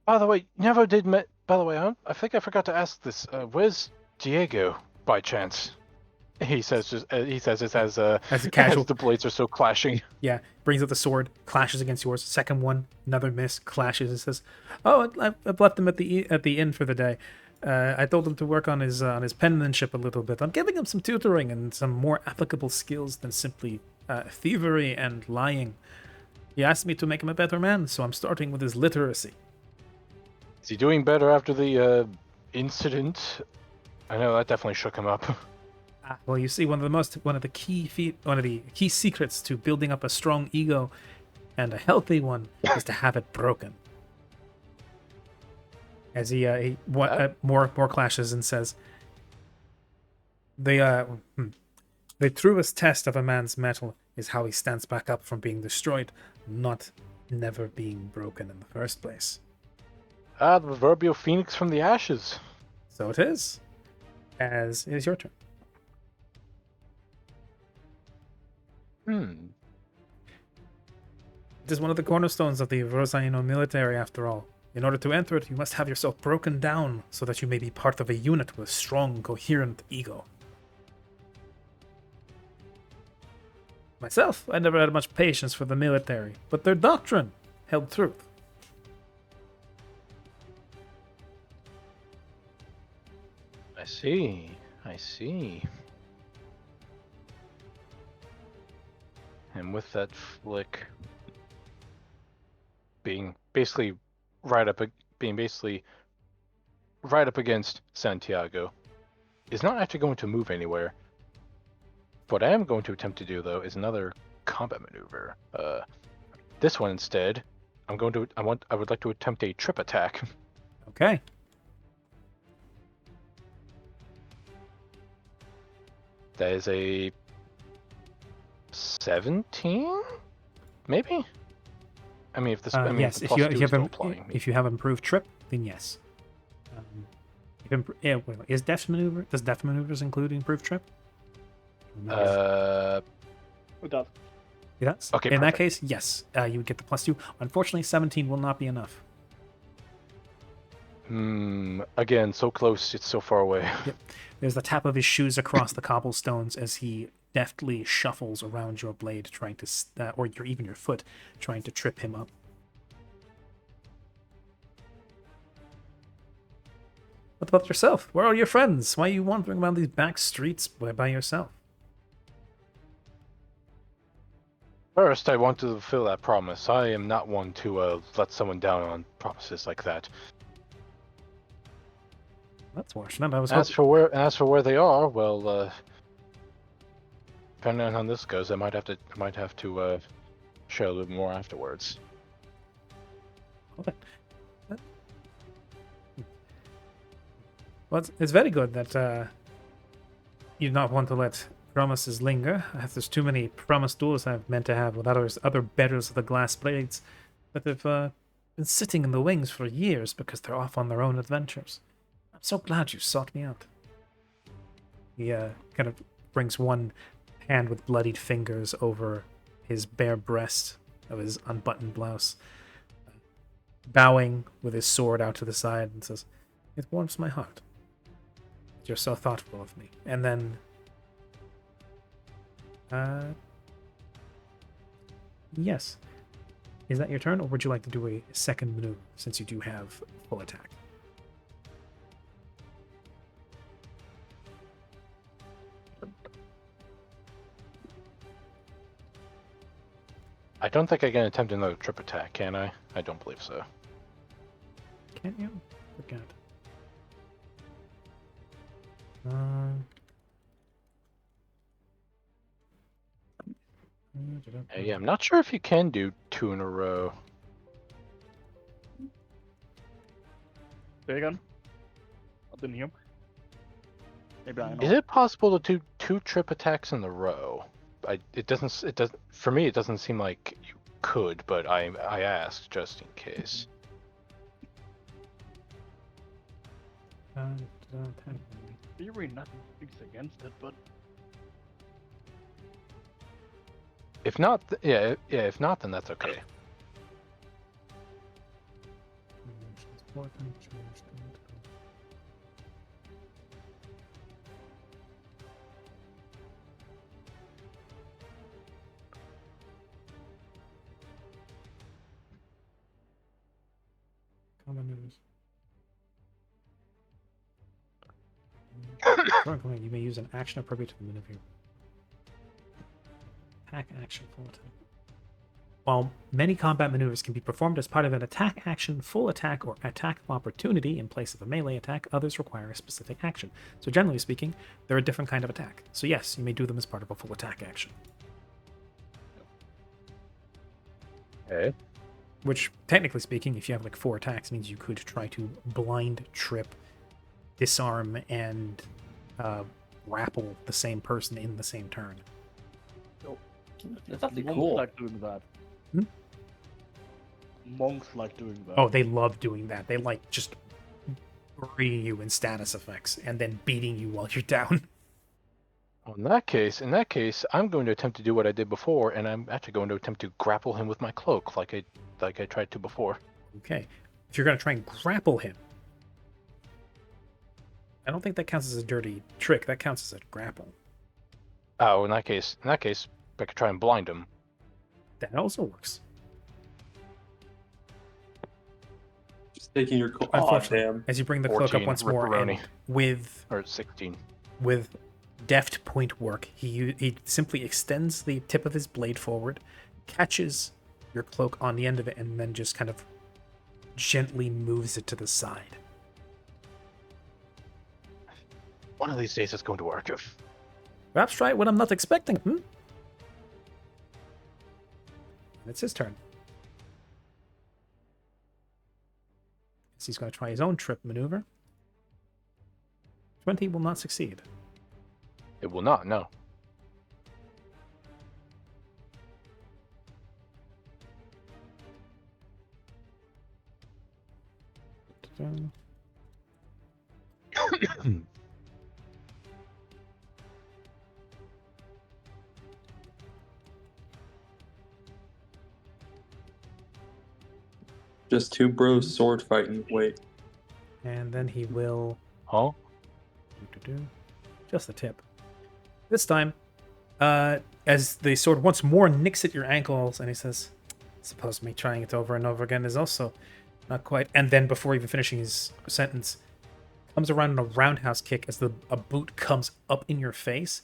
By the way, by the way, I think I forgot to ask this. Where's Diego, by chance? He says it as As a casual, as the blades are so clashing. yeah, brings up the sword, clashes against yours. Second one, another miss, clashes, and says, "Oh, I've left him at the inn for the day. I told him to work on his penmanship a little bit. I'm giving him some tutoring and some more applicable skills than simply thievery and lying. He asked me to make him a better man, so I'm starting with his literacy." Is he doing better after the incident? I know that definitely shook him up. Well, you see, one of the key secrets to building up a strong ego and a healthy one is to have it broken. As he more clashes and says, The truest test of a man's metal is how he stands back up from being destroyed, not never being broken in the first place. Ah, the proverbial phoenix from the ashes. So it is. As it is your turn. It is one of the cornerstones of the Rosaino military, after all. In order to enter it, you must have yourself broken down so that you may be part of a unit with a strong, coherent ego. Myself, I never had much patience for the military, but their doctrine held truth. I see. I see. And with that flick being basically right up against Santiago, is not actually going to move anywhere. What I am going to attempt to do though is another combat maneuver. This one instead, I would like to attempt a trip attack. Okay. That is a 17, maybe. I mean, if this, I mean, yes, if if you have improved trip, then yes. Is Death Maneuver? Does Death Maneuvers include improved trip? It does. It does? Okay, in that perfect. case, yes. You would get the +2. Unfortunately, 17 will not be enough. Again, so close, it's so far away. Yep. There's the tap of his shoes across the cobblestones as he deftly shuffles around your blade, trying to, or even your foot, trying to trip him up. What about yourself? Where are your friends? Why are you wandering around these back streets by yourself? First, I want to fulfill that promise. I am not one to let someone down on promises like that. That's fortunate. I was As for where they are, well, depending on how this goes, I might have to share a little more afterwards. Okay. Well, it's very good that you not want to let promises linger. If there's too many promise duels I've meant to have with other bearers of the glass blades that have been sitting in the wings for years because they're off on their own adventures. I'm so glad you sought me out. He kind of brings one hand with bloodied fingers over his bare breast of his unbuttoned blouse, bowing with his sword out to the side, and says, "It warms my heart. You're so thoughtful of me." And then, yes. Is that your turn, or would you like to do a second maneuver since you do have full attack? I don't think I can attempt another trip attack, can I? I don't believe so. Can't you? Forgot. Yeah, I'm not sure if you can do 2 in a row. Say again? I didn't hear. Maybe I know. Is it possible to do 2 trip attacks in a row? For me, it doesn't seem like you could, but I asked just in case. Theory, nothing speaks against it, but If not, if not, then that's okay. You may use an action appropriate to the maneuver. Attack, action, full attack. While many combat maneuvers can be performed as part of an attack action, full attack, or attack of opportunity in place of a melee attack, others require a specific action. So generally speaking, they're a different kind of attack. So yes, you may do them as part of a full attack action. Okay. Which, technically speaking, if you have like 4 attacks, means you could try to blind trip, disarm, and grapple the same person in the same turn. That's actually Monks cool. like doing that. Hmm? Monks like doing that. Oh, they love doing that. They like just burying you in status effects and then beating you while you're down. Well, in that case, I'm going to attempt to do what I did before, and I'm actually going to attempt to grapple him with my cloak, like I tried to before. Okay. If you're going to try and grapple him, I don't think that counts as a dirty trick. That counts as a grapple. Oh, in that case, I could try and blind him. That also works. Just taking your oh Unfortunately, damn. as you bring the cloak up 14, once more, and ripperoni. with 16. deft point work, he simply extends the tip of his blade forward, catches your cloak on the end of it, and then just kind of gently moves it to the side. One of these days it's going to work. Perhaps try it when I'm not expecting. It's his turn. So he's going to try his own trip maneuver. 20 will not succeed. It will not, no. Just two bros sword fighting. Wait. And then he will... Huh? Just the tip. This time, as the sword once more nicks at your ankles, and he says, "Suppose me trying it over and over again is also not quite." And then, before even finishing his sentence, comes around in a roundhouse kick as a boot comes up in your face,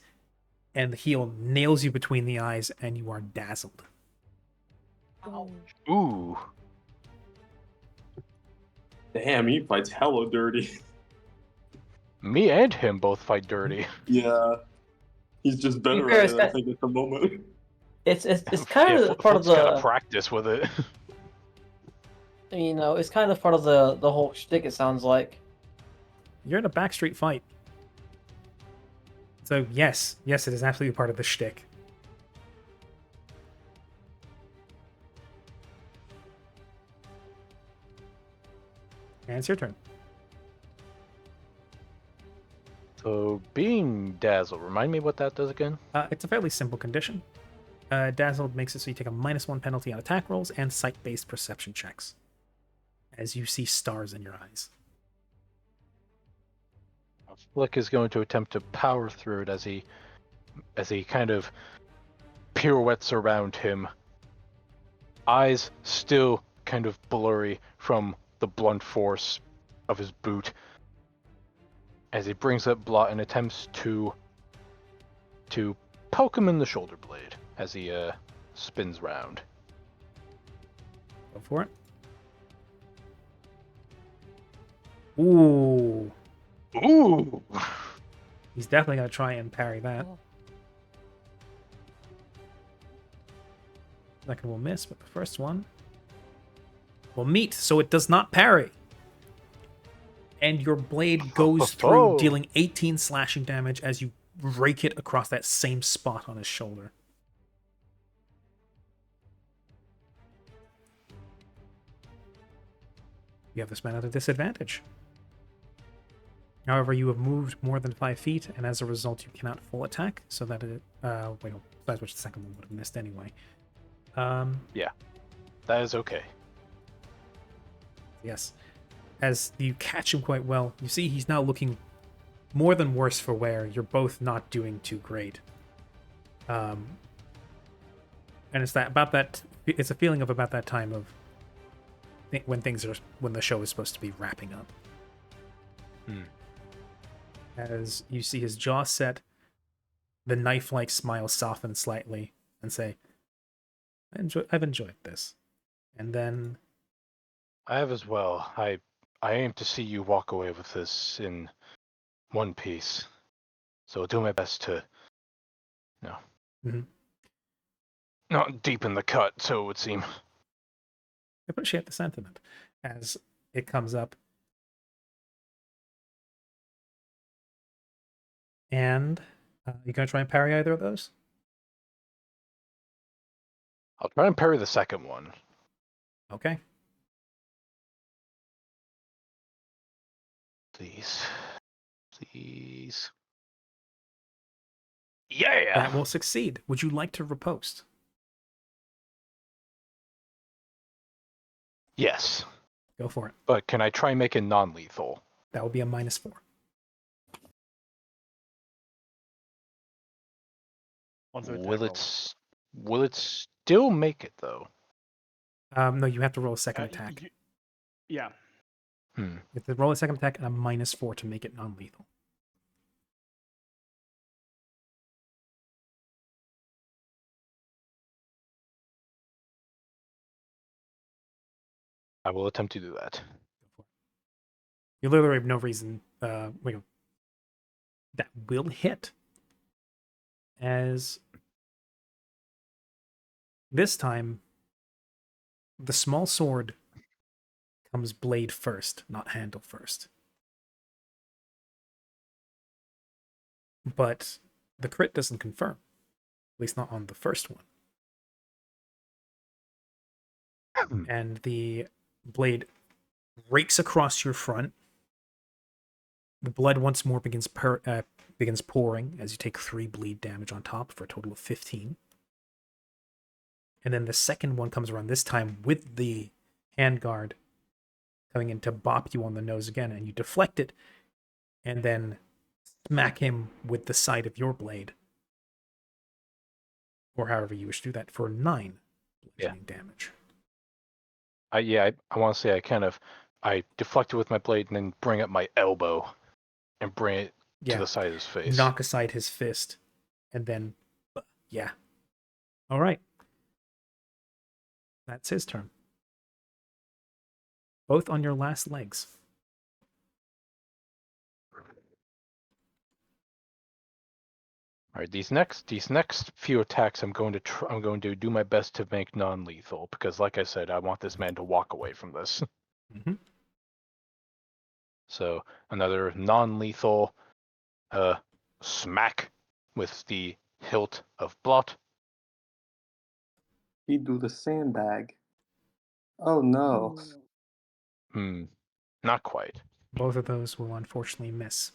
and the heel nails you between the eyes, and you are dazzled. Ooh. Damn, he fights hella dirty. Me and him both fight dirty. Yeah. He's just better fair, at it's it, I got- think, at the moment. It's kind of part of Foot's gotta the. practice with it. You know, it's kind of part of the whole shtick. It sounds like. You're in a backstreet fight. So yes, it is absolutely part of the shtick. And it's your turn. So, being dazzled, remind me what that does again? It's a fairly simple condition. Dazzled makes it so you take a -1 penalty on attack rolls and sight-based perception checks, as you see stars in your eyes. Flick is going to attempt to power through it as he kind of pirouettes around him. Eyes still kind of blurry from the blunt force of his boot. As he brings up Blot and attempts to poke him in the shoulder blade as he spins round. Go for it. Ooh. Ooh! He's definitely going to try and parry that. Oh. Second will miss, but the first one will meet, so it does not parry. And your blade goes through, dealing 18 slashing damage as you rake it across that same spot on his shoulder. You have this man at a disadvantage. However, you have moved more than 5 feet, and as a result, you cannot full attack, so that it... wait, besides which the second one would have missed anyway. Yeah, that is okay. Yes. As you catch him quite well, you see he's now looking more than worse for wear. You're both not doing too great. And it's it's a feeling of about that time of when the show is supposed to be wrapping up. As you see his jaw set, the knife-like smile soften slightly and say, I've enjoyed this. And then... I have as well. I aim to see you walk away with this in one piece. So I'll do my best to, not deepen the cut, so it would seem. I appreciate the sentiment. As it comes up, And you gonna try and parry either of those? I'll try and parry the second one. Okay. Please. Please. Yeah! That will succeed. Would you like to riposte? Yes. Go for it. But can I try and make it non-lethal? That will be a -4. On the attack Will roll. will it still make it though? No, you have to roll a second Uh, y- attack. y- yeah. Hmm. You have to roll a second attack and a -4 to make it non-lethal. I will attempt to do that. You literally have no reason. Wait, that will hit. As this time, the small sword comes blade first, not handle first. But the crit doesn't confirm, at least not on the first one. And the blade rakes across your front. The blood once more begins pouring as you take 3 bleed damage on top for a total of 15. And then the second one comes around, this time with the handguard coming in to bop you on the nose again, and you deflect it and then smack him with the side of your blade. Or however you wish to do that for 9 bludgeoning damage. I want to say I deflect it with my blade and then bring up my elbow and bring it to the side of his face. Knock aside his fist, and then, yeah. All right. That's his turn. Both on your last legs. All right, these next few attacks, I'm going to do my best to make non-lethal because, like I said, I want this man to walk away from this. Mm-hmm. So another non-lethal smack with the hilt of blot. He do the sandbag. Oh no. Not quite. Both of those will unfortunately miss.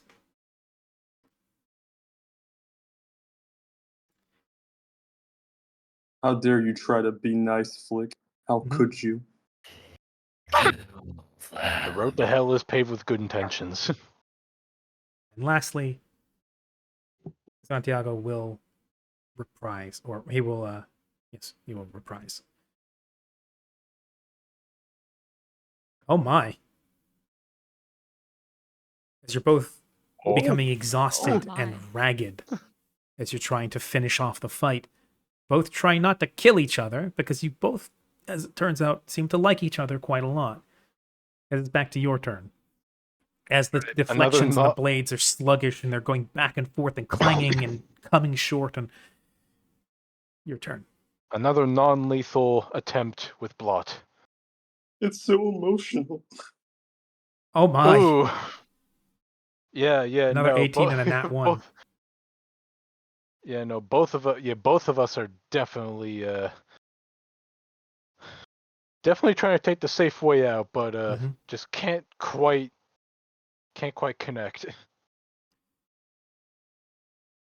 How dare you try to be nice, Flick? How Mhm. could you? The road to hell is paved with good intentions. And lastly, Santiago will reprise, or he will, yes, he will reprise. Oh my. As you're both becoming exhausted Oh and my. ragged as you're trying to finish off the fight, both trying not to kill each other because you both, as it turns out, seem to like each other quite a lot. As it's back to your turn. As the deflections of the blades are sluggish and they're going back and forth and clanging and coming short, and your turn. Another non-lethal attempt with blot. It's so emotional. Oh my. Ooh. Yeah, Another no, 18 and a nat 1. Yeah, no, both of us are definitely trying to take the safe way out, but just can't quite connect.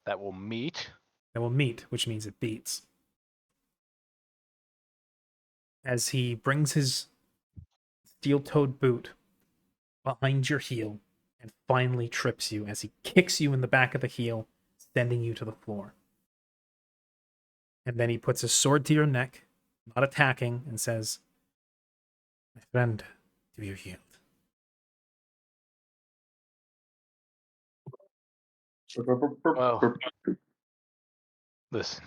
That will meet. That will meet, which means it beats. As he brings his steel-toed boot behind your heel and finally trips you as he kicks you in the back of the heel, sending you to the floor. And then he puts his sword to your neck, not attacking, and says, "My friend, do you yield?" Well, listen.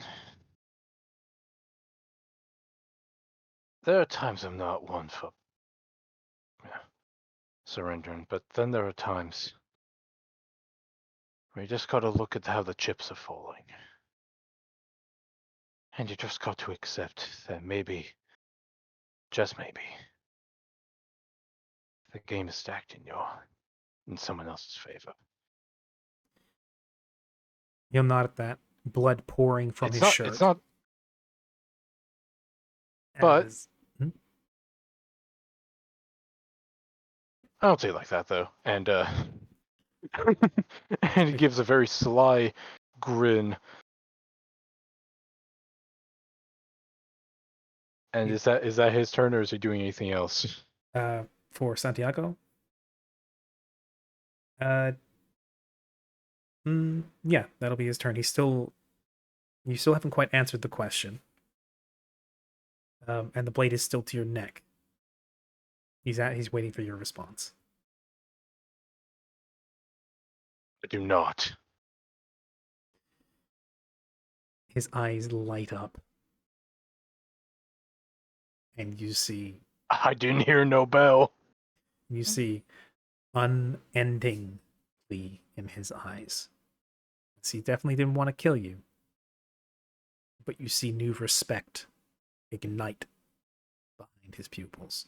There are times I'm not one for surrendering, but then there are times where you just gotta look at how the chips are falling. And you just got to accept that maybe, just maybe, the game is stacked in someone else's favor. He'll nod at that. Blood pouring from his shirt. It's not. But as- I don't say it like that though. And and he gives a very sly grin. And is that his turn, or is he doing anything else? For Santiago. Yeah, that'll be his turn. You still haven't quite answered the question. And the blade is still to your neck. He's waiting for your response. I do not. His eyes light up. And you see I didn't hear no bell. You see unending plea in his eyes. So he definitely didn't want to kill you. But you see new respect ignite behind his pupils.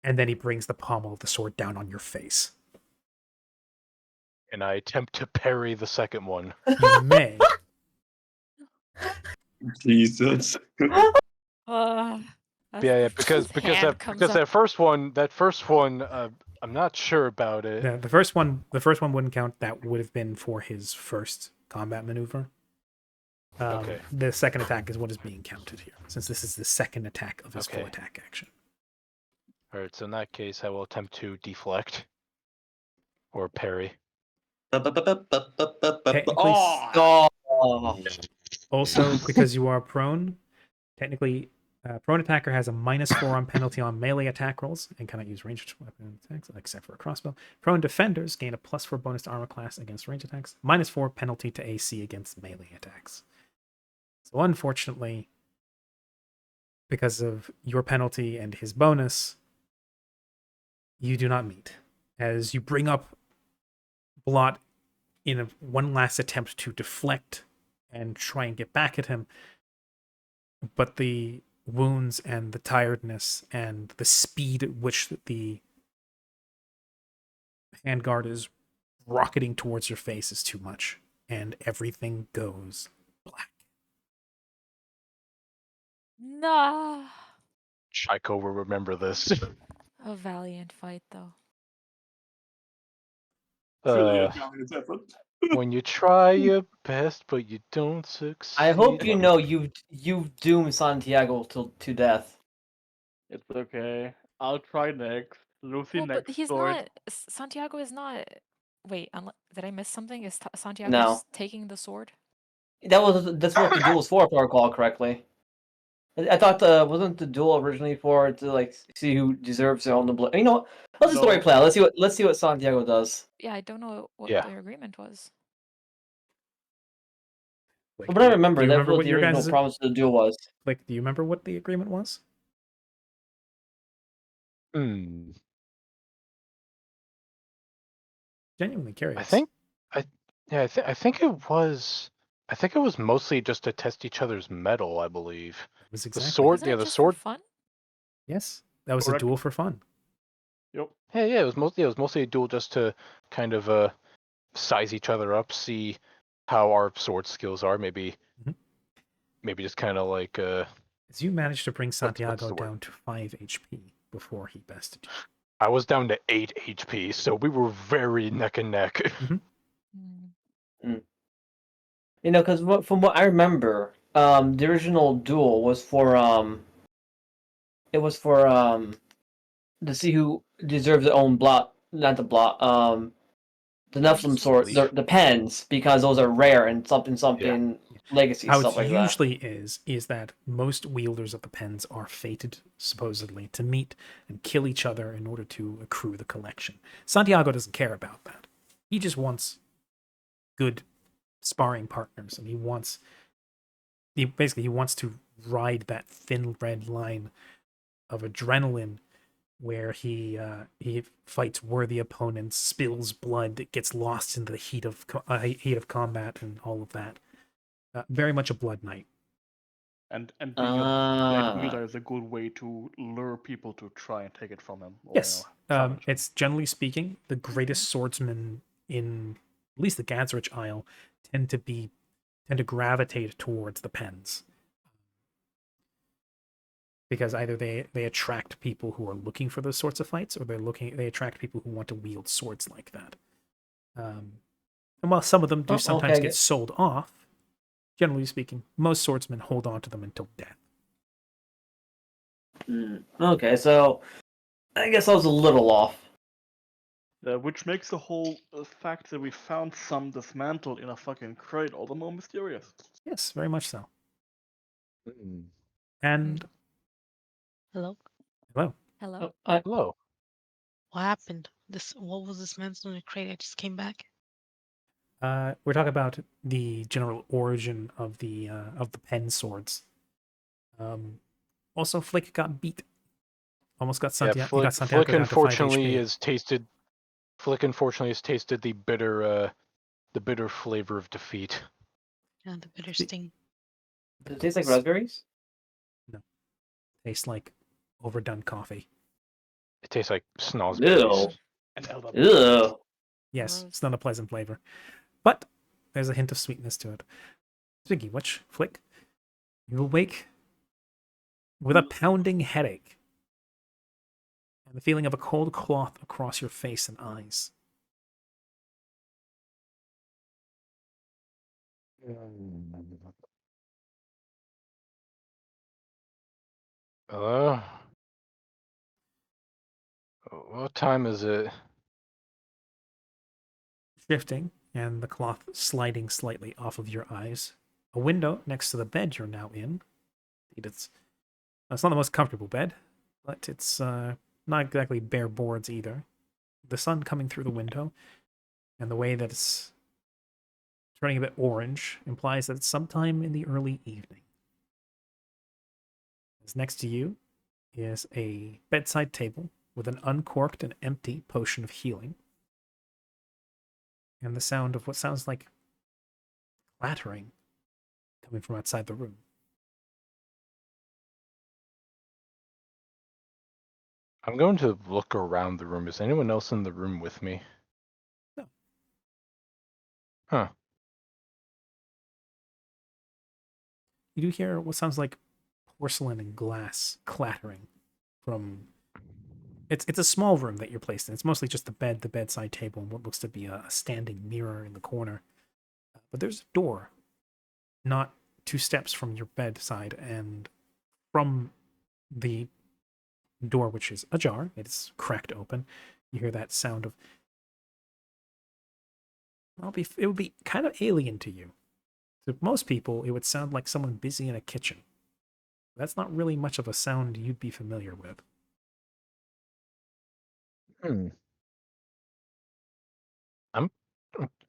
And then he brings the pommel of the sword down on your face. And I attempt to parry the second one. You may. Jesus. Yeah, because that first one, I'm not sure about it. The first one wouldn't count. That would have been for his first combat maneuver. Okay. The second attack is what is being counted here, since this is the second attack of his full attack action. Alright, so in that case, I will attempt to deflect. Or parry. Oh. Also, because you are prone, technically, prone attacker has a -4 on penalty on melee attack rolls and cannot use ranged weapon attacks except for a crossbow. Prone defenders gain a +4 bonus to armor class against range attacks, -4 penalty to AC against melee attacks. So unfortunately, because of your penalty and his bonus, you do not meet. As you bring up Blot in one last attempt to deflect and try and get back at him, but the wounds and the tiredness and the speed at which the handguard is rocketing towards your face is too much, and everything goes black. Nah. Chico will remember this. A valiant fight, though. Really a valiant effort. When you try your best, but you don't succeed. I hope you know you've doomed Santiago to death. It's okay. I'll try next. Lucy Well, but next he's sword. not. Santiago is not. Wait, did I miss something? Is Santiago No. taking the sword? That's what the duel was for, if I recall correctly. I thought wasn't the duel originally for to like see who deserves to own the blood. You know what? Let's just No. story play out. Let's see what Santiago does. Yeah, I don't know what Yeah. their agreement was. Like, But I remember do you that's remember what what the your original guys' promise of the duel was. like? Do you remember what the agreement was? Hmm. Genuinely curious. I think it was mostly just to test each other's metal, I believe. it was The exactly sword, Wasn't yeah, it the just sword. for fun? Yes, that was Correct. a duel for fun. Yep. Yeah, it was mostly a duel just to kind of size each other up, see how our sword skills are. Maybe just kind of like As you managed to bring what's Santiago the word? down to 5 HP before he bested you. I was down to 8 HP, so we were very neck and neck. Hmm. You know, because from what I remember, the original duel was for to see who deserves their own blot, not the blot, the Nephilim sword, the pens, because those are rare and something legacy How stuff it like that. usually is that most wielders of the pens are fated, supposedly, to meet and kill each other in order to accrue the collection. Santiago doesn't care about that. He just wants good sparring partners, and he wants to ride that thin red line of adrenaline where he fights worthy opponents, spills blood, gets lost in the heat of combat, and all of that. Very much a blood knight. And being a bad wielder is a good way to lure people to try and take it from him. Or, Yes, It's generally speaking, the greatest swordsmen in at least the Gadsrich Isle tend to gravitate towards the pens. Because either they attract people who are looking for those sorts of fights, or they attract people who want to wield swords like that. And while some of them do sometimes get sold off, generally speaking, most swordsmen hold on to them until death. Okay, so I guess I was a little off. Which makes the whole fact that we found some dismantled in a fucking crate all the more mysterious. Yes, very much so. Mm. And Hello? hello. Hello. Hello. What happened? What was this man's in the crate? I just came back. We're talking about the general origin of the pen swords. Also, Flick got beat. Almost got Santiago. Flick, he got Santiago Flick down to 5 unfortunately HP. has tasted. Flick unfortunately has tasted the bitter flavor of defeat. Yeah, the bitter sting. Does it taste like raspberries? No, tastes like overdone coffee. It tastes like snozzberries. Ew. And elder. Ew. Yes, Gross. it's not a pleasant flavor, but there's a hint of sweetness to it. Speaking of which, Flick, you awake with a pounding headache and the feeling of a cold cloth across your face and eyes. Hello? What time is it? Shifting and the cloth sliding slightly off of your eyes. A window next to the bed you're now in. It's not the most comfortable bed, but it's not exactly bare boards either. The sun coming through the window and the way that it's turning a bit orange implies that it's sometime in the early evening. As next to you is a bedside table with an uncorked and empty potion of healing, and the sound of what sounds like clattering coming from outside the room. I'm going to look around the room. Is anyone else in the room with me? No. Huh. You do hear what sounds like porcelain and glass clattering from... It's a small room that you're placed in. It's mostly just the bed, the bedside table, and what looks to be a standing mirror in the corner. But there's a door not 2 steps from your bedside, and from the door, which is ajar, it's cracked open, you hear that sound of... it would be kind of alien to you. To most people, it would sound like someone busy in a kitchen. That's not really much of a sound you'd be familiar with. I'm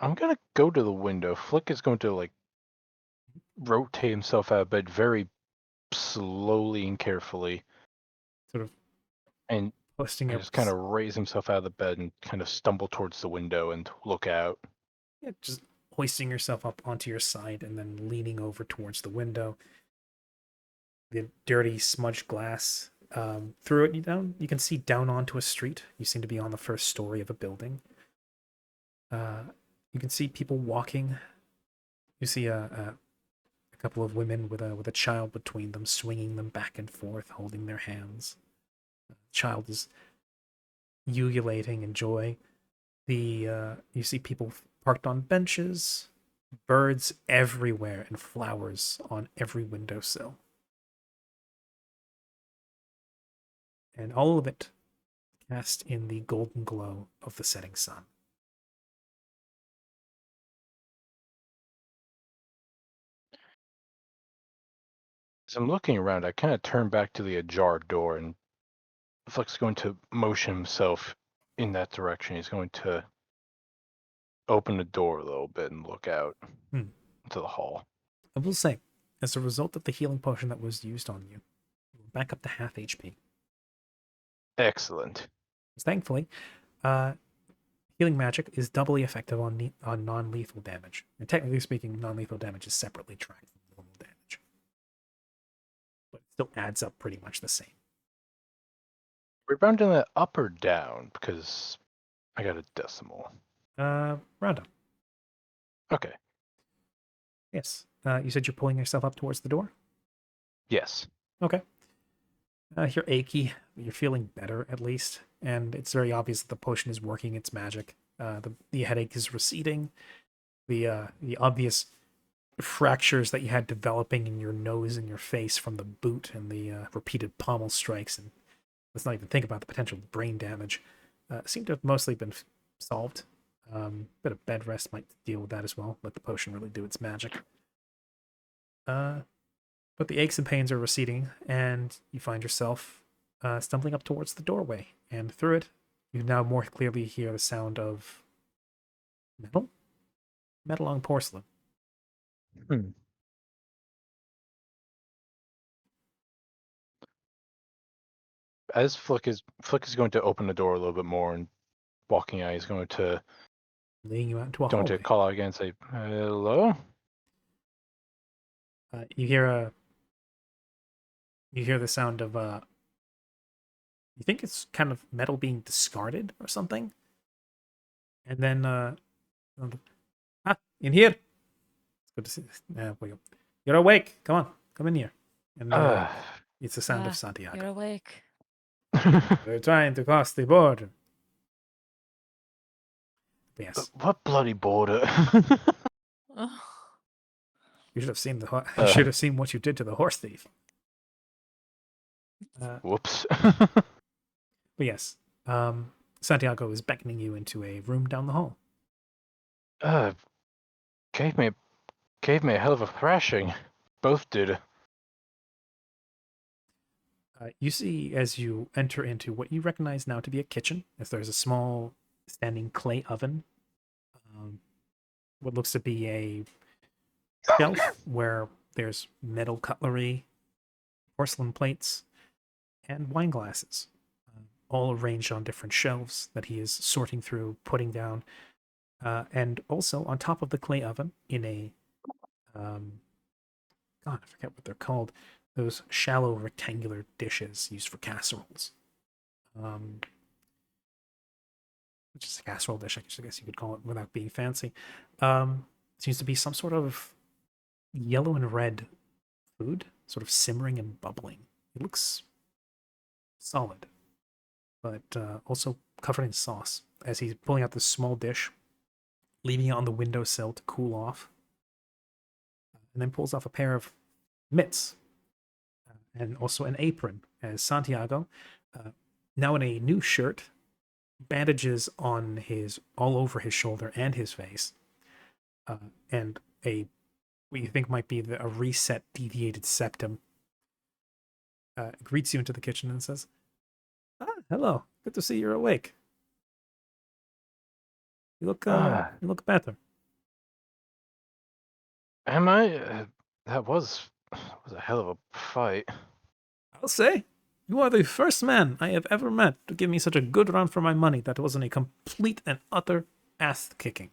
gonna go to the window. Flick is going to rotate himself out of bed very slowly and carefully, Sort of and posting up... just kind of raise himself out of the bed and kind of stumble towards the window and look out. Yeah, just hoisting yourself up onto your side and then leaning over towards the window. The dirty smudged glass through it, you can see down onto a street. You seem to be on the first story of a building. You can see people walking. You see a couple of women with a child between them, swinging them back and forth, holding their hands. The child is ululating in joy. You see people parked on benches, birds everywhere, and flowers on every windowsill. And all of it cast in the golden glow of the setting sun. As I'm looking around, I kind of turn back to the ajar door, and Flick's going to motion himself in that direction. He's going to open the door a little bit and look out into the hall. I will say, as a result of the healing potion that was used on you, you're back up to half HP. Excellent. Thankfully, healing magic is doubly effective on non-lethal damage. And technically speaking, non-lethal damage is separately tracked from normal damage. But it still adds up pretty much the same. We're rounding that up or down because I got a decimal. Round up. Okay. Yes. You said you're pulling yourself up towards the door? Yes. Okay. You're achy, but you're feeling better at least, and it's very obvious that the potion is working its magic. The headache is receding. The obvious fractures that you had developing in your nose and your face from the boot and the repeated pommel strikes, and let's not even think about the potential brain damage, seem to have mostly been solved. Bit of bed rest might deal with that as well. Let the potion really do its magic. But the aches and pains are receding, and you find yourself stumbling up towards the doorway. And through it, you now more clearly hear the sound of metal? Metal on porcelain. As Flick is going to open the door a little bit more and walking out, he's going to Leading you out into a hallway. call out again and say, hello? You hear the sound of you think it's kind of metal being discarded or something, and then in here. It's good to see. You're awake. Come in here. And it's the sound of Santiago. You're awake. We're trying to cross the border. Yes. What bloody border? Ugh. You should have seen you should have seen what you did to the horse thief. Whoops. But yes, Santiago is beckoning you into a room down the hall. Gave me a hell of a thrashing. Both did. You see, as you enter into what you recognize now to be a kitchen, as there's a small standing clay oven, what looks to be a shelf where there's metal cutlery, porcelain plates, and wine glasses, all arranged on different shelves that he is sorting through, putting down, and also on top of the clay oven in a, God, I forget what they're called, those shallow rectangular dishes used for casseroles. Which is a casserole dish, I guess you could call it without being fancy. Seems to be some sort of yellow and red food, sort of simmering and bubbling. It looks solid, but also covered in sauce. As he's pulling out this small dish, leaving it on the windowsill to cool off, and then pulls off a pair of mitts and also an apron, as Santiago, now in a new shirt, bandages on all over his shoulder and his face, and what you think might be a reset deviated septum, greets you into the kitchen and says, hello, good to see you're awake. You look better. Am I? That was a hell of a fight. I'll say, you are the first man I have ever met to give me such a good run for my money that wasn't a complete and utter ass kicking.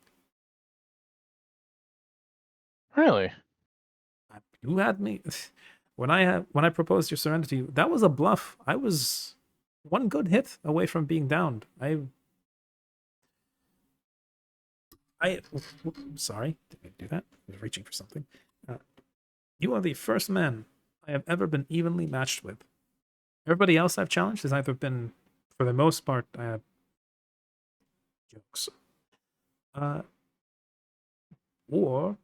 Really? You had me when I proposed your surrender to you. That was a bluff. I was one good hit away from being downed. Sorry, didn't mean to do that. I was reaching for something. You are the first man I have ever been evenly matched with. Everybody else I've challenged has either been, for the most part, jokes, or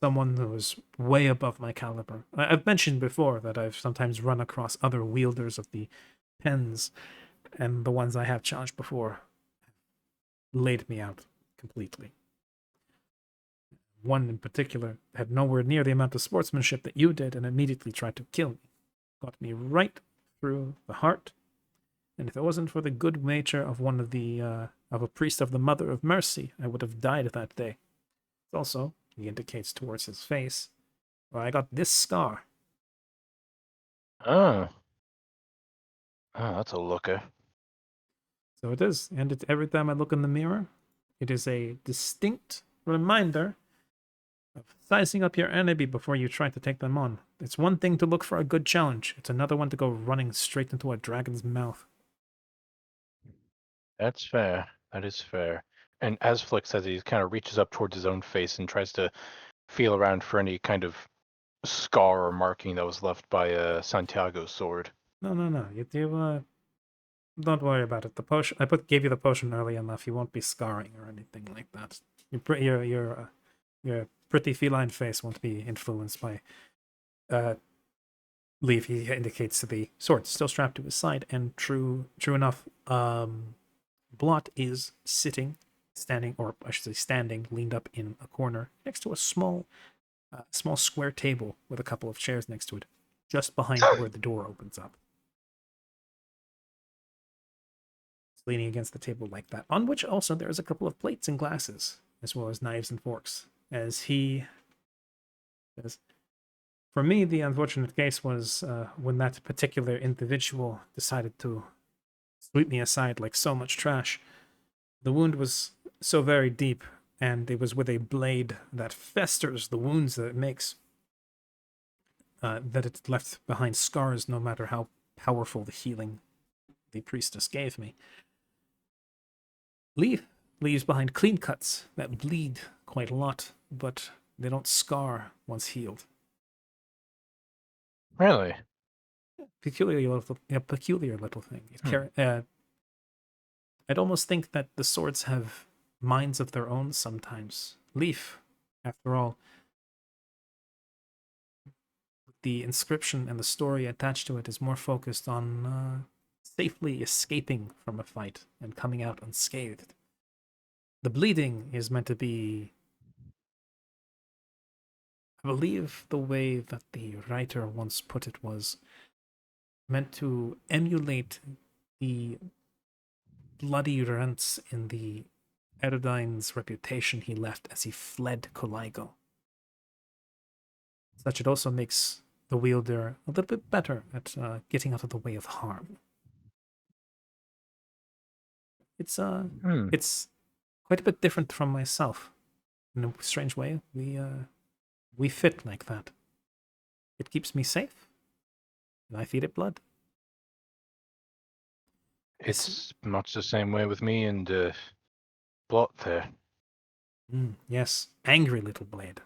someone who's way above my caliber. I've mentioned before that I've sometimes run across other wielders of the pens, and the ones I have challenged before laid me out completely. One in particular had nowhere near the amount of sportsmanship that you did and immediately tried to kill me. Got me right through the heart, and if it wasn't for the good nature of one of a priest of the Mother of Mercy, I would have died that day. Also, he indicates towards his face, where I got this scar. Oh, that's a looker. So it is, and every time I look in the mirror, it is a distinct reminder of sizing up your enemy before you try to take them on. It's one thing to look for a good challenge. It's another one to go running straight into a dragon's mouth. That's fair. That is fair. And as Flick says, he kind of reaches up towards his own face and tries to feel around for any kind of scar or marking that was left by Santiago's sword. No, no, no. You don't worry about it. The potion gave you the potion early enough. You won't be scarring or anything like that. Your pretty feline face won't be influenced by Leaf. He indicates to the sword still strapped to his side, and true enough, Blot is standing, or I should say standing, leaned up in a corner next to a small square table with a couple of chairs next to it, just behind where the door opens up. It's leaning against the table like that, on which also there is a couple of plates and glasses, as well as knives and forks. As he says, for me, the unfortunate case was when that particular individual decided to sweep me aside like so much trash. The wound was so very deep, and it was with a blade that festers the wounds that it makes, that it left behind scars no matter how powerful the healing the priestess gave me. Leaf leaves behind clean cuts that bleed quite a lot, but they don't scar once healed. Really? Peculiar little thing. I'd almost think that the swords have minds of their own sometimes. Leaf, after all, the inscription and the story attached to it is more focused on safely escaping from a fight and coming out unscathed. The bleeding is meant to be, I believe the way that the writer once put it was meant to emulate the bloody rents in the Erodine's reputation he left as he fled Coligo. Such it also makes the wielder a little bit better at getting out of the way of harm. It's quite a bit different from myself. In a strange way, we fit like that. It keeps me safe, and I feed it blood. It's much the same way with me and Blot there. Yes, angry little blade.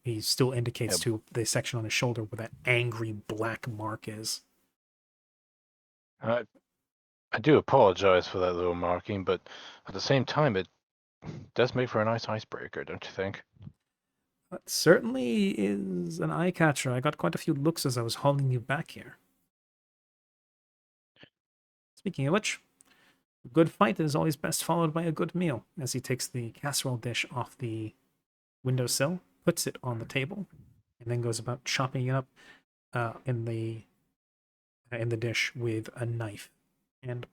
He still indicates to the section on his shoulder where that angry black mark is. I do apologize for that little marking, but at the same time, it does make for a nice icebreaker, don't you think? That certainly is an eye catcher. I got quite a few looks as I was hauling you back here. Speaking of which, a good fight is always best followed by a good meal. As he takes the casserole dish off the windowsill, puts it on the table, and then goes about chopping it up in the dish with a knife and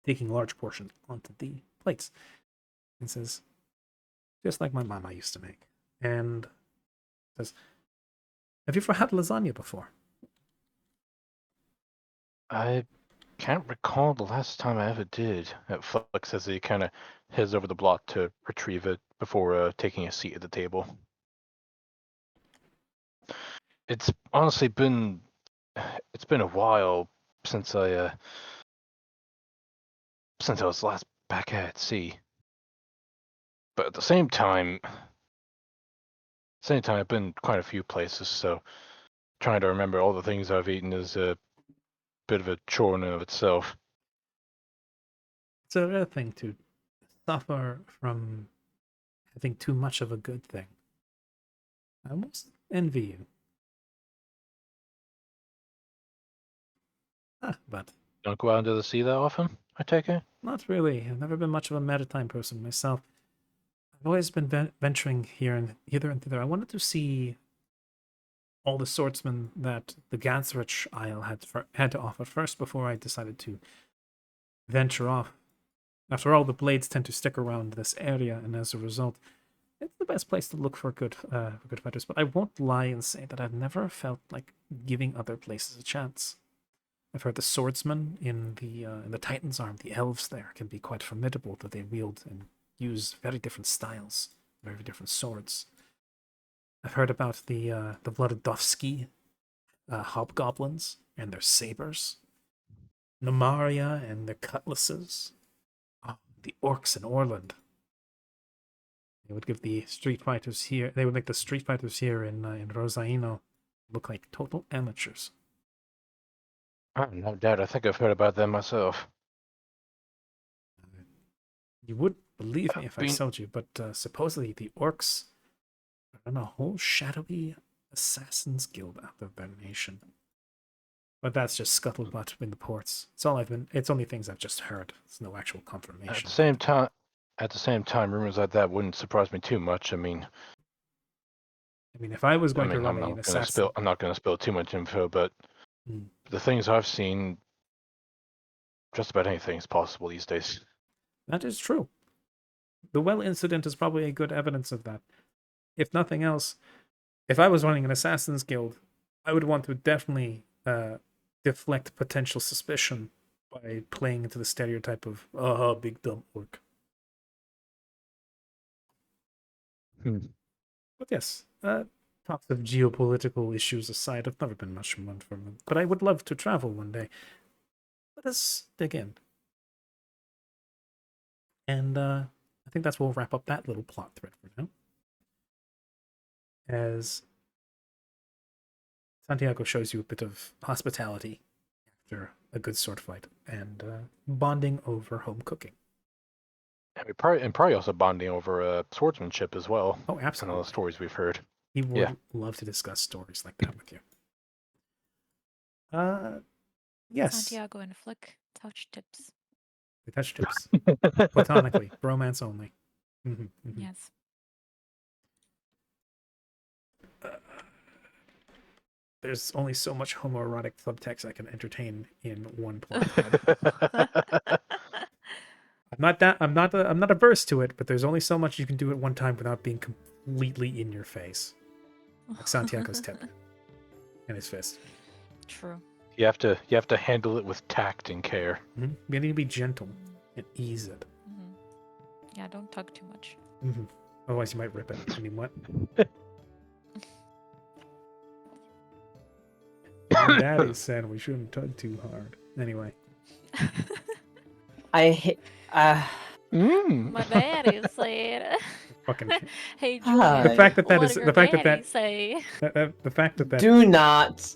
taking large portions onto the plates. And says, just like my mama used to make. And says, have you ever had lasagna before? I can't recall the last time I ever did. Flick says he kind of heads over the block to retrieve it before taking a seat at the table. It's honestly been a while since I was last back at sea. But at the same time I've been quite a few places, so trying to remember all the things I've eaten is a bit of a chore in and of itself. It's a rare thing to suffer from having too much of a good thing. I almost envy you. But Don't go out into the sea that often, I take it? not really. I've never been much of a maritime person myself. I've always been venturing here and hither and thither. I wanted to see all the swordsmen that the Gansrich Isle had to offer first before I decided to venture off. After all, the blades tend to stick around this area, and as a result, it's the best place to look for good fighters. But I won't lie and say that I've never felt like giving other places a chance. I've heard the swordsmen in the Titan's Arm, the elves there, can be quite formidable, that they wield and use very different styles, very different swords. I've heard about the Vladidovsky hobgoblins and their sabers, Nomaria and their cutlasses. Oh, the orcs in Orland. They would give the street fighters here. They would make the street fighters here in Rosaino look like total amateurs. Oh, no doubt. I think I've heard about them myself. You would believe me if I Being- told you, but supposedly the orcs run a whole shadowy assassins guild out of their nation. But that's just scuttlebutt in the ports. It's only things I've just heard. It's no actual confirmation. At the same time, rumors like that wouldn't surprise me too much. I mean, if I was going to run I'm an not assassin, going to spill too much info, but Hmm. the things I've seen, just about anything is possible these days. that is true. The well incident is probably a good evidence of that. If nothing else, if I was running an assassin's guild, I would want to definitely deflect potential suspicion by playing into the stereotype of big dumb orc. But yes, talks of geopolitical issues aside, I've never been much fun for them. But I would love to travel one day. Let us dig in. And I think that's where we'll wrap up that little plot thread for now. As Santiago shows you a bit of hospitality after a good sword fight and bonding over home cooking. And probably also bonding over swordsmanship as well. Oh, Kind of absolutely. the stories we've heard. He would Yeah. love to discuss stories like that with you. Yes. Santiago and Flick touch tips. We touch tips. Platonically. Bromance only. Mhm, mhm. Yes. There's only so much homoerotic subtext I can entertain in one plot thread. I'm not averse to it, but there's only so much you can do at one time without being completely in your face. Like Santiago's tip and his fist. True. You have to handle it with tact and care. You need to be gentle and ease it. Yeah, don't tug too much. Otherwise, you might rip it. I mean, what? My daddy said we shouldn't tug too hard. Anyway. My daddy said. Fucking. Hey, Hi. Julia. The fact that that what is did the your fact that daddy that say? the fact that Do not.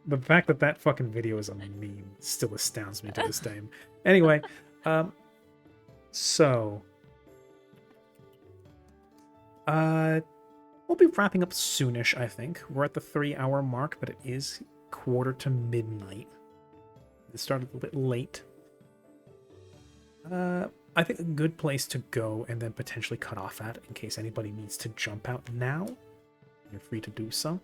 the fact that that fucking video is a meme still astounds me to this day. Anyway, so we'll be wrapping up soonish, I think. We're at the 3-hour mark, but it is 1:45. It started a little bit late. I think a good place to go and then potentially cut off at in case anybody needs to jump out now. You're free to do so.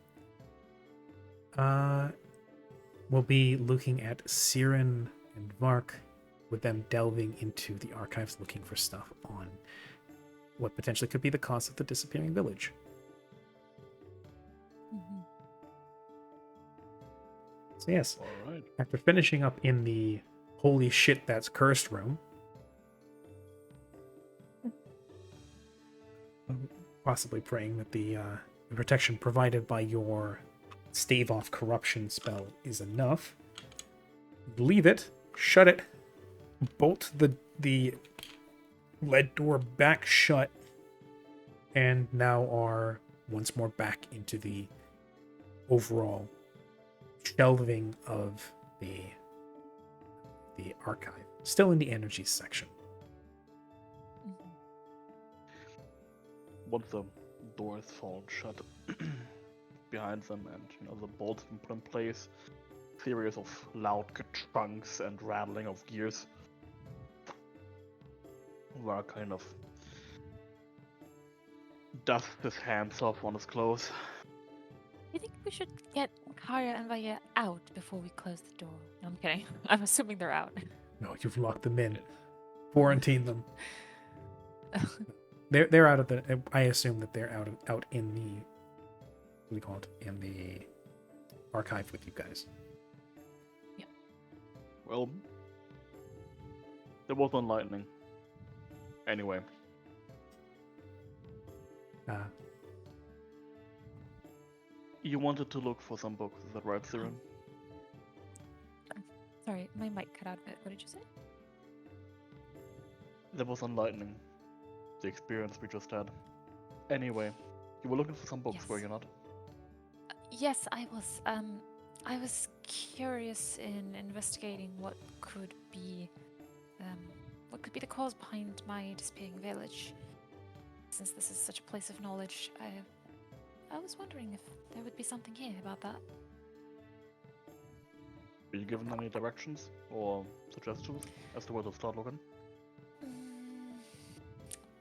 We'll be looking at Siren and Vark, with them delving into the archives looking for stuff on what potentially could be the cause of the disappearing village. So yes, All right. after finishing up in the holy shit that's cursed room, possibly praying that the protection provided by your stave off corruption spell is enough. Leave it, shut it, bolt the lead door back shut, and now are once more back into the overall shelving of the archive. Still in the energy section. Once the doors fall shut behind them and the bolts been put in place, series of loud chunks and rattling of gears. Var kind of dusts his hands off on his clothes. You think we should get Kara and Vaya out before we close the door? No, I'm kidding. I'm assuming they're out. No, you've locked them in. Quarantine them. They're out of the. I assume that they're out in the. What do you call it? In the archive with you guys. Well, there was no lightning. Anyway. You wanted to look for some books, is that right, Siren? Sorry, my mic cut out a bit. What did you say? That was enlightening. The experience we just had. Anyway, you were looking for some books, were Yes. you not? Yes, I was. I was curious in investigating what could be the cause behind my disappearing village. Since this is such a place of knowledge, I was wondering if there would be something here about that. Were you given any directions or suggestions as to where to start looking?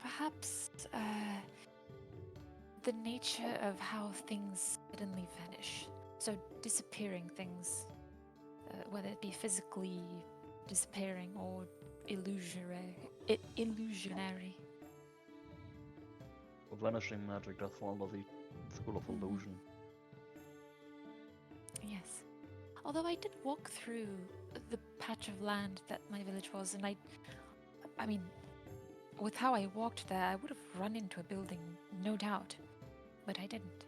Perhaps the nature of how things suddenly vanish. So disappearing things, whether it be physically disappearing or illusionary. Vanishing magic does fall under the school of illusion. Yes. Although I did walk through the patch of land that my village was, and I mean, with how I walked there, I would have run into a building, no doubt, but I didn't.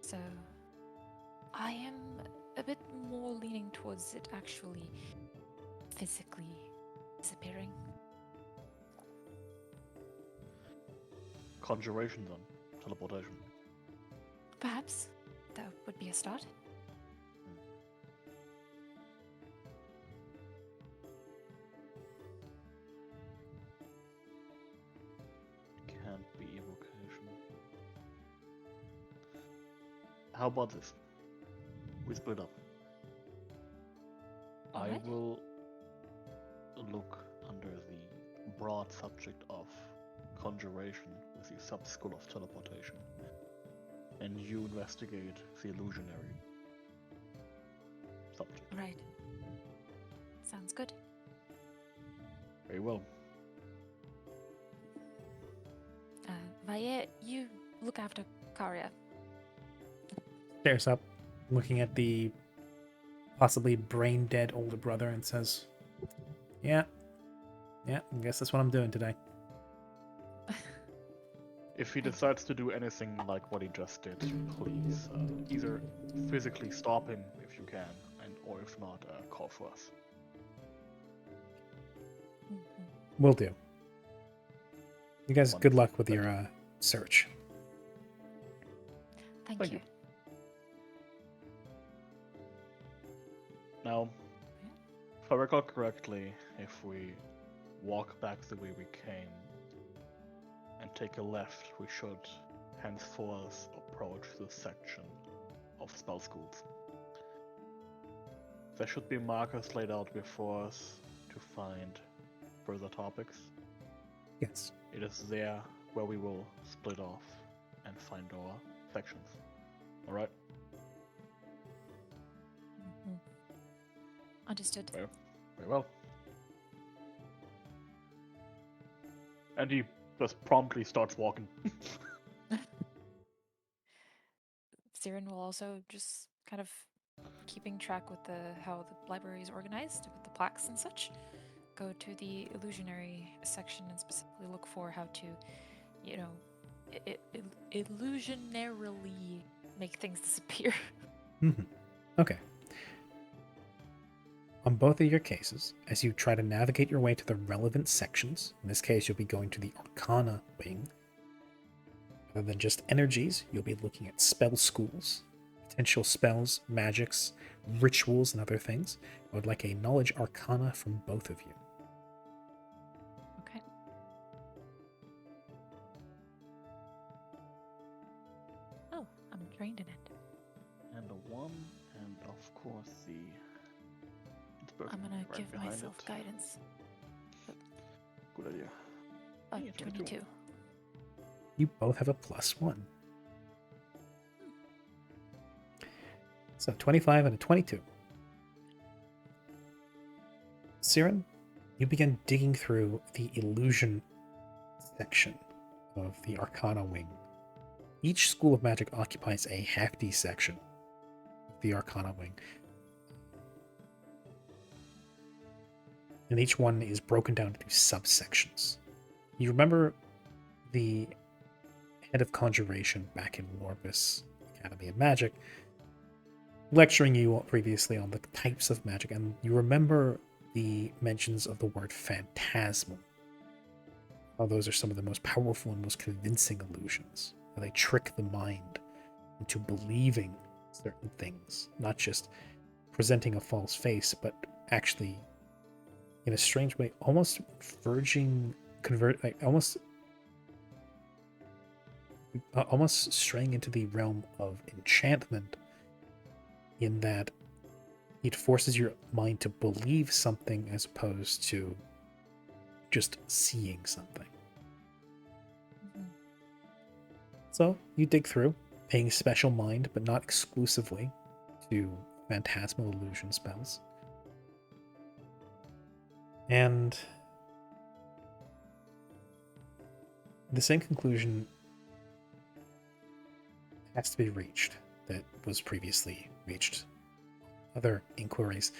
So, I am a bit more leaning towards it actually physically disappearing. Conjuration then. Teleportation. Perhaps that would be a start. Can't be evocation. How about this? We split up. I Alright. will look under the broad subject of conjuration with the sub-school of teleportation. And you investigate the illusionary subject. Right. Sounds good. Very well. Vaye, you look after Karya. Stares up, looking at the possibly brain-dead older brother and says, yeah, I guess that's what I'm doing today. If he decides to do anything like what he just did, please either physically stop him if you can, or if not, call for us. Will do. You guys, good Wonderful. luck with Thank your search. Thank Thank you. you. Now, if I recall correctly, if we walk back the way we came and take a left, we should henceforth approach the section of spell schools. There should be markers laid out before us to find further topics. Yes. It is there where we will split off and find our sections. Alright? Understood. Very well. And he just promptly starts walking. Siren will also just kind of keeping track with how the library is organized with the plaques and such. Go to the illusionary section and specifically look for how to, illusionarily make things disappear. Okay. On both of your cases, as you try to navigate your way to the relevant sections, in this case you'll be going to the Arcana wing. Rather than just energies, you'll be looking at spell schools, potential spells, magics, rituals, and other things. I would like a knowledge arcana from both of you. Okay. Oh, I'm trained in it. And a 1, and of course the... I'm gonna right give behind myself it. guidance. Good idea. Oh, Yeah, 22. You both have a +1. So 25 and a 22. Siren, you begin digging through the illusion section of the Arcana wing. Each school of magic occupies a hefty section of the Arcana wing. And each one is broken down into subsections. You remember the head of conjuration back in Warbus Academy of Magic lecturing you previously on the types of magic, and you remember the mentions of the word phantasmal how those are some of the most powerful and most convincing illusions. How they trick the mind into believing certain things, not just presenting a false face, but actually, in a strange way, almost almost straying into the realm of enchantment, in that it forces your mind to believe something as opposed to just seeing something. Mhm. So you dig through, paying special mind, but not exclusively, to phantasmal illusion spells. And the same conclusion has to be reached that was previously reached. Other inquiries.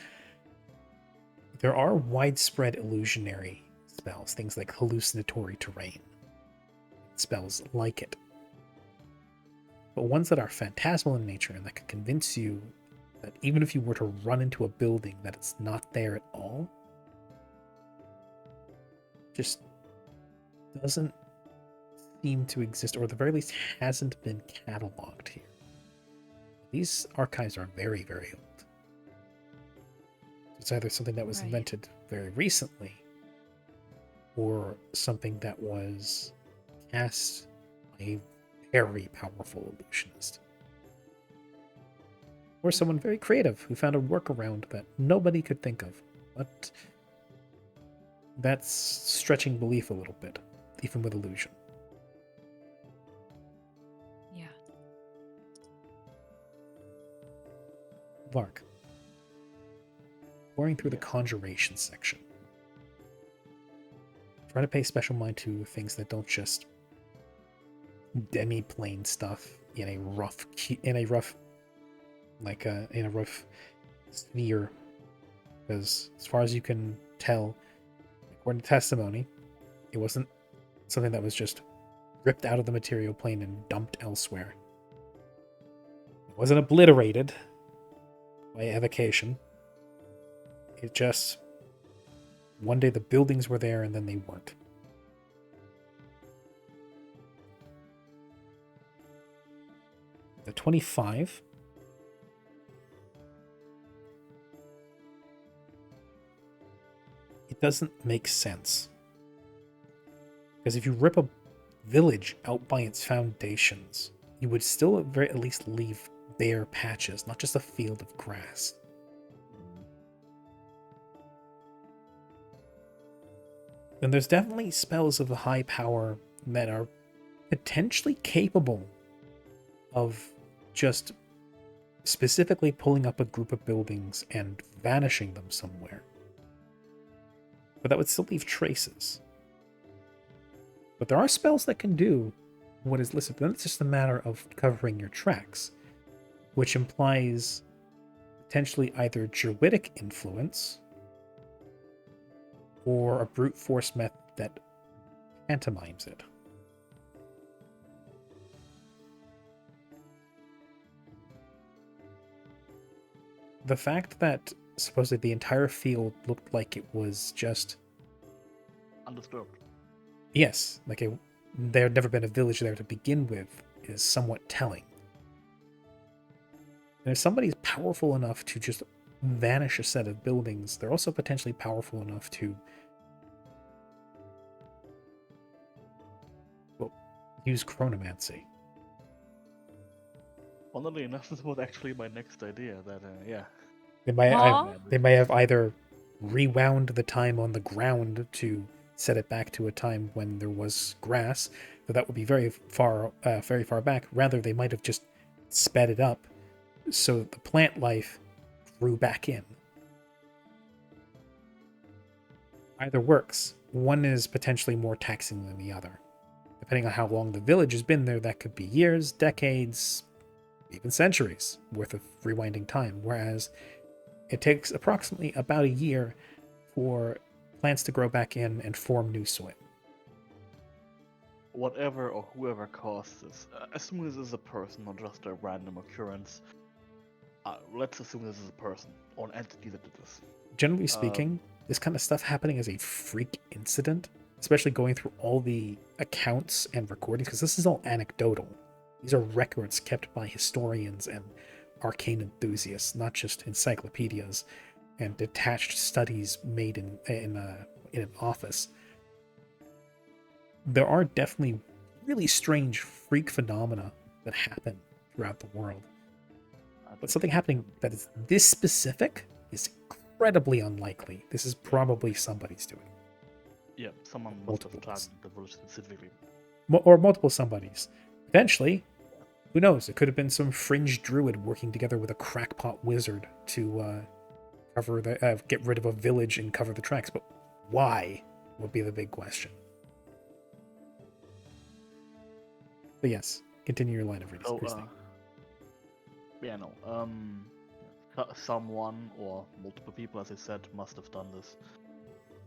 There are widespread illusionary spells, things like hallucinatory terrain, spells like it. But ones that are phantasmal in nature and that can convince you that even if you were to run into a building, that it's not there at all, just doesn't seem to exist, or at the very least hasn't been cataloged here. These archives are very, very old. It's either something that was Right. invented very recently, or something that was cast by a very powerful illusionist. Or someone very creative who found a workaround that nobody could think of. But that's stretching belief a little bit, even with illusion. Yeah. Vark, pouring through the Yeah. conjuration section. Try to pay special mind to things that don't just demi-plane stuff in a rough sphere, because as far as you can tell, according to testimony, it wasn't something that was just ripped out of the material plane and dumped elsewhere. It wasn't obliterated by evocation. It just, one day the buildings were there and then they weren't. The 25. It doesn't make sense. Because if you rip a village out by its foundations, you would still at least leave bare patches, not just a field of grass. And there's definitely spells of a high power that are potentially capable of just specifically pulling up a group of buildings and vanishing them somewhere. But that would still leave traces. But there are spells that can do what is listed. Then it's just a matter of covering your tracks, which implies potentially either druidic influence or a brute force method that pantomimes it. The fact that supposedly the entire field looked like it was just Undisturbed. yes, like there had never been a village there to begin with, is somewhat telling. And if somebody's powerful enough to just vanish a set of buildings, they're also potentially powerful enough to, well, use chronomancy. Funnily enough, this was actually my next idea. That yeah. They might Aw. they may have either rewound the time on the ground to set it back to a time when there was grass, but that would be very far back. Rather, they might have just sped it up so the plant life grew back in. Either works. One is potentially more taxing than the other. Depending on how long the village has been there, that could be years, decades, even centuries worth of rewinding time. Whereas it takes approximately about a year for plants to grow back in and form new soil. Whatever or whoever caused this, assume this is a person, not just a random occurrence. Let's assume this is a person or an entity that did this. Generally speaking, this kind of stuff happening as a freak incident especially going through all the accounts and recordings, because this is all anecdotal. These are records kept by historians and arcane enthusiasts, not just encyclopedias and detached studies made in an office. There are definitely really strange freak phenomena that happen throughout the world. But something happening that is this specific is incredibly unlikely. This is probably somebody's doing. Yeah, someone must have Multiple. targeted the village specifically. Or multiple somebodies. Eventually, who knows? It could have been some fringe druid working together with a crackpot wizard to cover the get rid of a village and cover the tracks. But why would be the big question. But yes, continue your line of reasoning. Yeah, no. Someone or multiple people, as I said, must have done this.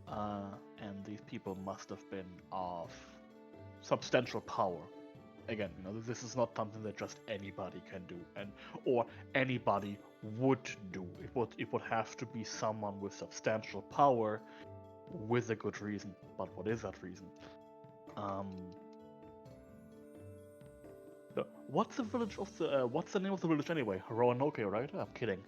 And these people must have been of substantial power. Again, this is not something that just anybody can do, or anybody would do. It would have to be someone with substantial power, with a good reason. But what is that reason? What's the village of the? What's the name of the village anyway? Roanoke, right? I'm kidding.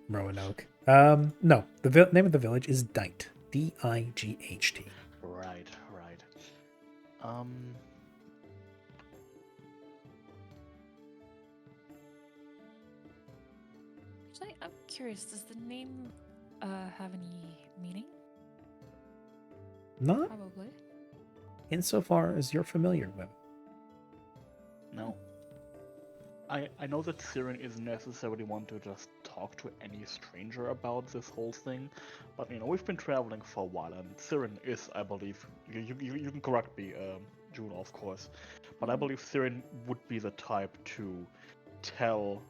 Roanoke. No, the name of the village is Dight. D-I-G-H-T. Right. Actually, I'm curious. Does the name have any meaning? Not Probably. insofar as you're familiar with. No. I know that Siren isn't necessarily one to just talk to any stranger about this whole thing, but we've been traveling for a while, and Siren is, I believe, you can correct me, June, of course, but I believe Siren would be the type to tell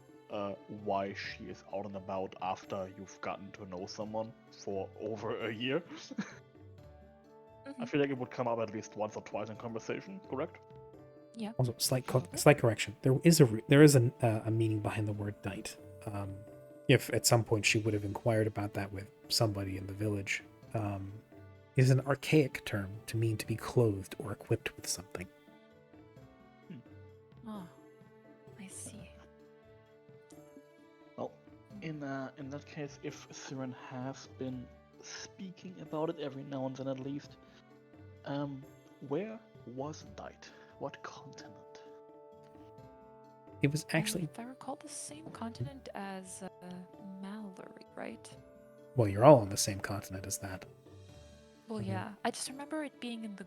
why she is out and about after you've gotten to know someone for over a year. I feel like it would come up at least once or twice in conversation, correct? Yeah. Also, slight correction. There is a meaning behind the word Dight. If at some point she would have inquired about that with somebody in the village, is an archaic term to mean to be clothed or equipped with something. Oh, I see. Well, in that case, if Siren has been speaking about it every now and then at least, where was Dight? What continent? It was actually... If I recall, the same continent as Mallory, right? Well, you're all on the same continent as that. Well, yeah. I just remember it being in the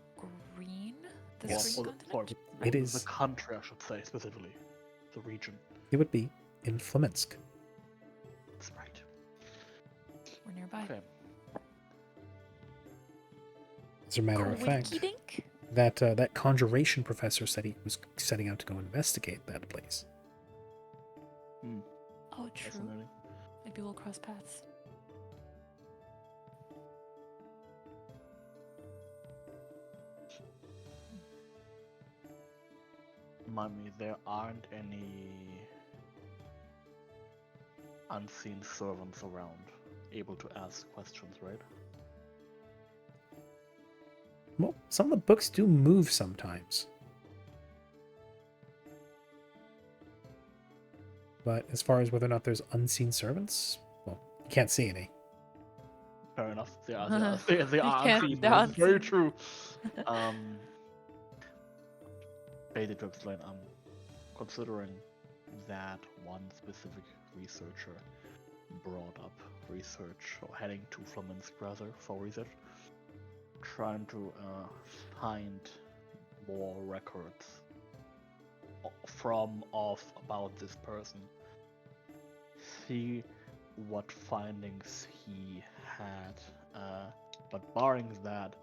green. The Yes. green continent? It is. The country, I should say, specifically. The region. It would be in Flaminsk. That's right. We're nearby. Okay. As a matter of fact, Dink? that conjuration professor said he was setting out to go investigate that place. Oh, true. Fascinating. Maybe we'll cross paths. Remind me, there aren't any unseen servants around able to ask questions, right? Well, some of the books do move sometimes. But as far as whether or not there's unseen servants, well, you can't see any. Fair enough. They are unseen. They're That's very unseen. true. Baited to explain, considering that one specific researcher brought up research, or heading to Flaminsk rather, for research, trying to find more records about this person, see what findings he had, but barring that,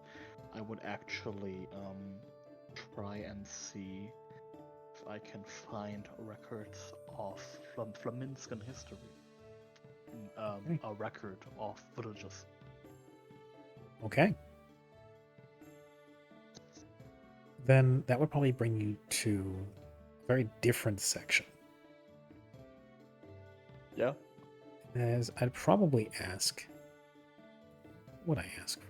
I would actually try and see if I can find records of Flaminskan history, a record of villages. Okay. Then that would probably bring you to a very different section. Yeah. As I'd probably ask... What would I ask for?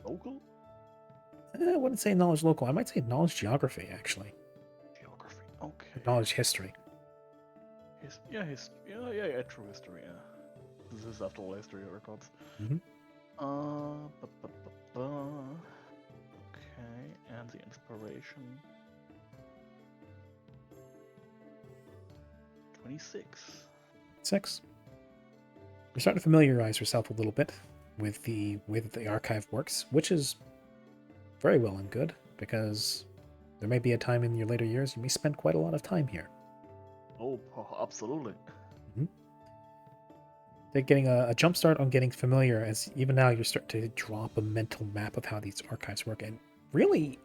local? I wouldn't say knowledge local. I might say knowledge geography, actually. Geography. Okay. Knowledge history. Yeah, true history, yeah. This is after all history records. Mm-hmm. Okay, and the inspiration. 26. 6. You're starting to familiarize yourself a little bit with the way that the archive works, which is very well and good, because there may be a time in your later years you may spend quite a lot of time here. Oh, absolutely. They're getting a jump start on getting familiar, as even now you're starting to draw up a mental map of how these archives work, and really,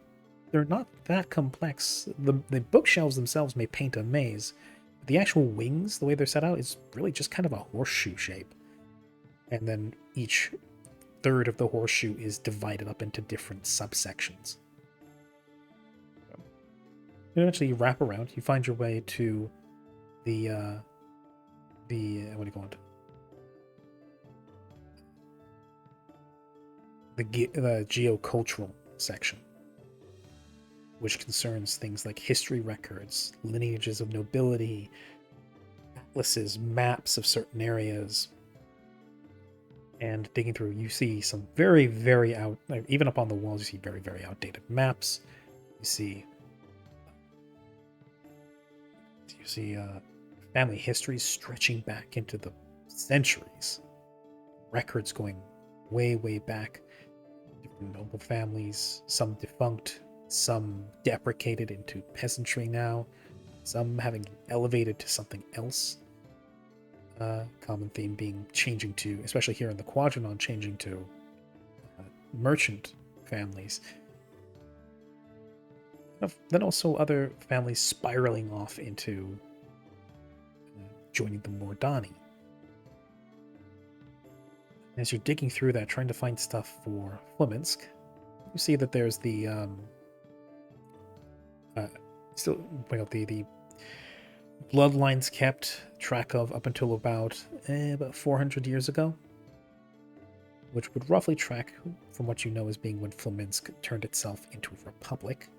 they're not that complex. The bookshelves themselves may paint a maze, but the actual wings, the way they're set out, is really just kind of a horseshoe shape. And then each third of the horseshoe is divided up into different subsections. And eventually you wrap around, you find your way to the what do you call it? The geocultural section, which concerns things like history records, lineages of nobility, atlases, maps of certain areas. And digging through, you see some very, very even up on the walls, you see very, very outdated maps. You see family histories stretching back into the centuries. Records going way, way back. Different noble families, some defunct, some deprecated into peasantry now, some having elevated to something else. Common theme being changing to, especially here in the Quadrant, changing to merchant families. Then also other families spiraling off into joining the Mordani. As you're digging through that, trying to find stuff for Fleminsk, you see that there's the the bloodlines kept track of up until about 400 years ago, which would roughly track from what you know as being when Fleminsk turned itself into a republic.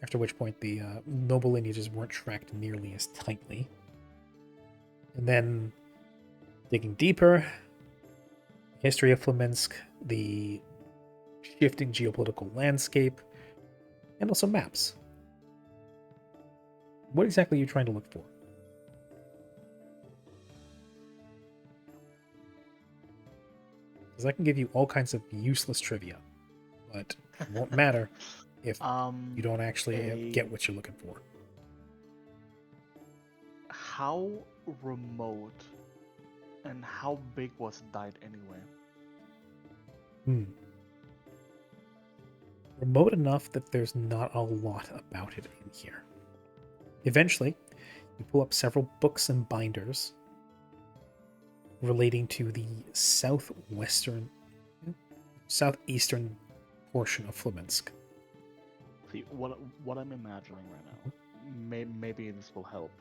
After which point the noble lineages weren't tracked nearly as tightly. And then, digging deeper, history of Fleminsk, the shifting geopolitical landscape, and also maps. What exactly are you trying to look for? Because I can give you all kinds of useless trivia, but it won't matter if you don't actually get what you're looking for. How remote and how big was Dight anyway? Remote enough that there's not a lot about it in here. Eventually, you pull up several books and binders relating to the southeastern portion of Fleminsk. See, what I'm imagining right now, maybe this will help.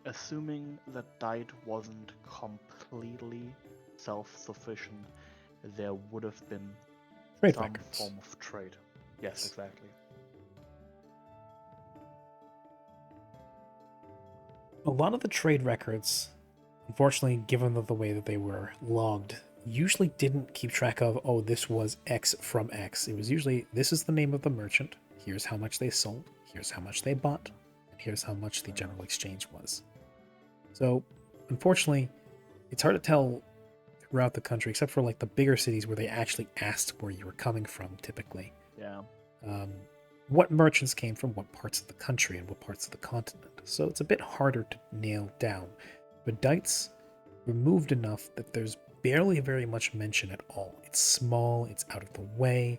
Assuming that Dight wasn't completely self-sufficient, there would have been Trade some records. form of trade. Yes, exactly. A lot of the trade records, unfortunately, given the way that they were logged, usually didn't keep track of, oh, this was X from X. It was usually, this is the name of the merchant, here's how much they sold, here's how much they bought, and here's how much the general exchange was. So, unfortunately, it's hard to tell throughout the country, except for like the bigger cities where they actually asked where you were coming from, typically. Yeah. What merchants came from what parts of the country and what parts of the continent. So it's a bit harder to nail down. But Dight's removed enough that there's barely very much mention at all. It's small, it's out of the way.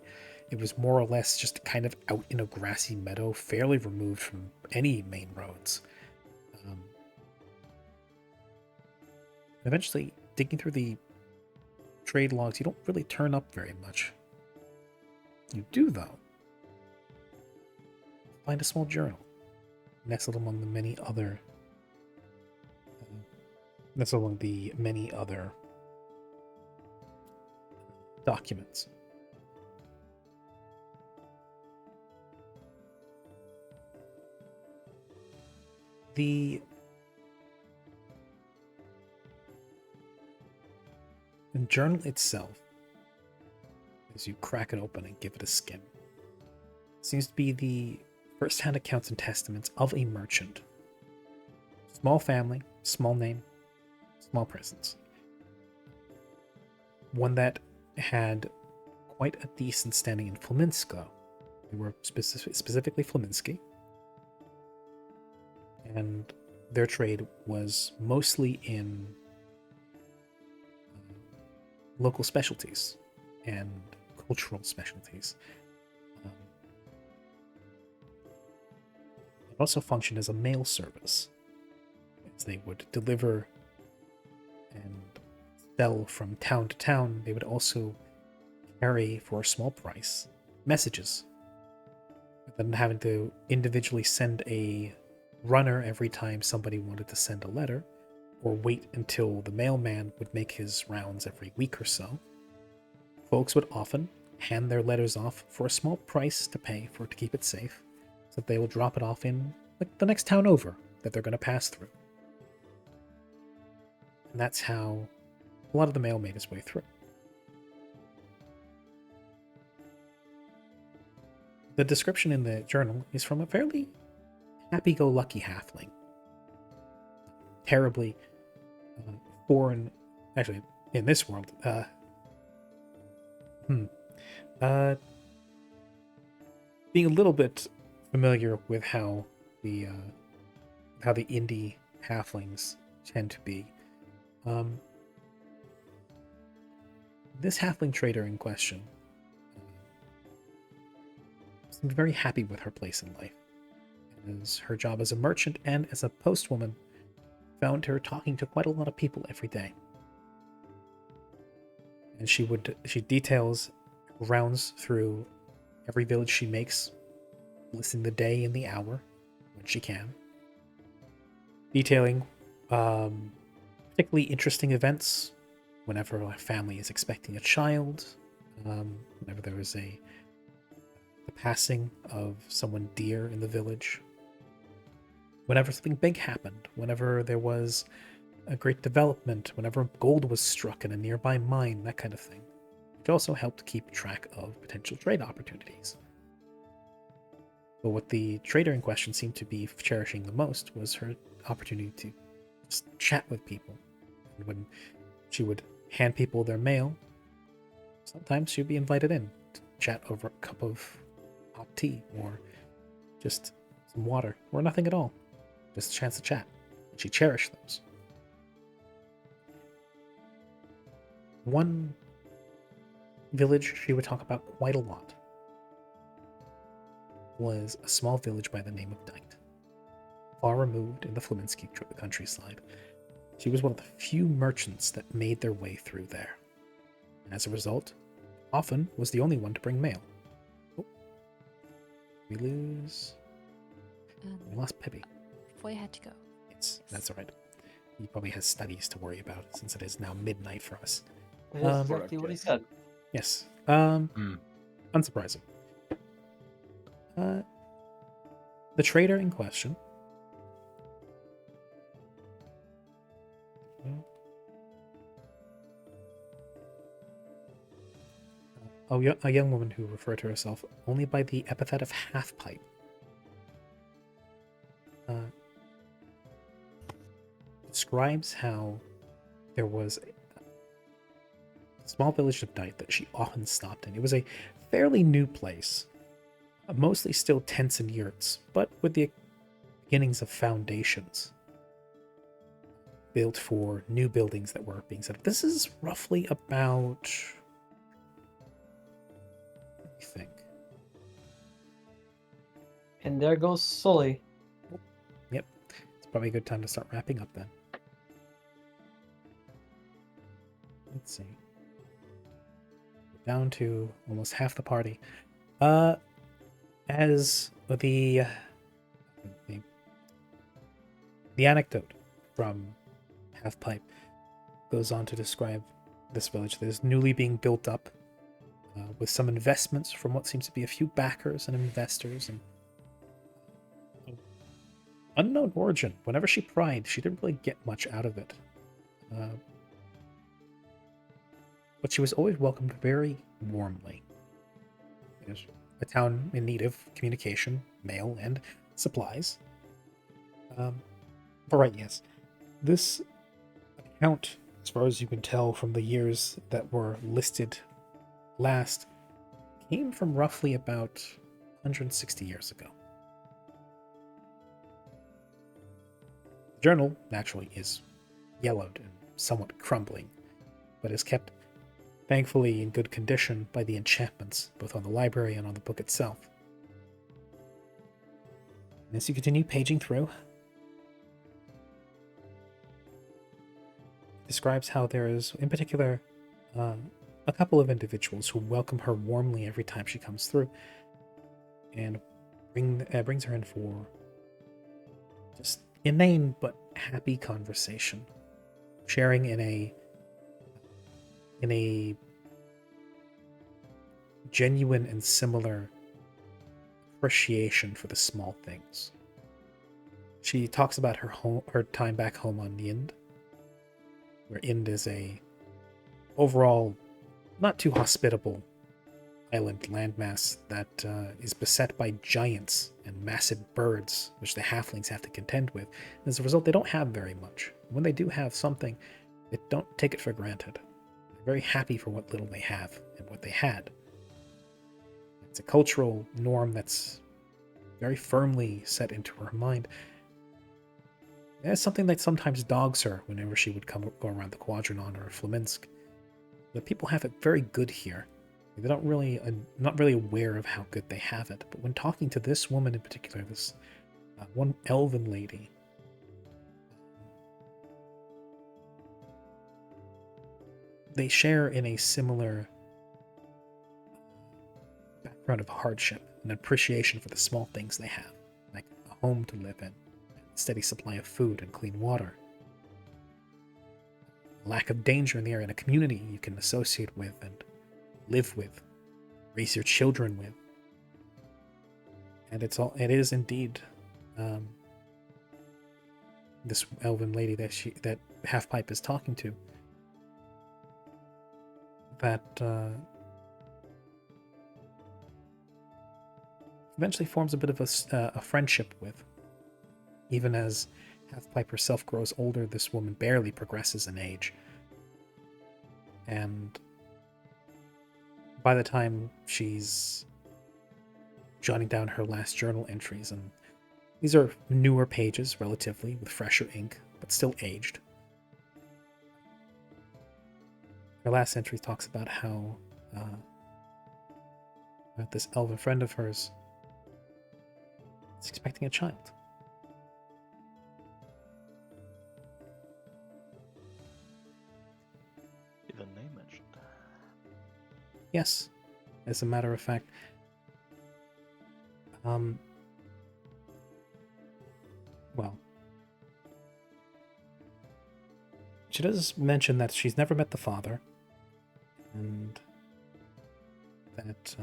It was more or less just kind of out in a grassy meadow, fairly removed from any main roads. Eventually, digging through the trade logs, you don't really turn up very much. You do, though, find a small journal nestled among the many other That's among the many other documents. The journal itself, as you crack it open and give it a skim, seems to be the first-hand accounts and testaments of a merchant. Small family, small name, small presence. One that had quite a decent standing in Flaminsko. They were specifically Flaminski. And their trade was mostly in local specialties and cultural specialties. It also functioned as a mail service, as they would deliver and sell from town to town. They would also carry, for a small price, messages, rather than having to individually send a runner every time somebody wanted to send a letter, or wait until the mailman would make his rounds every week or so. Folks would often hand their letters off for a small price to pay for to keep it safe, so that they will drop it off in the next town over that they're going to pass through. And that's how a lot of the mail made its way through. The description in the journal is from a fairly happy-go-lucky halfling. Terribly foreign, actually, in this world. Being a little bit familiar with how the indie halflings tend to be. This halfling trader in question seemed very happy with her place in life, as her job as a merchant and as a postwoman found her talking to quite a lot of people every day. And she details rounds through every village she makes, listing the day and the hour when she can, detailing particularly interesting events whenever a family is expecting a child, whenever there is the passing of someone dear in the village, whenever something big happened, whenever there was a great development, whenever gold was struck in a nearby mine, that kind of thing, which also helped keep track of potential trade opportunities. But what the trader in question seemed to be cherishing the most was her opportunity to just chat with people. And when she would hand people their mail, sometimes she'd be invited in to chat over a cup of hot tea or just some water or nothing at all. Just a chance to chat. And she cherished those. One village she would talk about quite a lot was a small village by the name of Dite. Far removed in the Flaminski countryside, she was one of the few merchants that made their way through there. And as a result, often was the only one to bring mail. Oh. We lost Pippi. Boy had to go. Yes, that's all right. He probably has studies to worry about since it is now midnight for us. That's exactly what he said. Yes. Unsurprising. The trader in question a young woman who referred to herself only by the epithet of half-pipe. Describes how there was a small village of Dite that she often stopped in. It was a fairly new place, mostly still tents and yurts, but with the beginnings of foundations built for new buildings that were being set up. This is roughly about, let me think. And there goes Sully. Yep, it's probably a good time to start wrapping up then. Let's see. We're down to almost half the party. As the anecdote from Halfpipe goes on to describe this village that is newly being built up with some investments from what seems to be a few backers and investors and unknown origin. Whenever she pried, she didn't really get much out of it. But she was always welcomed very warmly. It was a town in need of communication, mail, and supplies. But right, yes. This account, as far as you can tell from the years that were listed last, came from roughly about 160 years ago. The journal, naturally, is yellowed and somewhat crumbling, but is kept, thankfully, in good condition by the enchantments, both on the library and on the book itself. And as you continue paging through, it describes how there is, in particular, a couple of individuals who welcome her warmly every time she comes through, and brings her in for just inane but happy conversation, sharing in a genuine and similar appreciation for the small things. She talks about her time back home on Yind, where Yind is a overall not too hospitable island landmass that is beset by giants and massive birds, which the halflings have to contend with. And as a result, they don't have very much. When they do have something, they don't take it for granted. They're very happy for what little they have and what they had. It's a cultural norm that's very firmly set into her mind. It's something that sometimes dogs her whenever she would go around the Quadranon or Flaminsk. The people have it very good here. They're not really aware of how good they have it. But when talking to this woman in particular, this one elven lady, they share in a similar background of hardship and appreciation for the small things they have, like a home to live in, a steady supply of food and clean water, lack of danger in the area, and a community you can associate with and live with, raise your children with. And it is indeed this elven lady that Halfpipe is talking to that eventually forms a bit of a friendship with. Even as Halfpipe herself grows older, this woman barely progresses in age. And by the time she's jotting down her last journal entries, and these are newer pages relatively, with fresher ink, but still aged. Her last entry talks about how this elven friend of hers is expecting a child. Even name mentioned. Yes, as a matter of fact. Well, she does mention that she's never met the father, and that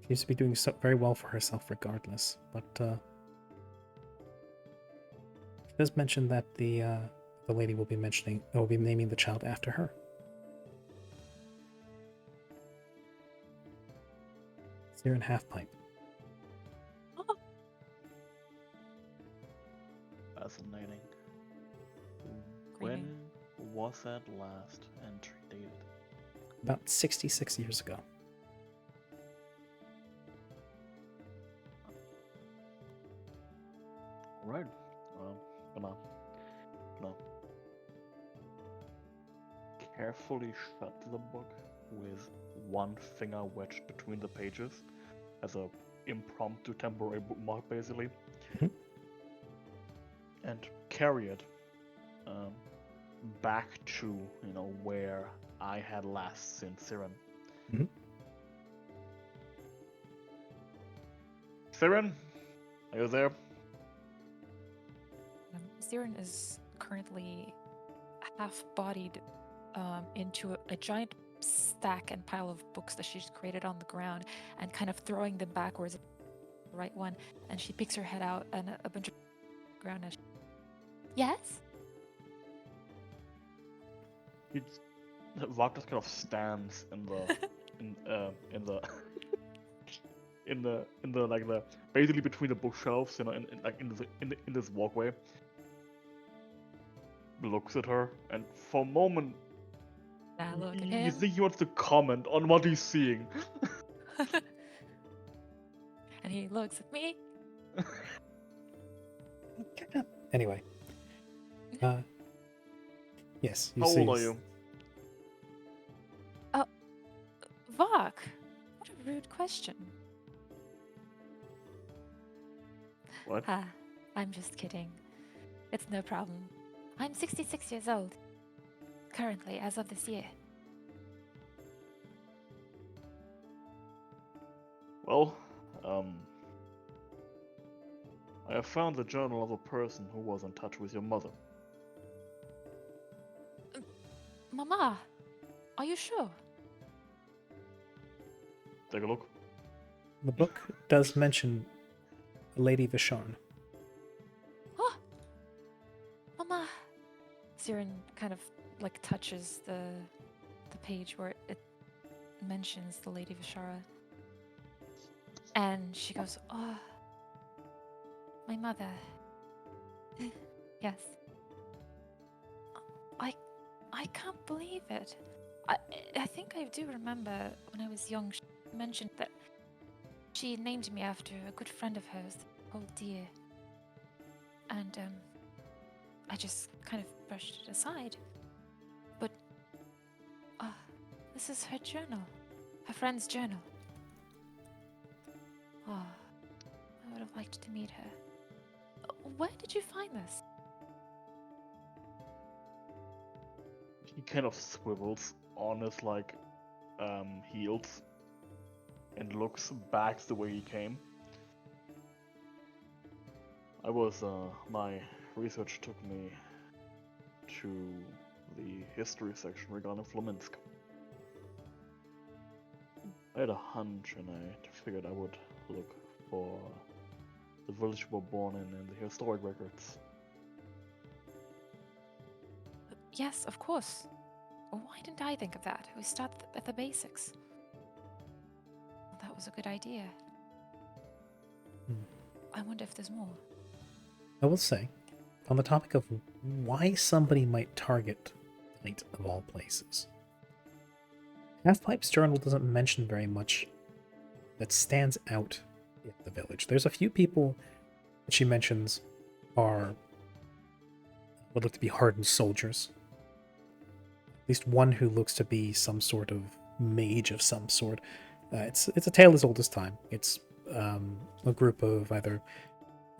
she seems to be doing very well for herself regardless. But she does mention that the lady will be naming the child after her. Here in Halfpipe. Fascinating. Creepy. When was that last entry dated? About 66 years ago. Alright. Gonna carefully shut the book with one finger wedged between the pages as a impromptu temporary bookmark, basically, and carry it back to where I had last seen Siren. Mhm. Siren, are you there? Siren is currently half-bodied into a giant stack and pile of books that she's created on the ground, and kind of throwing them backwards. The right one, and she picks her head out, and a bunch of ground. Yes. Vark just kind of stands in the in the like the basically between the bookshelves, you know, in this walkway. Looks at her, and for a moment, I look at you him. think he wants to comment on what he's seeing. And he looks at me. Anyway. Yes. How old are you? Vark, what a rude question. What? I'm just kidding. It's no problem. I'm 66 years old. Currently, as of this year. Well, I have found the journal of a person who was in touch with your mother. Mama, are you sure? Take a look. The book does mention Lady Vishon. Oh, Mama. Siren kind of like touches the page where it mentions the Lady Vishara. And she goes, "Oh, my mother." Yes. I can't believe it. I think I do remember when I was young, she mentioned that she named me after a good friend of hers, oh dear. And I just kind of brushed it aside. But this is her journal, her friend's journal. Oh, I would have liked to meet her. Where did you find this? He kind of swivels on his like heels and looks back the way he came. My research took me to the history section regarding Flominsk. I had a hunch, and I figured I would look for the village we were born in and the historic records. Yes, of course. Why didn't I think of that? We start at the basics. That was a good idea. I wonder if there's more. I will say, on the topic of why somebody might target Night of all places, Halfpipe's journal doesn't mention very much that stands out in the village. There's a few people that she mentions would look to be hardened soldiers. At least one who looks to be some sort of mage of some sort. It's a tale as old as time. It's a group of either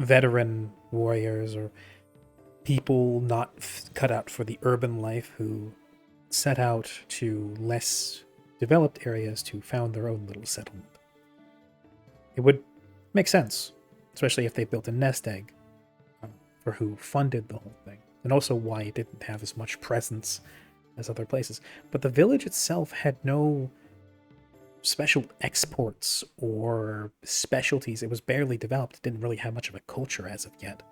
veteran warriors or people not cut out for the urban life who set out to less developed areas to found their own little settlement. It would make sense, especially if they built a nest egg for who funded the whole thing, and also why it didn't have as much presence as other places. But the village itself had no special exports or specialties. It was barely developed. It didn't really have much of a culture as of yet.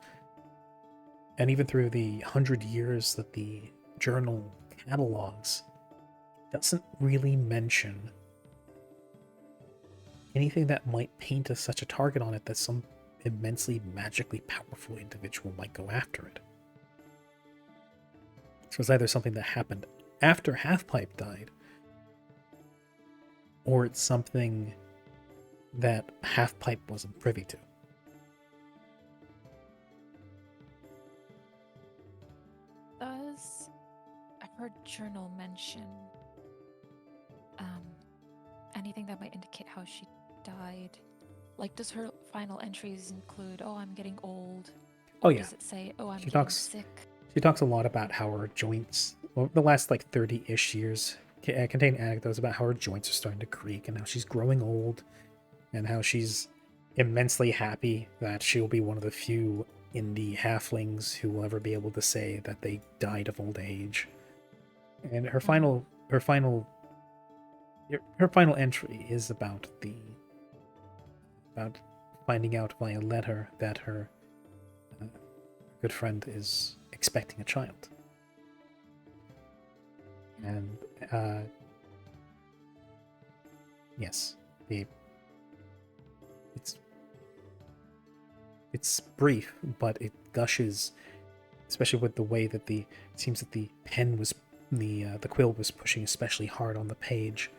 And even through the 100 years that the journal catalogs, it doesn't really mention anything that might paint as such a target on it that some immensely magically powerful individual might go after it. So it's either something that happened after Halfpipe died, or it's something that Halfpipe wasn't privy to. Does her journal mention anything that might indicate how she died? Like, does her final entries include, "Oh, I'm getting old"? Oh Or yeah, does it say, "Oh, I'm She getting talks- sick"? she talks a lot about how her joints, over the last like 30-ish years, contain anecdotes about how her joints are starting to creak and how she's growing old, and how she's immensely happy that she'll be one of the few in the halflings who will ever be able to say that they died of old age. And her final entry is about finding out via letter that her good friend is expecting a child. And yes, it's brief, but it gushes, especially with the way that it seems that the pen was the quill was pushing especially hard on the page,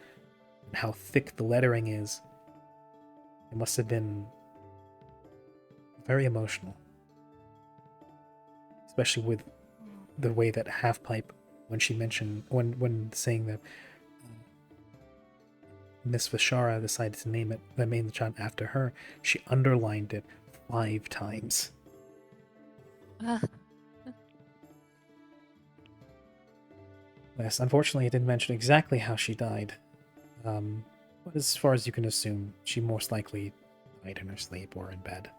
and how thick the lettering is. It must have been very emotional, especially with the way that Halfpipe, when she mentioned when saying that Miss Vishara decided to name the child after her, she underlined it 5 times. Yes, unfortunately, it didn't mention exactly how she died. But as far as you can assume, she most likely died in her sleep or in bed.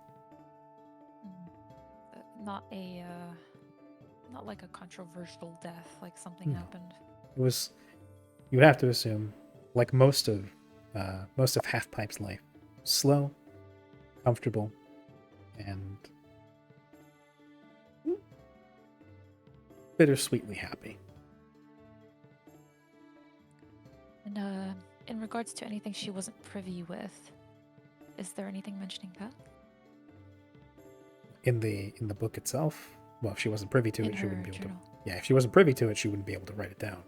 Not like a controversial death, like something No. happened. It was, you would have to assume, like most of Halfpipe's life, slow, comfortable, and bittersweetly happy. And in regards to anything she wasn't privy with, is there anything mentioning that? In the book itself, well, if she wasn't privy to In it, she wouldn't her be able journal. to. Yeah, if she wasn't privy to it, she wouldn't be able to write it down.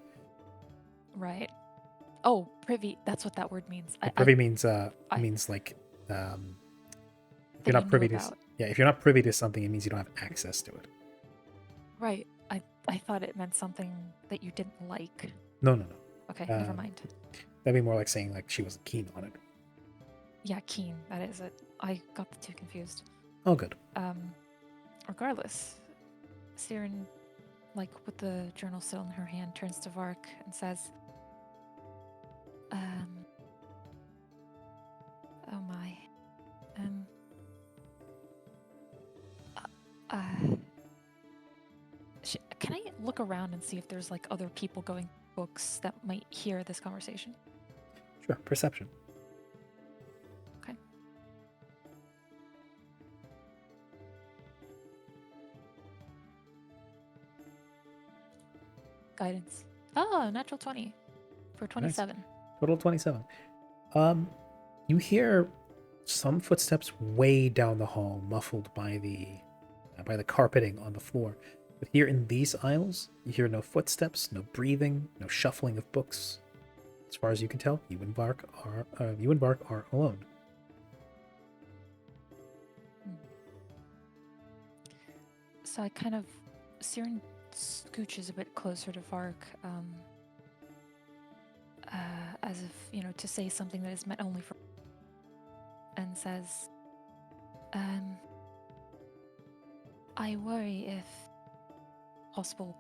Right. Oh, privy. That's what that word means. Privy means like if you're not privy to about. if you're not privy to something, it means you don't have access to it. Right. I thought it meant something that you didn't like. No. Okay, never mind. That'd be more like saying like she wasn't keen on it. Yeah, keen. That is it. I got the two confused. Oh, good. Regardless, Siren, like with the journal still in her hand, turns to Vark and says, oh my. Can I look around and see if there's like other people going books that might hear this conversation? Sure, perception. Okay. Guidance. Oh, natural 20 for 27. Nice. Total 27. You hear some footsteps way down the hall, muffled by the carpeting on the floor. But here in these aisles, you hear no footsteps, no breathing, no shuffling of books. As far as you can tell, you and Vark are alone. So I kind of, Siren scooches a bit closer to Vark, as if, to say something that is meant only for, and says, I worry if possible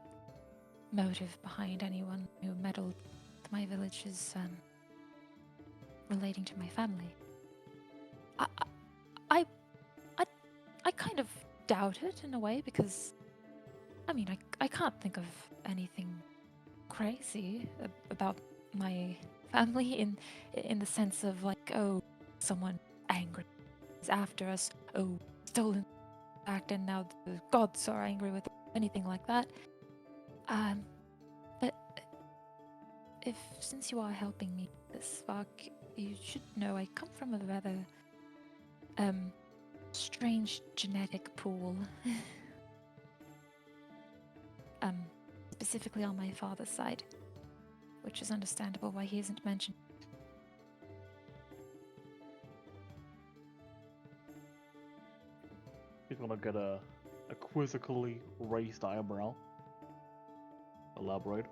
motive behind anyone who meddled with my village is relating to my family. I kind of doubt it in a way because, I can't think of anything crazy about my family in the sense of like, oh, someone angry is after us, oh, stolen act, and now the gods are angry with anything like that. But since you are helping me with this, Vark, you should know I come from a rather strange genetic pool. Specifically on my father's side, which is understandable why he isn't mentioned. He's gonna get a quizzically raised eyebrow. Elaborate.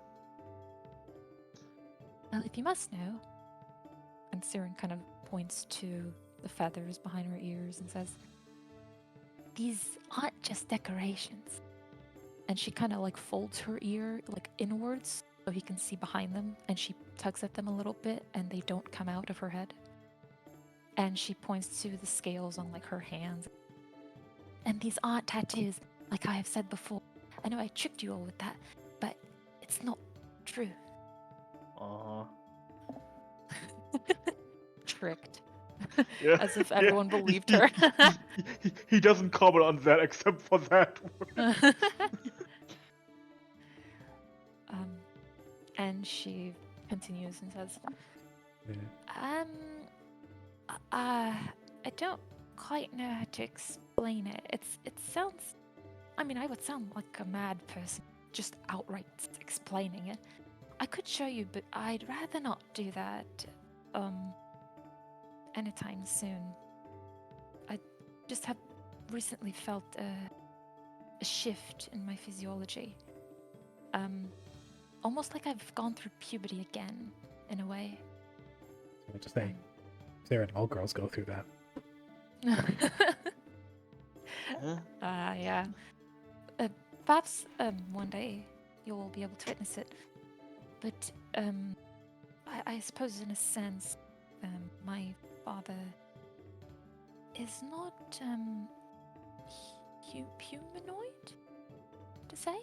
Well, if you must know, and Siren kind of points to the feathers behind her ears and says, these aren't just decorations. And she kind of like folds her ear like inwards so he can see behind them, and she tugs at them a little bit and they don't come out of her head. And she points to the scales on like her hands. And these aren't tattoos, like I have said before. I know I tricked you all with that, but it's not true. Uh-huh. Tricked. Yeah. As if yeah, everyone believed her. He doesn't comment on that except for that. And she continues and says, Yeah. I don't quite know how to explain it. It sounds, I mean, I would sound like a mad person just outright explaining it. I could show you, but I'd rather not do that anytime soon. I just have recently felt a shift in my physiology. Almost like I've gone through puberty again, in a way. So to say, Sarah and all girls go through that. Yeah. Perhaps one day you'll be able to witness it. But I suppose, in a sense, my father is not humanoid, to say.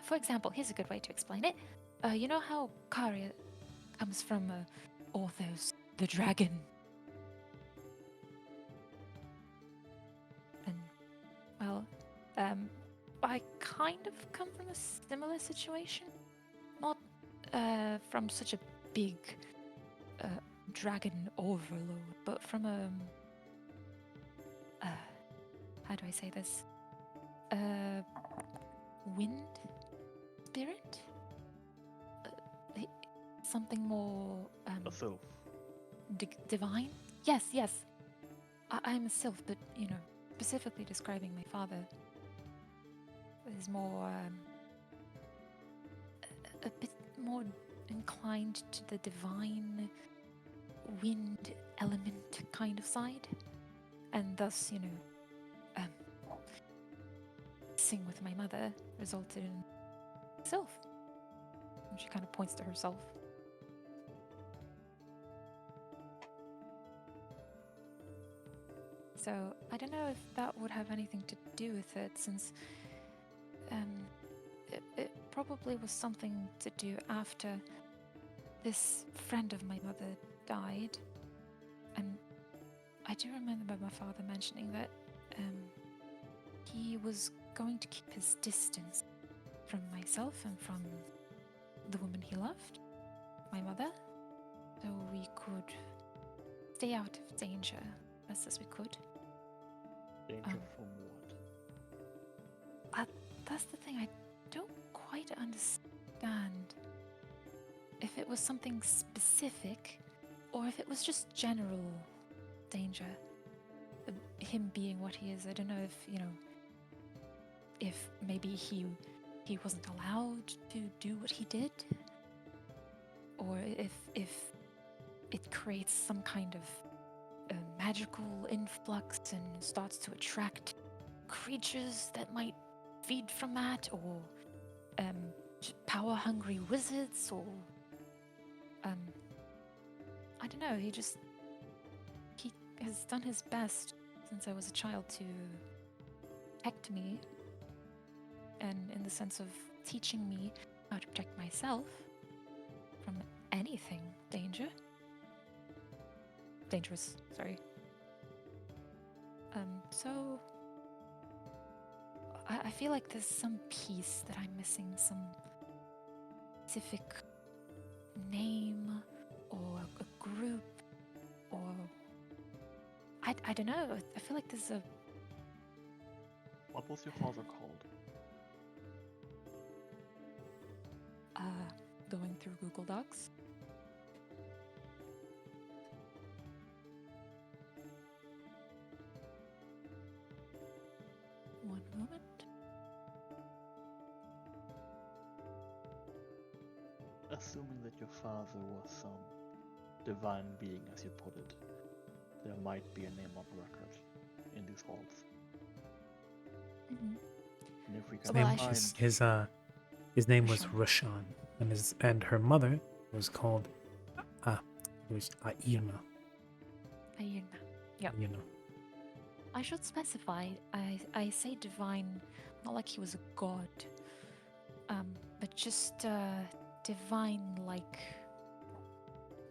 For example, here's a good way to explain it. You know how Karia comes from Orthos, the dragon? And, well, I kind of come from a similar situation. Not from such a big dragon overlord, but from a... how do I say this? Wind spirit? Something more A sylph. divine? Yes. I'm a sylph, but, you know, specifically describing my father is more... a bit more inclined to the divine wind element kind of side. And thus, you know, sing with my mother resulted in sylph. And she kind of points to herself. So I don't know if that would have anything to do with it, since it probably was something to do after this friend of my mother died. And I do remember my father mentioning that he was going to keep his distance from myself and from the woman he loved, my mother, so we could stay out of danger best as we could. Danger from what? That's the thing, I don't quite understand if it was something specific or if it was just general danger. Him being what he is, I don't know if, you know, if maybe he wasn't allowed to do what he did, or if it creates some kind of magical influx and starts to attract creatures that might feed from that, or power-hungry wizards, or I don't know. He has done his best since I was a child to protect me, and in the sense of teaching me how to protect myself from anything dangerous, sorry. So I feel like there's some piece that I'm missing, some specific name or a group, or I don't know. I feel like there's a... What was your father called? Going through Google Docs. One moment. Assuming that your father was some divine being, as you put it, there might be a name on record in these halls. Mm-hmm. And if we His can Well, find... his name was Rashawn. Rashawn, and her mother was called Irma. Ayurna. Yep. You know. I should specify. I say divine, not like he was a god, but just divine-like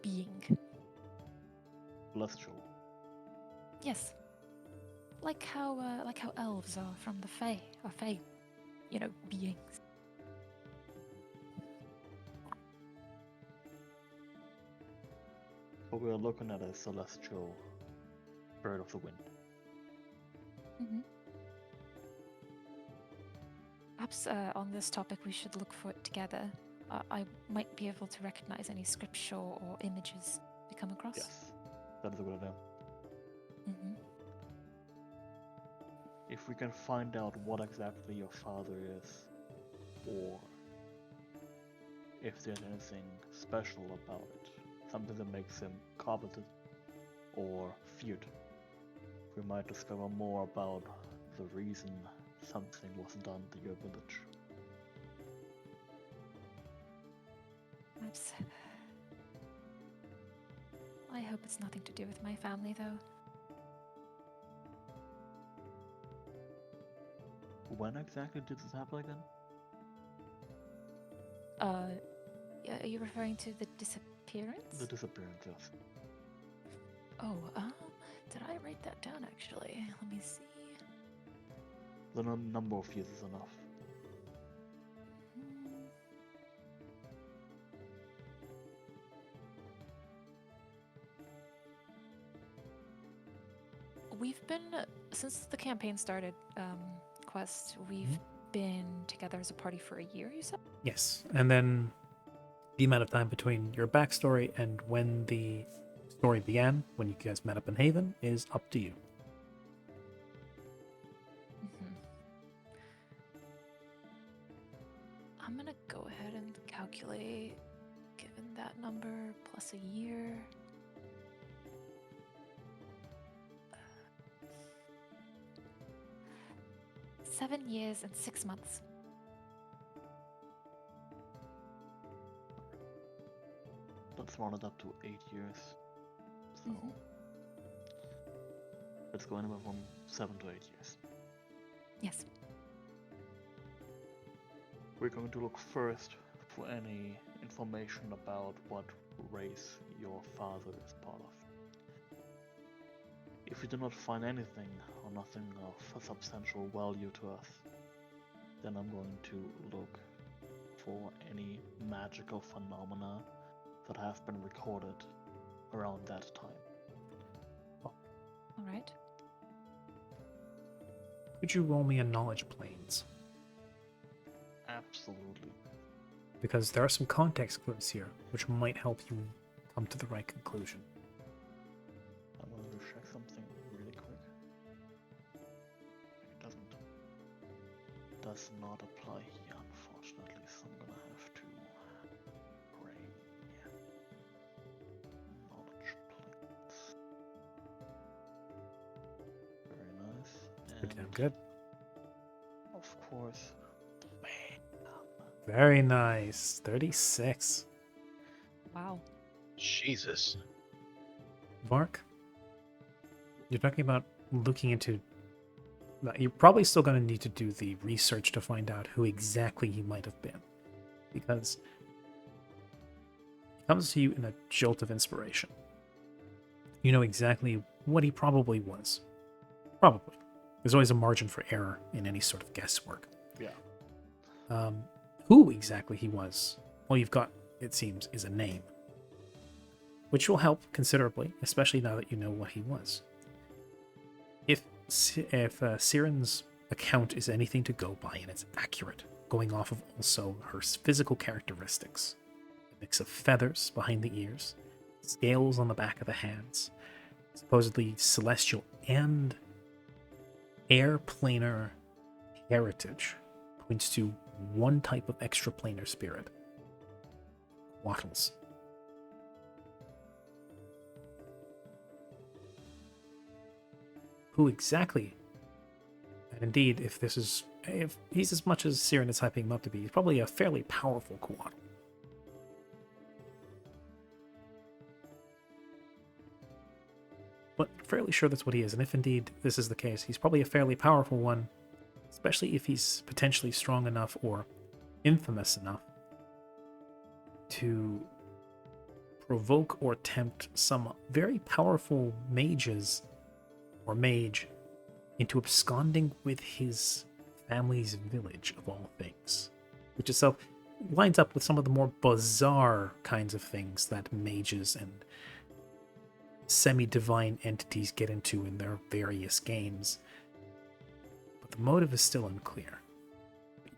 being. Celestial. Yes. Like how elves are from the Fae, or Fae, beings. But we are looking at a celestial bird of the wind. Mm-hmm. Perhaps on this topic we should look for it together. I might be able to recognize any scripture or images we come across. Yes, that is a good idea. Mm-hmm. If we can find out what exactly your father is, or if there's anything special about it, something that makes him coveted or feared, we might discover more about the reason something was done to your village. Perhaps. I hope it's nothing to do with my family, though. When exactly did this happen again? Are you referring to the disappearance? The disappearance, yes. Oh, did I write that down actually? Let me see. The number of years is enough. We've been, since the campaign started, Quest, we've been together as a party for a year, you said? Yes, and then the amount of time between your backstory and when the story began, when you guys met up in Haven, is up to you. I'm gonna go ahead and calculate, given that number plus a year. 7 years and 6 months. Let's round it up to 8 years. So let's go anywhere from 7 to 8 years. Yes. We're going to look first for any information about what race your father is part of. If we do not find anything or nothing of a substantial value to us, then I'm going to look for any magical phenomena that have been recorded around that time. All right. Could you roll me a knowledge planes? Absolutely. Because there are some context clues here, which might help you come to the right conclusion. I'm going to check something really quick. It does not apply here, unfortunately, so I'm gonna have to bring knowledge plates. Very nice. Pretty damn good. Of course, Very nice. 36. Wow. Jesus. Mark, you're talking about looking into... You're probably still going to need to do the research to find out who exactly he might have been. Because it comes to you in a jolt of inspiration. You know exactly what he probably was. Probably. There's always a margin for error in any sort of guesswork. yeah. Who exactly he was, all you've got, it seems, is a name. Which will help considerably, especially now that you know what he was. If Siren's account is anything to go by and it's accurate, going off of also her physical characteristics, a mix of feathers behind the ears, scales on the back of the hands, supposedly celestial and airplanar heritage, points to one type of extraplanar spirit. Wattles. Who exactly? And indeed, if he's as much as Siren is hyping him up to be, he's probably a fairly powerful Quattl. But fairly sure that's what he is, and if indeed this is the case, he's probably a fairly powerful one, especially if he's potentially strong enough or infamous enough to provoke or tempt some very powerful mages or mage into absconding with his family's village, of all things, which itself lines up with some of the more bizarre kinds of things that mages and semi-divine entities get into in their various games. But the motive is still unclear.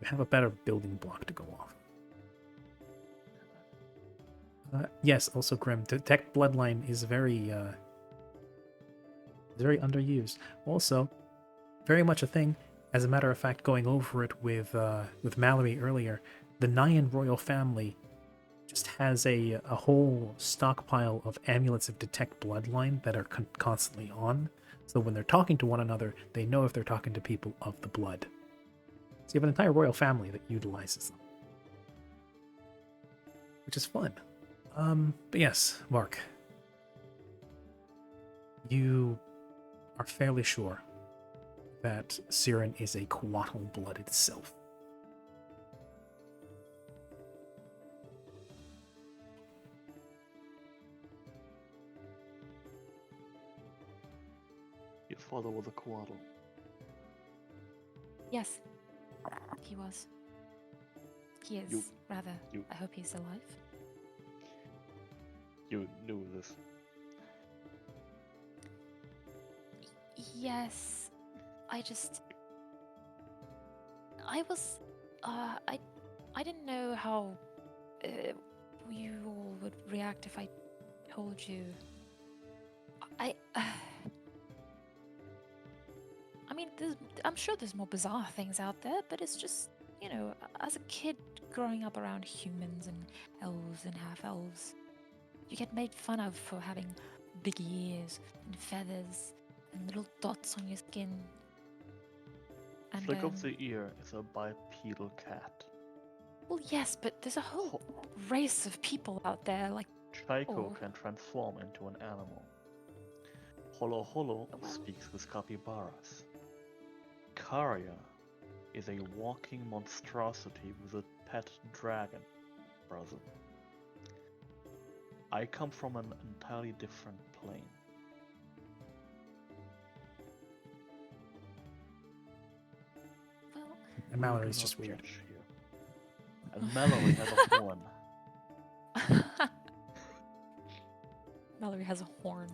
You have a better building block to go off. Yes, also Grim. Detect Bloodline is very underused. Also, very much a thing. As a matter of fact, going over it with Mallory earlier, the Nyan royal family just has a whole stockpile of amulets of Detect Bloodline that are constantly on. So when they're talking to one another, they know if they're talking to people of the blood. So you have an entire royal family that utilizes them, which is fun. But yes, Mark, you are fairly sure that Siren is a Quattle blood itself. Your father was a Quattle. Yes, he was. He is, rather. I hope he's alive. You knew this. Yes, I was, I didn't know how you all would react if I told you. I mean, I'm sure there's more bizarre things out there, but it's just, as a kid growing up around humans and elves and half-elves, you get made fun of for having big ears and feathers and little dots on your skin. And, Flick of the ear is a bipedal cat. Well, yes, but there's a whole race of people out there, like... Chaiko can transform into an animal. Holo Holo speaks with capybaras. Karya is a walking monstrosity with a pet dragon, brother. I come from an entirely different plane. Well, And Mallory's just weird. Here. And Mallory has a horn. Mallory has a horn.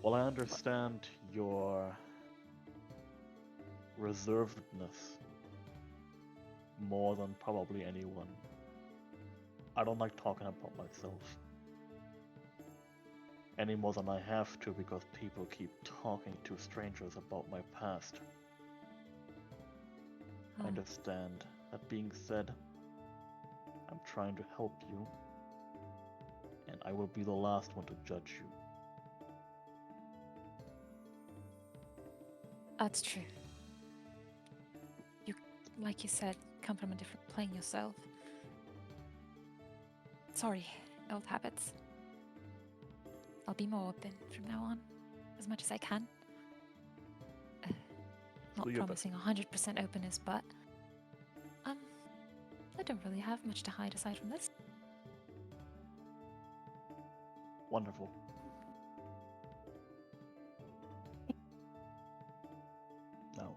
Well, I understand your reservedness more than probably anyone. I don't like talking about myself any more than I have to because people keep talking to strangers about my past. I understand. That being said, I'm trying to help you, and I will be the last one to judge you. That's true. You, like you said, come from a different plane yourself. Sorry, old habits. I'll be more open from now on, as much as I can. Not promising 100% openness, but I don't really have much to hide aside from this. Wonderful. Now,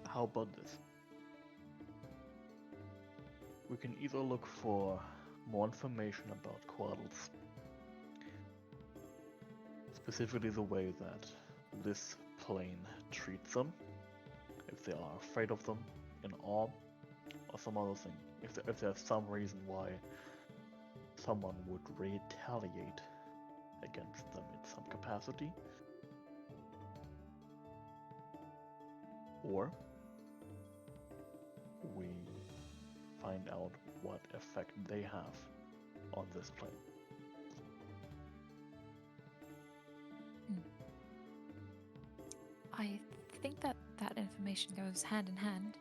how about this? We can either look for more information about Quaddles, specifically the way that this plane treats them, if they are afraid of them in awe, or some other thing. If there's some reason why someone would retaliate against them in some capacity. Or we find out what effect they have on this plane. I think that information goes hand in hand.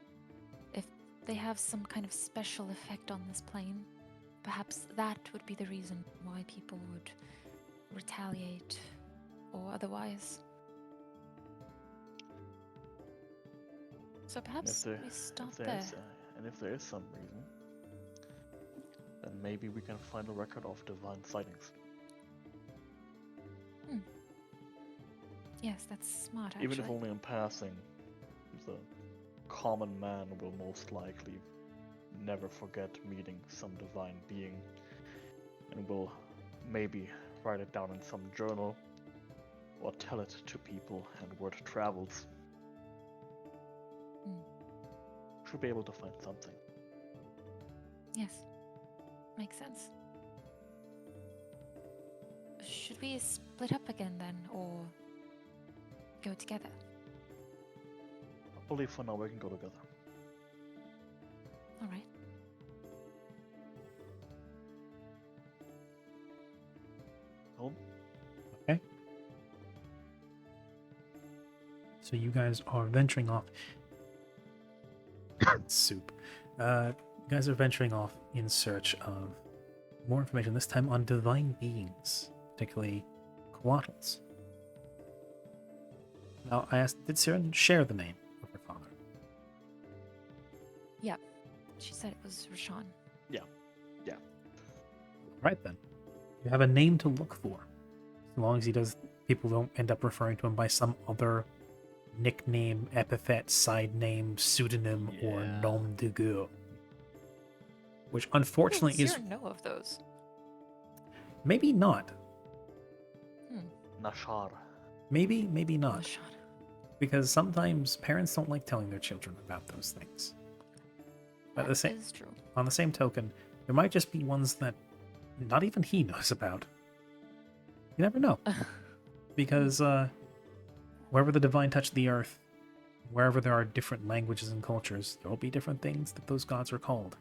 If they have some kind of special effect on this plane. Perhaps that would be the reason why people would retaliate or otherwise. So perhaps we start there. And if there is some reason, then maybe we can find a record of divine sightings. Yes, that's smart, actually. Even if only in passing, the common man will most likely never forget meeting some divine being, and will maybe write it down in some journal, or tell it to people, and word travels. Should be able to find something. Yes, makes sense. Should we split up again then, or go together? I believe for now we can go together. All right. Home? Okay. So you guys are venturing off. Soup. You guys are venturing off in search of more information, this time on divine beings, particularly coatls. Now, I asked, did Siren share the name of her father? Yep. She said it was Rashawn. Right then. You have a name to look for. As long as people don't end up referring to him by some other nickname, epithet, side name, pseudonym, or nom de guerre. Which unfortunately is... know of those. Maybe not. Nashar. Maybe not. Rashawn. Because sometimes parents don't like telling their children about those things. But That is true. on the same token, there might just be ones that not even he knows about. You never know. Because wherever the divine touch the earth, wherever there are different languages and cultures, there will be different things that those gods are called.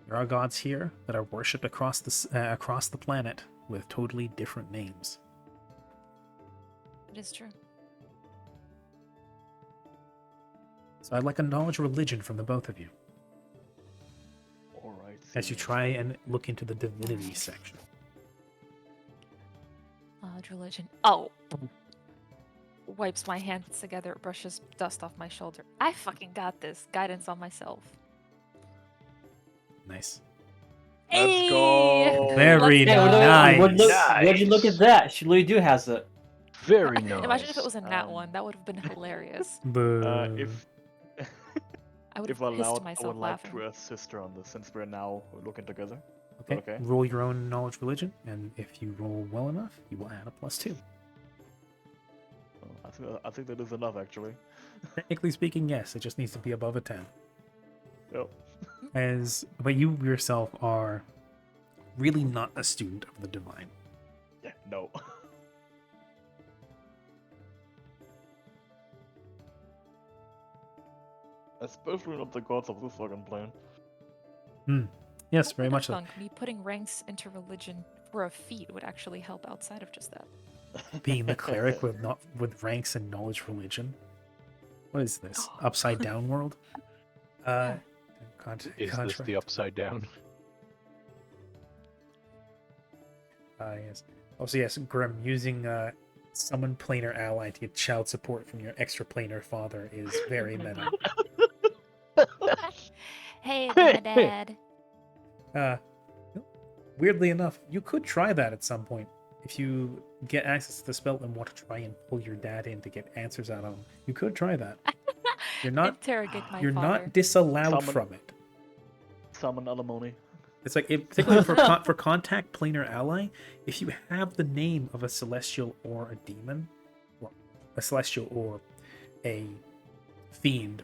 There are gods here that are worshipped across the planet with totally different names. It is true. So I'd like a knowledge religion from the both of you Alright. as you try and look into the divinity section. Knowledge religion. Oh! Wipes my hands together, brushes dust off my shoulder. I fucking got this. Guidance on myself. Nice. Let's go! Very Hey, nice. Would you look at that? She literally do has it. Very nice. Imagine if it was a nat Um, one. That would have been hilarious. Boo. If I would if have pissed allowed, I myself would like laughing. to assist her on this since we're now looking together. Okay. Okay. Roll your own knowledge religion, and if you roll well enough, you will add a +2. I think that is enough, actually. Technically speaking, yes. It just needs to be above a 10. Yep. But you yourself are really not a student of the divine. Yeah, no. Especially not the gods of this fucking plane. Yes, What very the much so. funk? Me putting ranks into religion for a feat would actually help outside of just that. Being the cleric with ranks and knowledge religion. What is this? Upside down world? Yeah. Is this the upside down? Yes. Also, yes, Grim, using summon planar ally to get child support from your extra planar father is very meta. Hey, my dad. Weirdly enough, you could try that at some point. If you get access to the spell and want to try and pull your dad in to get answers out of him, you could try that. You're not Interrogate my you're father. not disallowed Summon- from it. Summon alimony. It's like, particularly for contact planar ally, if you have the name of a celestial or a demon, well, a celestial or a fiend,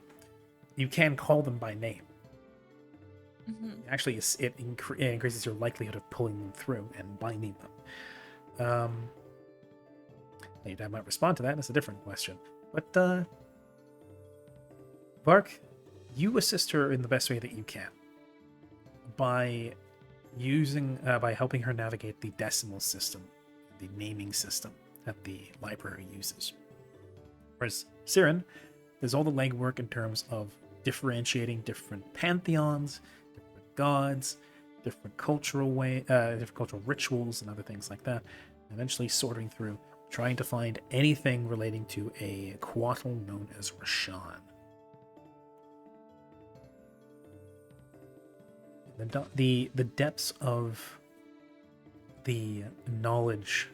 you can call them by name. Mhm. Actually, it increases your likelihood of pulling them through and binding them. Your dad might respond to that. That's a different question. But Vark, you assist her in the best way that you can by helping her navigate the decimal system, the naming system that the library uses. Whereas Siren does all the legwork in terms of differentiating different pantheons, different gods, different different cultural rituals and other things like that. And eventually sorting through, trying to find anything relating to a Quattle known as Rashan. The depths of the knowledge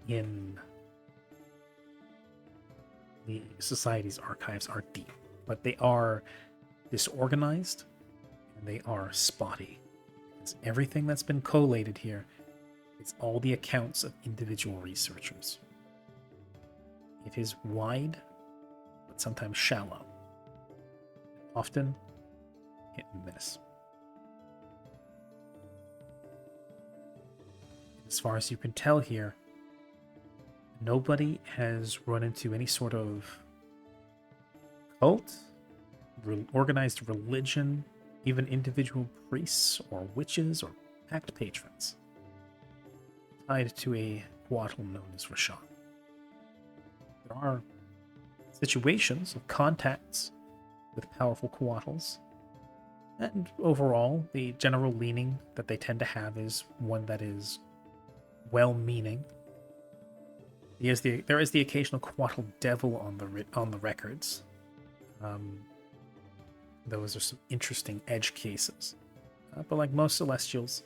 in the society's archives are deep, but they are disorganized and they are spotty. Because everything that's been collated here is all the accounts of individual researchers. It is wide, but sometimes shallow. Often hit and miss. As far as you can tell here, nobody has run into any sort of cult, organized religion, even individual priests or witches or pact patrons tied to a Quattle known as Rashan. There are situations of contacts with powerful Quattles, and overall, the general leaning that they tend to have is one that is well-meaning. There is the occasional Quattle devil on the records. Those are some interesting edge cases. But like most Celestials,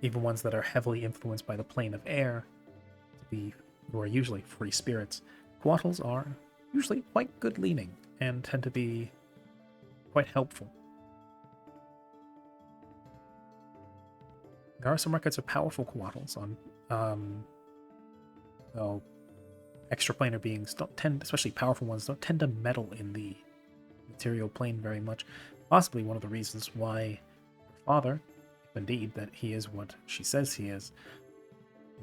even ones that are heavily influenced by the plane of air, who are usually free spirits, Quattles are usually quite good leaning and tend to be quite helpful. There are some records of powerful Quattles on extraplanar beings don't tend, especially powerful ones, don't tend to meddle in the material plane very much. Possibly one of the reasons why her father, if indeed that he is what she says he is,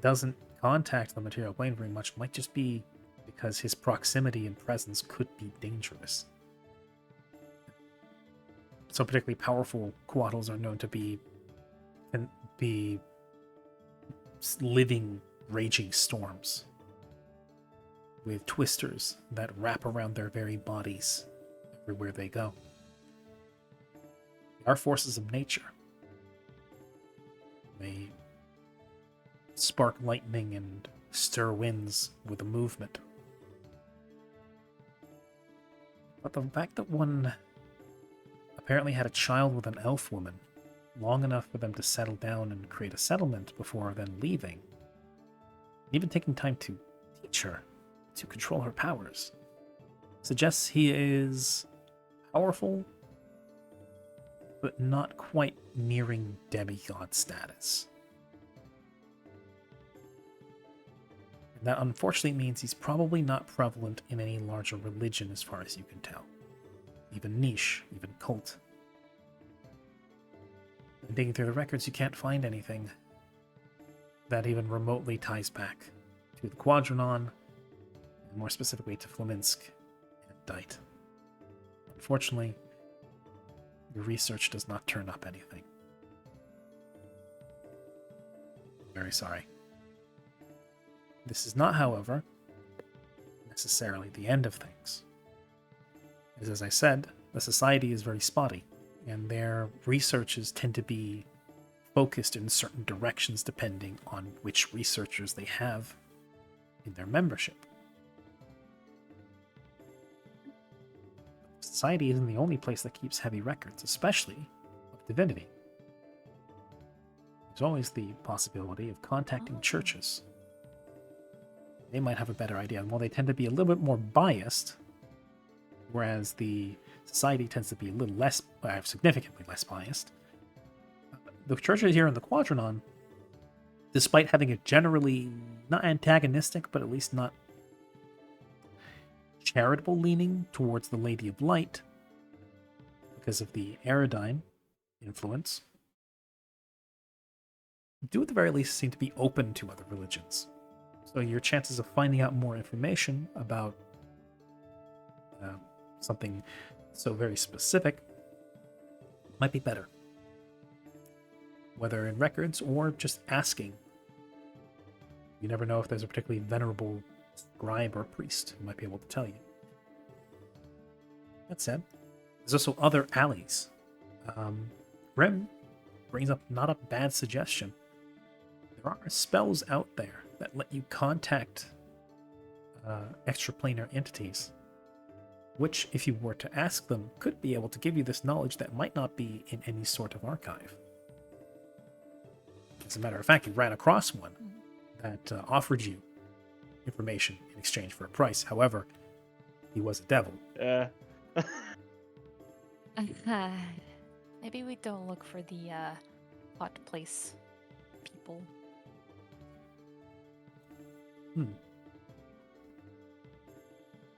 doesn't contact the material plane very much, might just be because his proximity and presence could be dangerous. So particularly powerful Quattles are known to be living, raging storms with twisters that wrap around their very bodies everywhere they go. They are forces of nature. They spark lightning and stir winds with a movement. But the fact that one apparently had a child with an elf woman long enough for them to settle down and create a settlement before then leaving, even taking time to teach her to control her powers, suggests he is powerful, but not quite nearing demigod status. And that unfortunately means he's probably not prevalent in any larger religion as far as you can tell. Even niche, even cult. And digging through the records, you can't find anything that even remotely ties back to the Quadranon, and more specifically to Flaminsk and Dite. Unfortunately, your research does not turn up anything. Very sorry. This is not, however, necessarily the end of things. As I said, the society is very spotty, and their researches tend to be focused in certain directions depending on which researchers they have in their membership. Society isn't the only place that keeps heavy records, especially of divinity. There's always the possibility of contacting churches. They might have a better idea, and while they tend to be a little bit more biased, whereas the society tends to be a little less, significantly less biased, the churches here in the Quadranon, despite having a generally not antagonistic, but at least not charitable leaning towards the Lady of Light, because of the Aerodine influence, do at the very least seem to be open to other religions. So your chances of finding out more information about something so very specific might be better. Whether in records or just asking. You never know if there's a particularly venerable scribe or priest who might be able to tell you. That said, there's also other alleys. Grim brings up not a bad suggestion. There are spells out there that let you contact extraplanar entities, which, if you were to ask them, could be able to give you this knowledge that might not be in any sort of archive. As a matter of fact, you ran across one that offered you information in exchange for a price. However, he was a devil. Yeah. Maybe we don't look for the hot place people.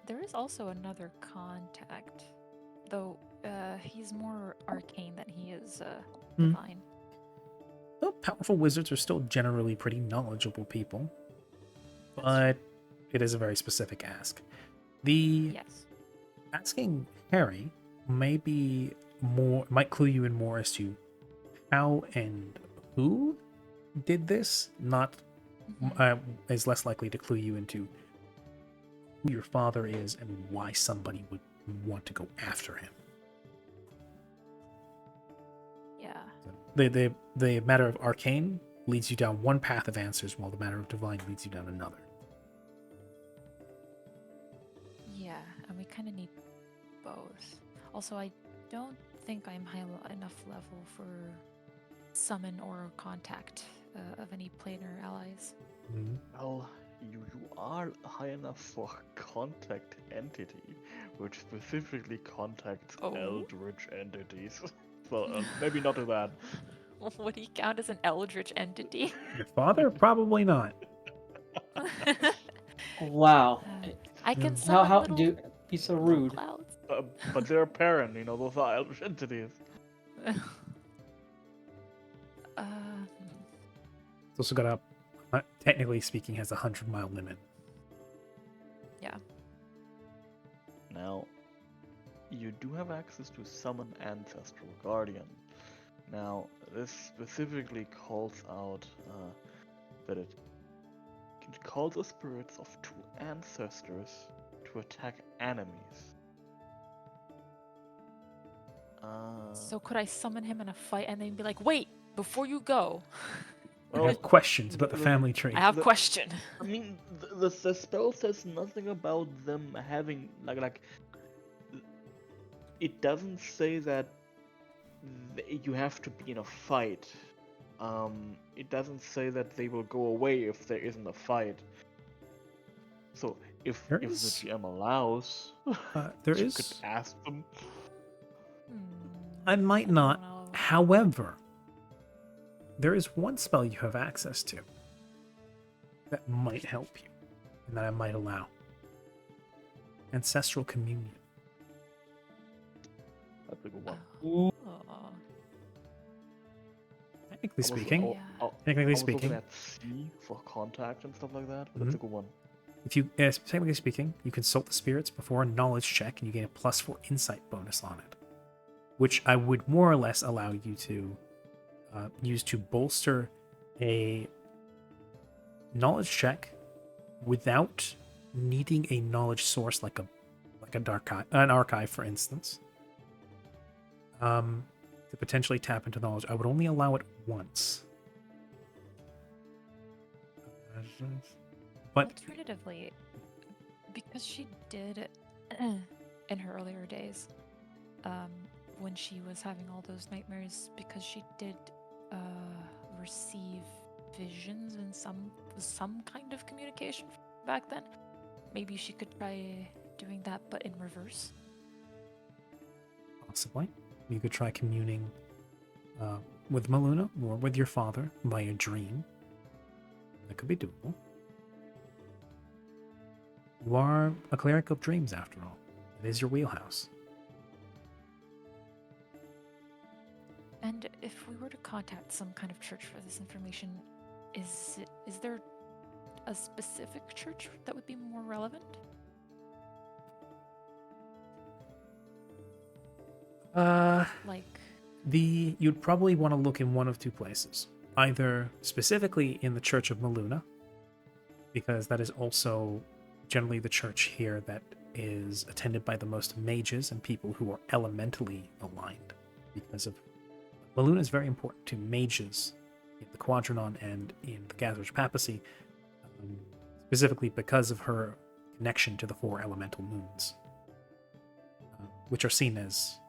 There is also another contact, though he's more arcane than he is divine. Well, powerful wizards are still generally pretty knowledgeable people, but it is a very specific ask. Yes. Asking Harry might clue you in more as to how and who did this, not is less likely to clue you into who your father is and why somebody would want to go after him. Yeah. The matter of arcane leads you down one path of answers, while the matter of divine leads you down another. Yeah, and we kind of need both. Also, I don't think I'm high enough level for summon or contact of any planar allies. Well, you are high enough for contact entity, which specifically contacts eldritch entities. So maybe not too bad. Would he count as an eldritch entity? Your father? Probably not. Wow. I can summon How little, do be so little rude? clouds. But they're a parent, those are eldritch entities. It's also got technically speaking, has a 100-mile limit. Yeah. Now, you do have access to summon Ancestral Guardian. Now, this specifically calls out that it calls the spirits of two ancestors to attack enemies. So could I summon him in a fight and then be like, wait, before you go, I have questions about the family tree. I have a question. I mean, the spell says nothing about them having like. It doesn't say that you have to be in a fight. It doesn't say that they will go away if there isn't a fight. So if the GM allows, there you is. could ask them. I might I not. don't know. However, there is one spell you have access to that might help you, and that I might allow. Ancestral Communion. That's a good one. Oh. Technically speaking, Yeah. technically I was looking speaking, at C for contact and stuff like that, but that's a good one. if you, technically speaking, you consult the spirits before a knowledge check, and you gain a +4 insight bonus on it, which I would more or less allow you to use to bolster a knowledge check without needing a knowledge source like an archive, for instance. To potentially tap into knowledge, I would only allow it once. But Alternatively, because she did in her earlier days, when she was having all those nightmares, because she did receive visions and some kind of communication back then, maybe she could try doing that, but in reverse. possibly, you could try communing with Maluna or with your father by a dream. That could be doable. You are a cleric of dreams, after all. It is your wheelhouse. And if we were to contact some kind of church for this information, is there a specific church that would be more relevant? Like, You'd probably want to look in one of two places. Either specifically in the Church of Maluna, because that is also generally the church here that is attended by the most mages and people who are elementally aligned, because of Meluna is very important to mages in the Quadranon and in the Gatherich Papacy, specifically because of her connection to the 4 elemental moons, which are seen as,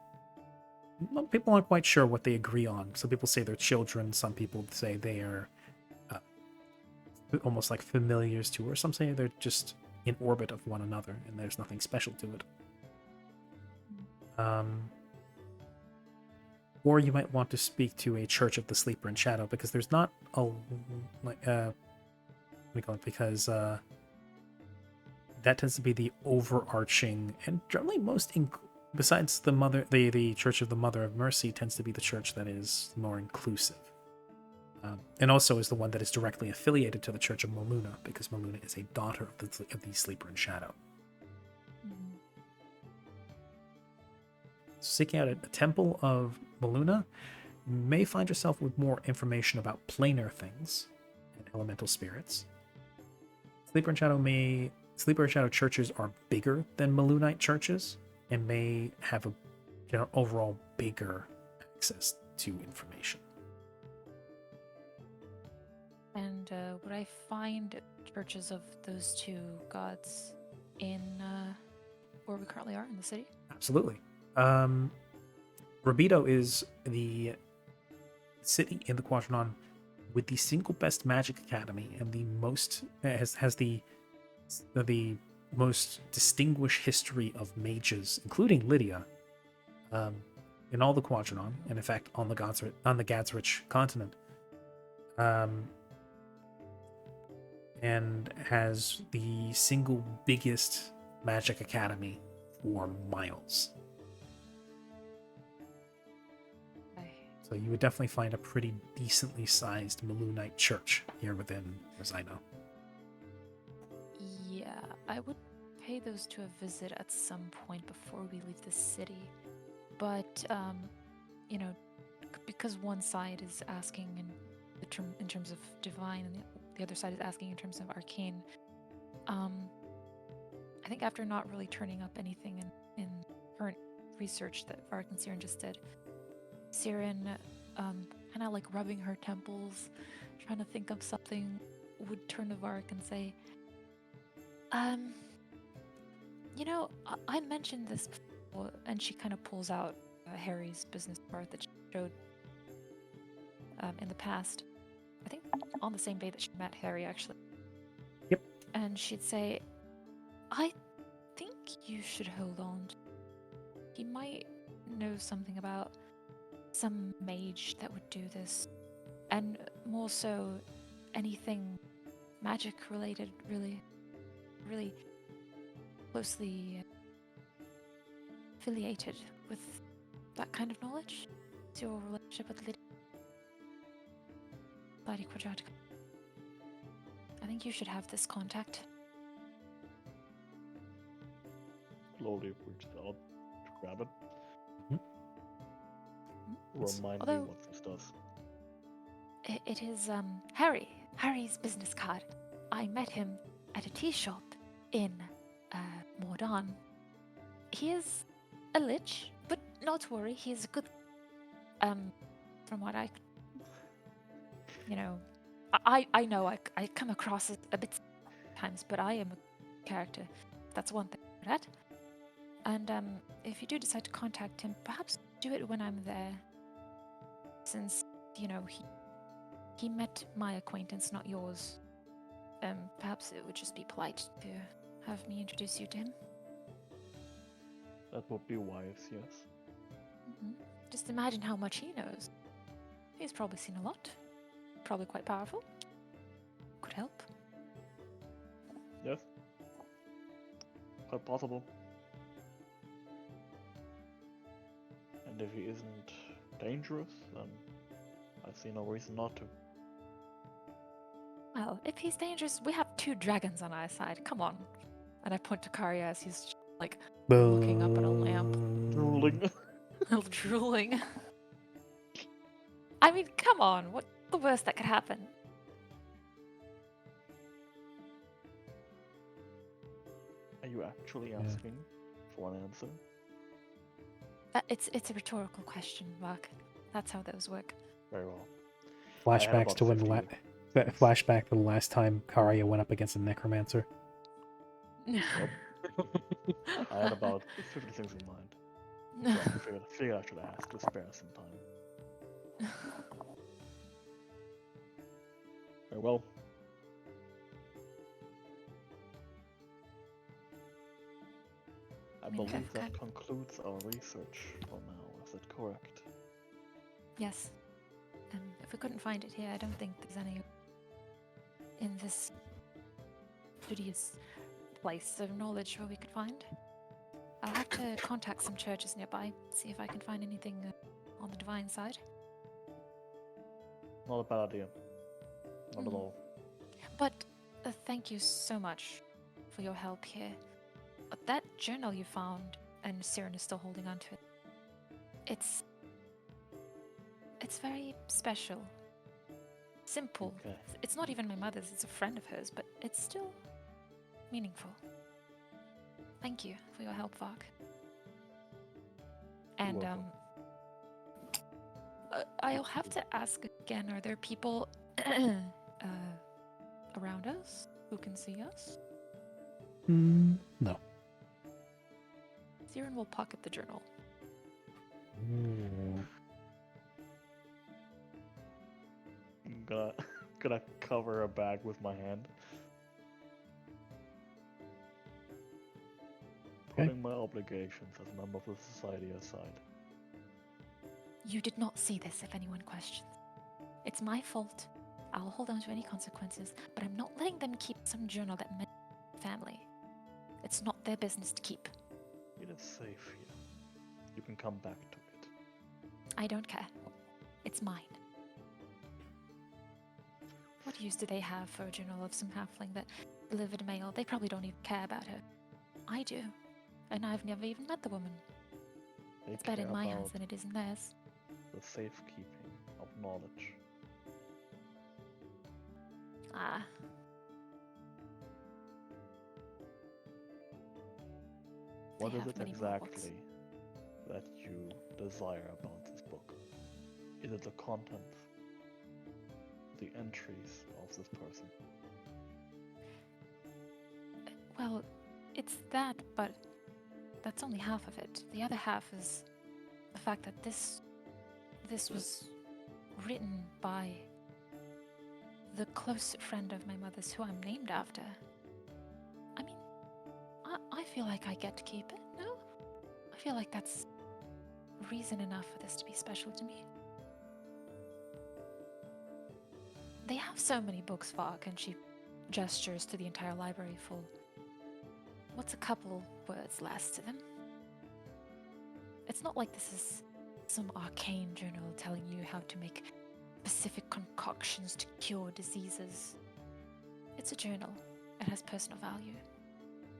well, people aren't quite sure what they agree on. Some people say they're children, some people say they are almost like familiars to her, some say they're just in orbit of one another and there's nothing special to it. Or you might want to speak to a Church of the Sleeper in Shadow, because there's not a what do we call it? Because that tends to be the overarching, and generally besides the mother, the Church of the Mother of Mercy tends to be the church that is more inclusive, and also is the one that is directly affiliated to the Church of Meluna, because Meluna is a daughter of the Sleeper in Shadow. Seeking out a temple of Meluna, you may find yourself with more information about planar things and elemental spirits. Sleeper and Shadow churches are bigger than Melunite churches and may have a overall bigger access to information. And would I find churches of those 2 gods in where we currently are in the city? Absolutely. Rabido is the city in the Quadranon with the single best magic academy and the most has the most distinguished history of mages, including Lydia, in all the Quadranon, and in fact on the Gatherich continent, and has the single biggest magic academy for miles. So you would definitely find a pretty decently sized Melunite church here within Rosino. Yeah, I would pay those 2 a visit at some point before we leave the city. But, because one side is asking in terms of divine and the other side is asking in terms of arcane, I think after not really turning up anything in current research that Vark and Siren just did, Siren, kind of like rubbing her temples, trying to think of something, would turn to Vark and say, I mentioned this before, and she kind of pulls out Harry's business card that she showed in the past. I think on the same day that she met Harry, actually. Yep. And she'd say, I think you should hold on. He might know something about some mage that would do this, and more so anything magic related, really closely affiliated with that kind of knowledge. It's your relationship with Lydia. Body Quadratic. I think you should have this contact. Slowly reaches out to grab it. Remind me what this does. It is Harry's business card. I met him at a tea shop in Mordan. He is a lich, but not to worry, he is a good. From what I know I come across as a bit times, but I am a character. That's one thing I'm good at. And if you do decide to contact him, perhaps do it when I'm there. Since, he met my acquaintance, not yours. Perhaps it would just be polite to have me introduce you to him. That would be wise, yes. Mm-hmm. Just imagine how much he knows. He's probably seen a lot. Probably quite powerful. Could help. Yes. Quite possible. And if he isn't dangerous, then I see no reason not to. Well, if he's dangerous, we have 2 dragons on our side. Come on. And I point to Karya as he's looking up at a lamp. Drooling. Drooling. I mean, come on. What's the worst that could happen? Are you you actually Yeah. asking for an answer? It's a rhetorical question, Mark. That's how those work. Very well. I had Flashbacks about to when 50 flashback to the last time Karya went up against a necromancer. I had about 50 things in mind. So I figured I should ask to spare some time. Very well. I mean, if believe that I've concludes our research for now. Is that correct? Yes. If we couldn't find it here, I don't think there's any in this studious place of knowledge where we could find. I'll have to contact some churches nearby, see if I can find anything on the divine side. Not a bad idea. Not at all. But thank you so much for your help here. That journal you found, and Siren is still holding on to it, it's very special. Simple. Okay. It's not even my mother's, it's a friend of hers, but it's still meaningful. Thank you for your help, Vark. And welcome. I'll have to ask again, are there people around us who can see us? No. Siren will pocket the journal. I'm gonna cover a bag with my hand. Okay. Putting my obligations as a member of the society aside. You did not see this if anyone questions. It's my fault. I'll hold on to any consequences, but I'm not letting them keep some journal that meant family. It's not their business to keep. It is safe here. You can come back to it. I don't care. It's mine. What use do they have for a journal of some halfling that delivered mail? They probably don't even care about her. I do. And I've never even met the woman. They It's better in care my about hands than it is in theirs. the safekeeping of knowledge. Ah. What They is have it many more books. exactly that you desire about this book? Is it the contents? The entries of this person? Well, it's that, but that's only half of it. The other half is the fact that this was written by the close friend of my mother's who I'm named after. I mean, I feel like I get to keep it, no? I feel like that's reason enough for this to be special to me. They have so many books, Vark, and she gestures to the entire library full. What's a couple words last to them? It's not like this is some arcane journal telling you how to make specific concoctions to cure diseases. It's a journal. It has personal value.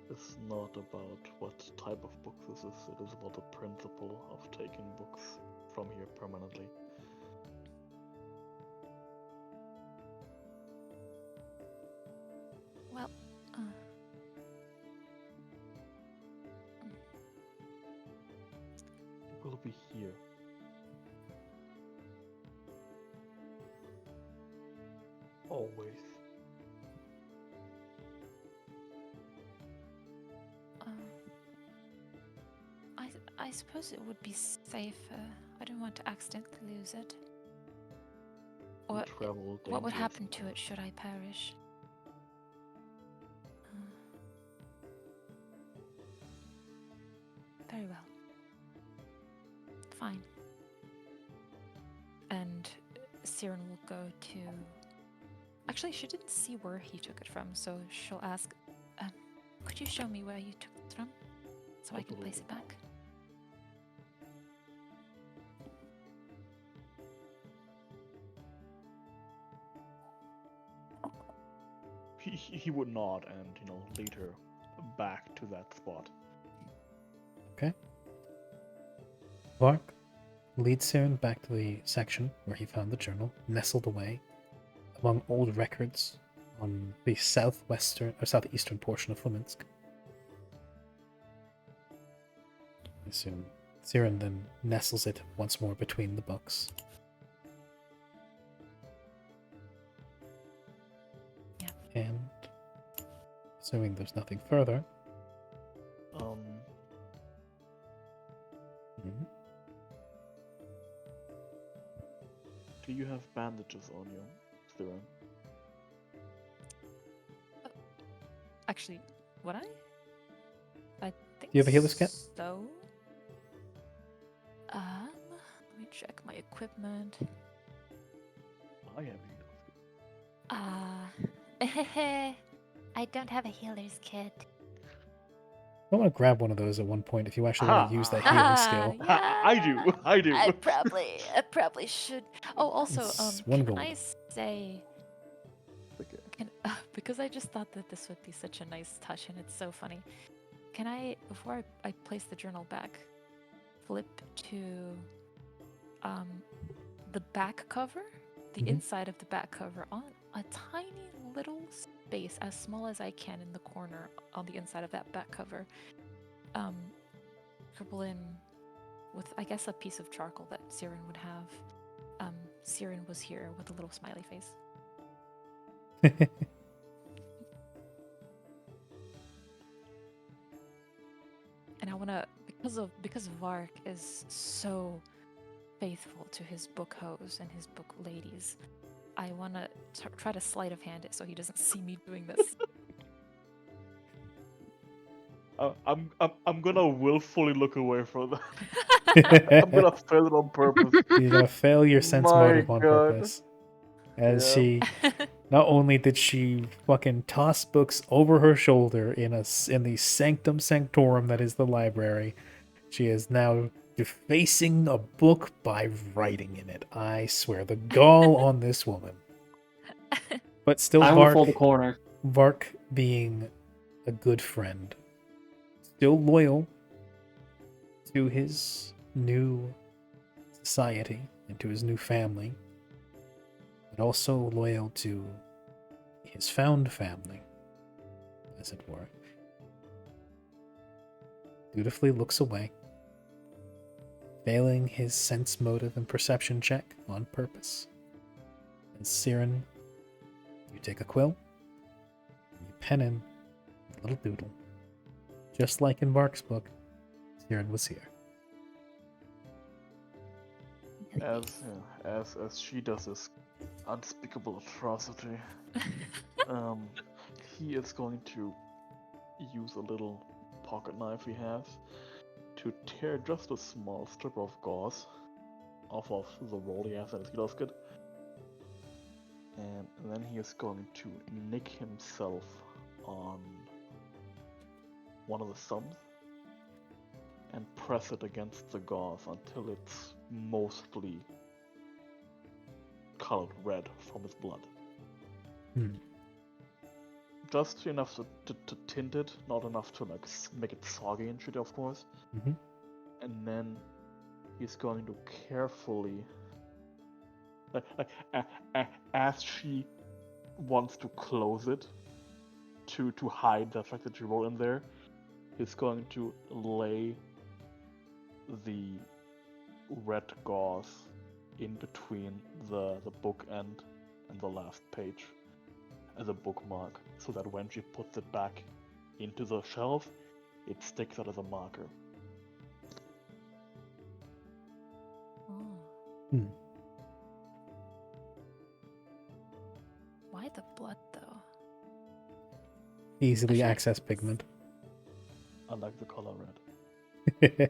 It's not about what type of book this is, it is about the principle of taking books from here permanently. Well, It will be here. Always. I suppose it would be safer. I don't want to accidentally lose it. We Or travel what would dangerous happen to paths. it should I perish? Very well. Fine. And Siren will go to... Actually, she didn't see where he took it from, so she'll ask, could you show me where you took it from? So I can place it back? He would nod and, lead her back to that spot. Okay. Vark leads Siren back to the section where he found the journal, nestled away among old records on the southeastern portion of Flaminsk. I assume Siren then nestles it once more between the books. Yeah. And assuming there's nothing further. Mhm. Do you have bandages on you, Siren? Actually, would I? I think Do you have a healer's kit? so. Let me check my equipment. I have I don't have a healer's kit. I want to grab one of those at one point if you actually want to use that healing skill. I do. I do. I probably should. Oh, also, It's one can gold. I say, Okay. because I just thought that this would be such a nice touch, and it's so funny. Can I, before I place the journal back, flip to the back cover, the Mhm. inside of the back cover, on a tiny little space as small as I can in the corner on the inside of that back cover, scribble in with, I guess, a piece of charcoal that Siren would have. Siren was here with a little smiley face. And I wanna, because Vark is so faithful to his book hoes and his book ladies, I wanna try to sleight of hand it so he doesn't see me doing this. I'm gonna willfully look away from that. I'm gonna fail it on purpose. You're gonna fail your sense My motive on God. purpose. As Yeah. she, not only did she fucking toss books over her shoulder in the sanctum sanctorum that is the library, she is now defacing a book by writing in it. I swear, the gall on this woman. But still, I will fold the corner. Vark being a good friend, still loyal to his new society and to his new family, but also loyal to his found family, as it were. Dutifully looks away, failing his sense motive and perception check on purpose. And Siren, you take a quill, and you pen in a little doodle. Just like in Vark's book, Siren was here. As she does this unspeakable atrocity, he is going to use a little pocket knife he has to tear just a small strip of gauze off of the roll he has in his healer's kit, and then he is going to nick himself on one of the thumbs and press it against the gauze until it's mostly colored red from his blood. Just enough to tint it, not enough to like make it soggy and shit, of course. Mhm. And then he's going to carefully, as she wants to close it to hide the fact that you roll in there, he's going to lay the red gauze in between the book end and the last page as a bookmark, so that when she puts it back into the shelf, it sticks out as a marker. Oh. Why the blood, though? Easily Actually, access pigment. I like the color red.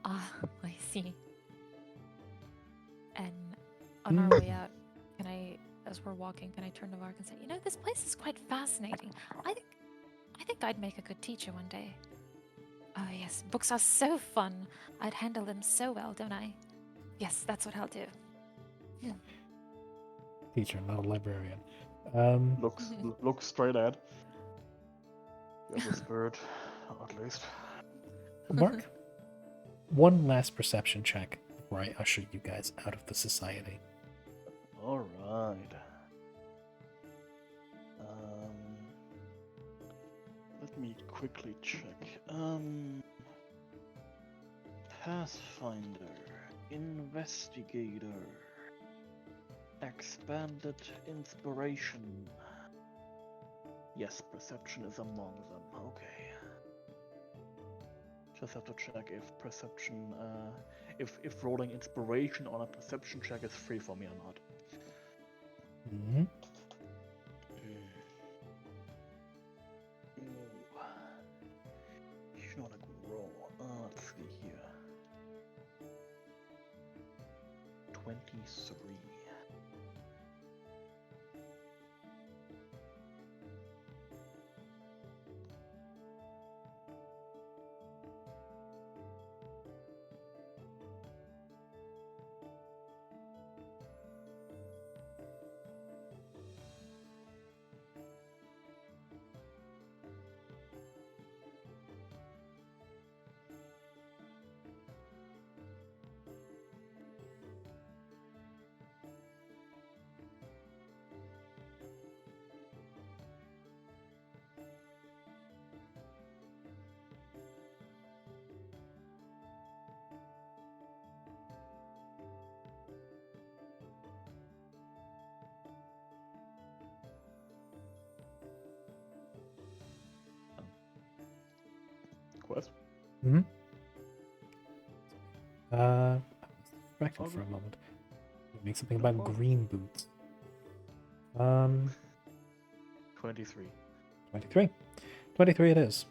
Ah, I see. And on our way out, can I, as we're walking, can I turn to Vark and say, you know, this place is quite fascinating. I think I'd make a good teacher one day. Oh yes, books are so fun. I'd handle them so well, don't I? Yes, that's what I'll do. Teacher, not a librarian. Looks straight at. He has a spirit, at least. Mark, one last perception check before I usher you guys out of the society. Alright. Let me quickly check. Pathfinder, Investigator, Expanded Inspiration. Yes, Perception is among them. Okay. Just have to check if Perception, if rolling Inspiration on a Perception check is free for me or not. Mm-hmm. He's not a good roll. Let's see here. 23. Quest? Mm-hmm. I was distracted Okay. for a moment. Make something No about problem. green boots. 23. 23. 23 it is.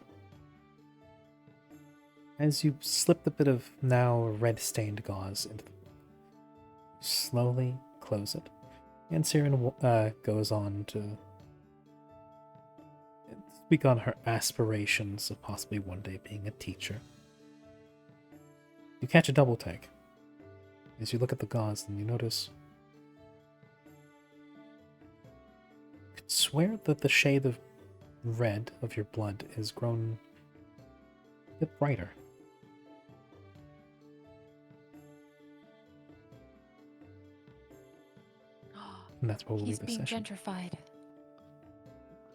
As you slip a bit of now red-stained gauze into the book, you slowly close it, and Siren goes on to speak on her aspirations of possibly one day being a teacher. You catch a double take. As you look at the gauze, and you notice you could swear that the shade of red of your blood is grown a bit brighter. And that's where we'll He's leave the being session. gentrified.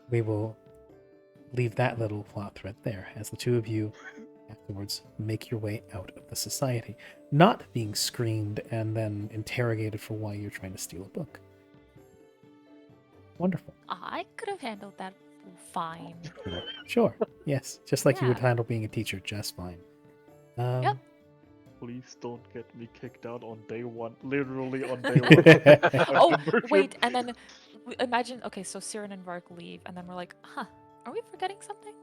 We will leave that little plot thread there as the two of you afterwards make your way out of the society, not being screened and then interrogated for why you're trying to steal a book. Wonderful. I could have handled that fine. Sure. Yes. Just like you would Yeah. handle being a teacher just fine. Yep. Please don't get me kicked out on day one. Literally on day one. Oh, wait, and then imagine, okay, so Siren and Vark leave, and then we're like, huh, are we forgetting something?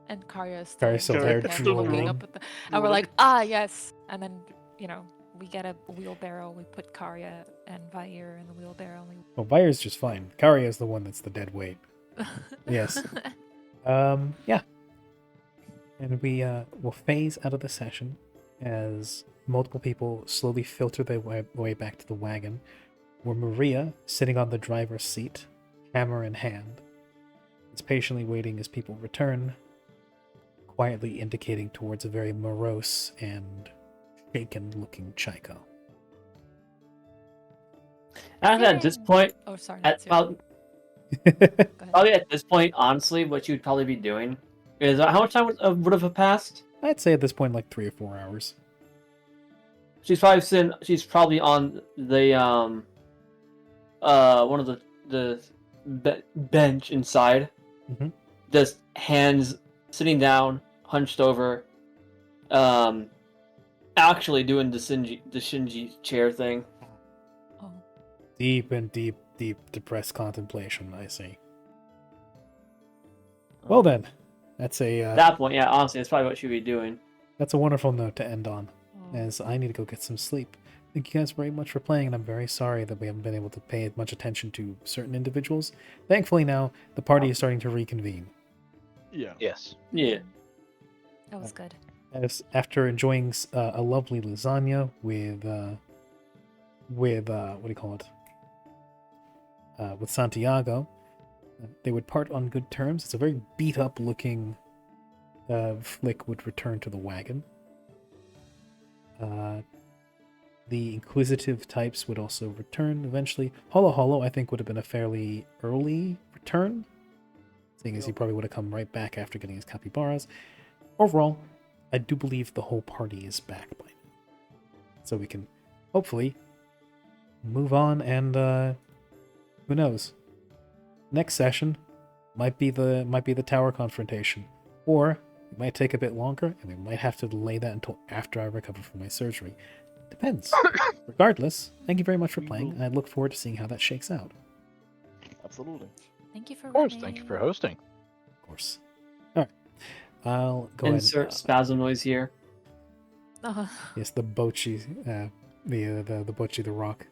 And Karya is still, Karya's still in there, there, still looking drooling. up at the, and we're like, ah, yes. And then, you know, we get a wheelbarrow, we put Karya and Vair in the wheelbarrow. And Well, Vair's just fine. Karya is the one that's the dead weight. Yes. Yeah. And we will phase out of the session as multiple people slowly filter their way back to the wagon, where Maria, sitting on the driver's seat, hammer in hand, is patiently waiting as people return, quietly indicating towards a very morose and shaken-looking Chaiko. Actually, at this point, Oh, sorry. at that's Siren. probably, Go ahead. probably at this point, honestly, what you'd probably be doing is how much time would have passed? I'd say at this point, like 3 or 4 hours. She's probably on the one of the bench inside, Mhm. just hands sitting down, hunched over, actually doing the Shinji chair thing. Oh, Deep depressed contemplation, I see. Well then, that's At that point, yeah, honestly, that's probably what she'd be doing. that's a wonderful note to end on, oh. as I need to go get some sleep. Thank you guys very much for playing, and I'm very sorry that we haven't been able to pay much attention to certain individuals. Thankfully now, the party is starting to reconvene. Yeah. Yes. Yeah. That was good. As after enjoying a lovely lasagna with what do you call it? With Santiago, they would part on good terms. It's a very beat up looking Flick would return to the wagon. The inquisitive types would also return eventually. Holo, I think, would have been a fairly early return, seeing as he probably would have come right back after getting his capybaras. Overall, I do believe the whole party is back by now. so we can hopefully move on and who knows? Next session might be the tower confrontation, or it might take a bit longer, and we might have to delay that until after I recover from my surgery. Depends. Regardless, thank you very much for playing, and I look forward to seeing how that shakes out. Absolutely. Thank you for Of course, running. thank you for hosting. Of course. All right. I'll go ahead. Insert spasm noise here. Oh, Yes, the Bochi, the Bochi the Rock,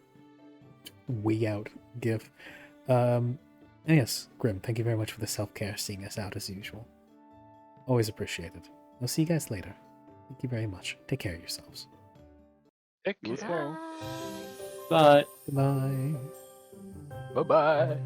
wee out gif. And yes, Grim, thank you very much for the self-care, seeing us out as usual. Always appreciated. I'll see you guys later. Thank you very much. Take care of yourselves. Take You as care. well. But Goodbye. Bye-bye.